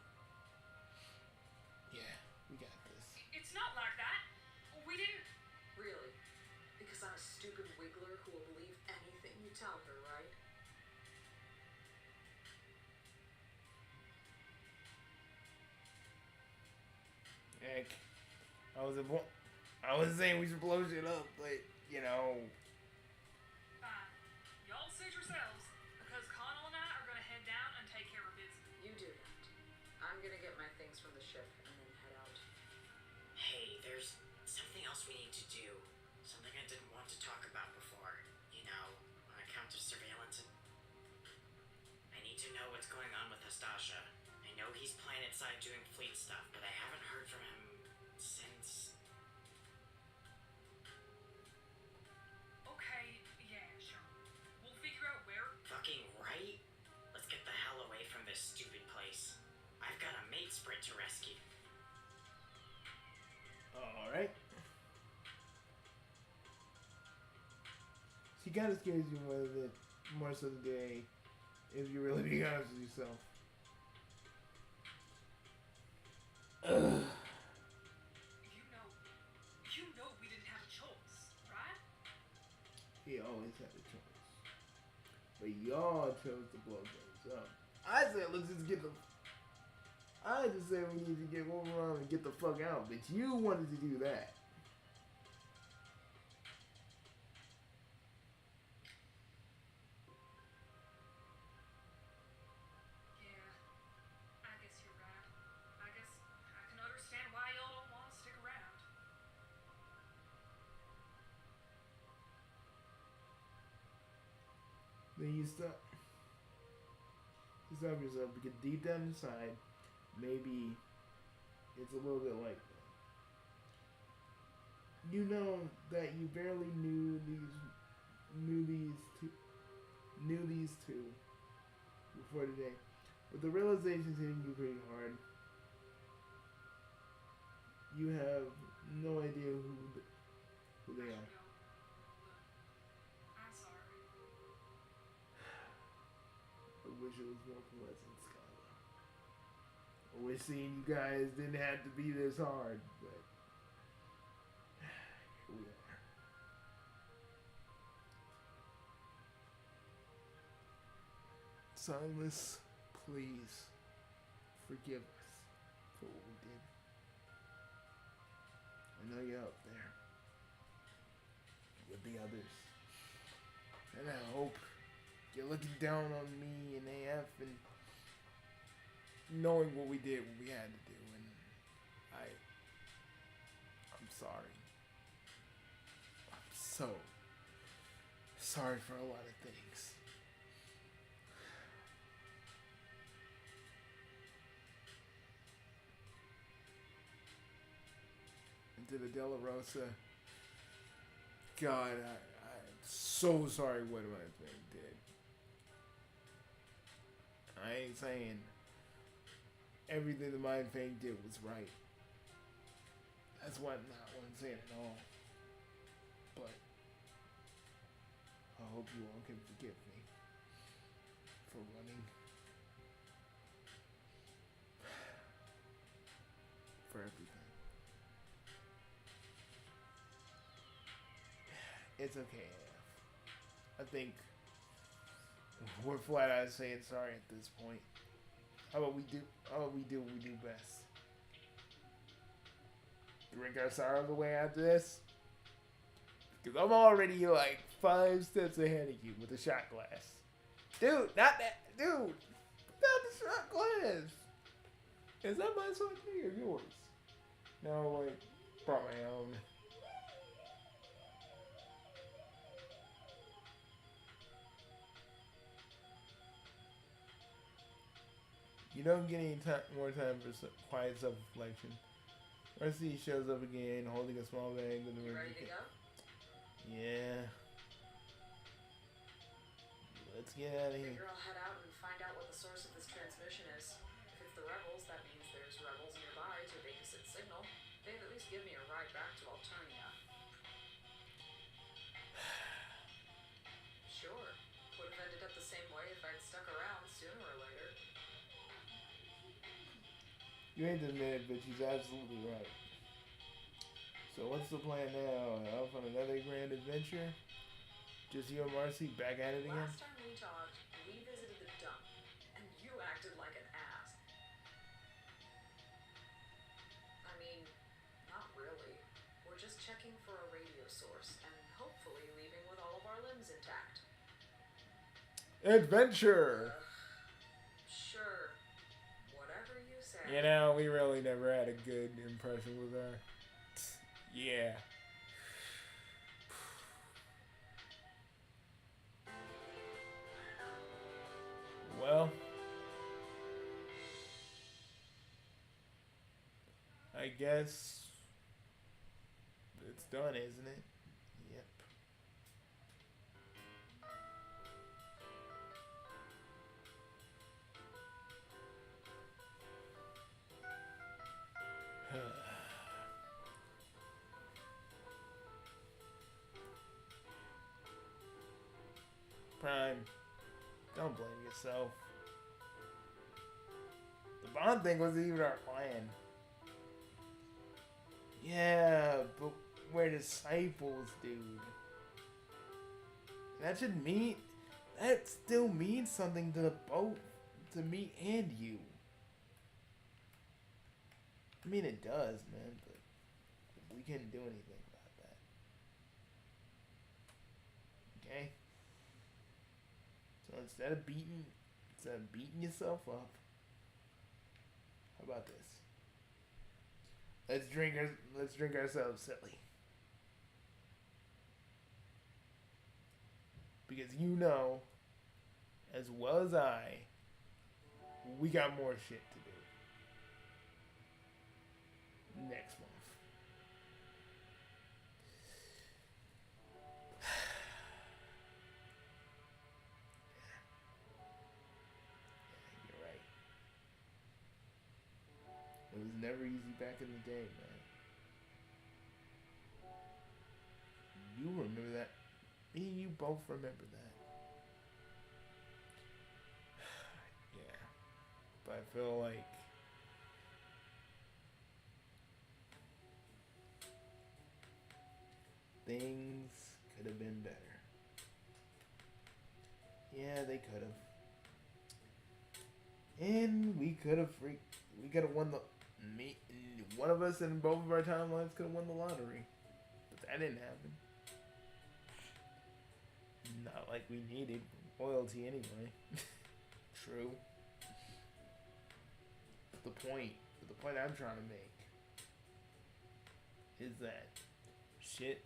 Yeah, we got this. It's not like that. We didn't. Really? Because I'm a stupid wiggler who will believe anything you tell her, right? Heck, I wasn't saying we should blow shit up, but you know. Fine. Y'all suit yourselves, because Connell and I are gonna head down and take care of business. You do that. I'm gonna get my things from the ship and then head out. Hey, there's something else we need to do. Something I didn't want to talk about before. You know, on account of surveillance and... I need to know what's going on with Astasha. I know he's planet-side doing fleet stuff, but I haven't heard from him since... Okay, yeah, sure. We'll figure out where. Fucking right? Let's get the hell away from this stupid place. I've got a mate sprint to rescue. Alright. She kind of scares you more so today, if you're really being honest with yourself. Ugh. You know we didn't have a choice, right? He always had a choice. But y'all chose to blow things up. I said, let's just get the... I just said we need to get over and get the fuck out. But you wanted to do that. Yeah, I guess you're right. I guess I can understand why y'all don't want to stick around. Then you stop yourself because deep down inside, maybe it's a little bit like that. You know that you barely knew these two before today, but the realization's hitting you pretty hard. You have no idea who they are. I'm sorry. I wish it was more pleasant, Skylar. I wish seeing you guys didn't have to be this hard, but here we are. Silas, please forgive us for what we did. I know you're out there with the others, and I hope you're looking down on me and AF and knowing what we did, what we had to do, and I'm sorry. I'm so sorry for a lot of things. And to the De La Rosa, God, I'm so sorry what my thing did. I ain't saying everything the Mind Fang did was right. That's not what I'm saying at all. But I hope you all can forgive me for running. For everything. It's okay, AF. I think we're flat out saying sorry at this point. How about we do what we do best? drink our sorrows away after this? Because I'm already like 5 steps ahead of you with a shot glass. Dude, not that. Dude, not the shot glass. Is that my saute or yours? No, wait. Brought my own. You don't get any more time for quiet self-reflection. Rusty shows up again, holding a small bag with a You ready to go? Yeah. Let's get out of here. Figure I'll head out and find out what the source of this transmission is. If it's the rebels, that means there's rebels nearby to babysit signal. They'd at least give me a ride back to Alternia. Sure. Would have ended up the same way if I'd stuck around sooner or later. You hate to admit it, but she's absolutely right. So what's the plan now? Off on another grand adventure? Just you and Marcy back at it again? Last time we talked, we visited the dump, and you acted like an ass. I mean, not really. We're just checking for a radio source, and hopefully leaving with all of our limbs intact. Adventure! Sure. Whatever you say. You know, we really never had a good impression with her. Yeah. Well, I guess it's done, isn't it? Yep. Prime, don't blame yourself. The bond thing wasn't even our plan. Yeah, but we're disciples, dude. That should mean, that still means something to the both, to me and you. I mean, it does, man, but we can't do anything about that. Okay? So instead of beating yourself up, how about this? Let's drink ourselves silly. Because you know, as well as I, we got more shit to do next month. You're right. It was never easy back in the day, man. You remember that. Me and you both remember that. Yeah. But I feel like things could have been better. Yeah, they could have. And we could have won one of us in both of our timelines could have won the lottery. But that didn't happen. Not like we needed loyalty anyway. True. But the point I'm trying to make is that shit,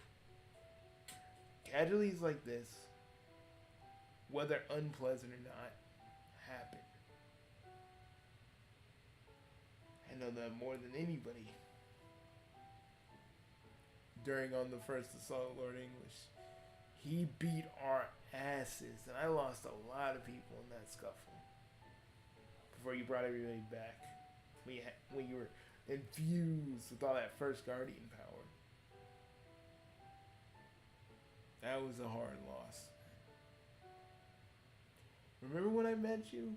casualties like this, whether unpleasant or not, happen. I know that more than anybody. During on the first assault, Lord English, he beat our asses, and I lost a lot of people in that scuffle. Before you brought everybody back, when you were infused with all that first Guardian power, that was a hard loss. Remember when I met you?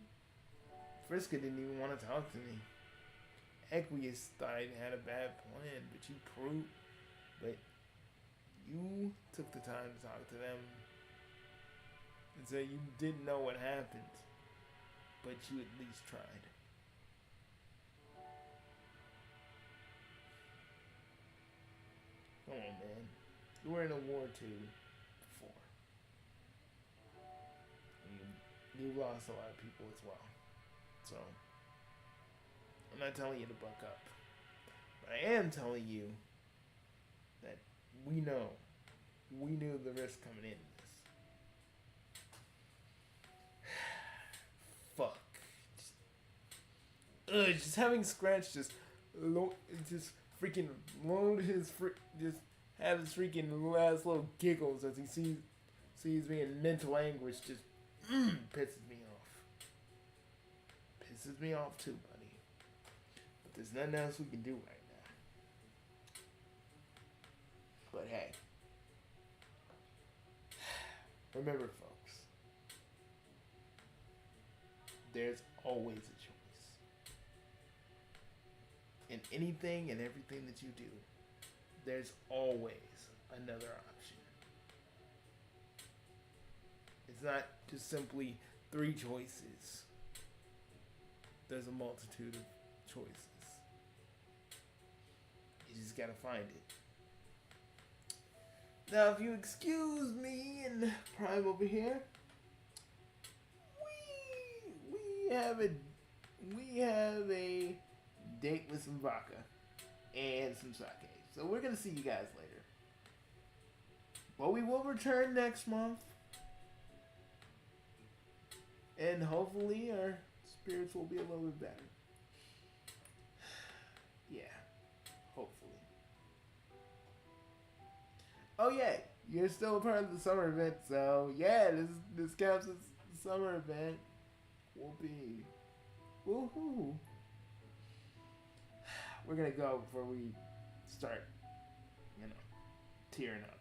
Friska didn't even want to talk to me. Equius thought I had a bad plan, but you took the time to talk to them and say you didn't know what happened, but you at least tried. on, man. You were in a war too before. You lost a lot of people as well. So, I'm not telling you to buck up. But I am telling you that we knew the risk coming in this. Fuck. Just having Scratch just freaking load his just have his freaking last little giggles as he sees me in mental anguish just pisses me off. Pisses me off too, buddy. But there's nothing else we can do right now. But hey. Remember, folks. There's always a choice. In anything and everything that you do, there's always another option. It's not just simply 3 choices. There's a multitude of choices. You just gotta find it. Now, if you excuse me and Prime over here, we have a date with some vodka and some sake. So we're gonna see you guys later. But we will return next month. And hopefully our spirits will be a little bit better. Yeah. Hopefully. Oh yeah, you're still a part of the summer event, so yeah, this counts as the summer event. Will be woohoo. We're gonna go before we start, tearing up.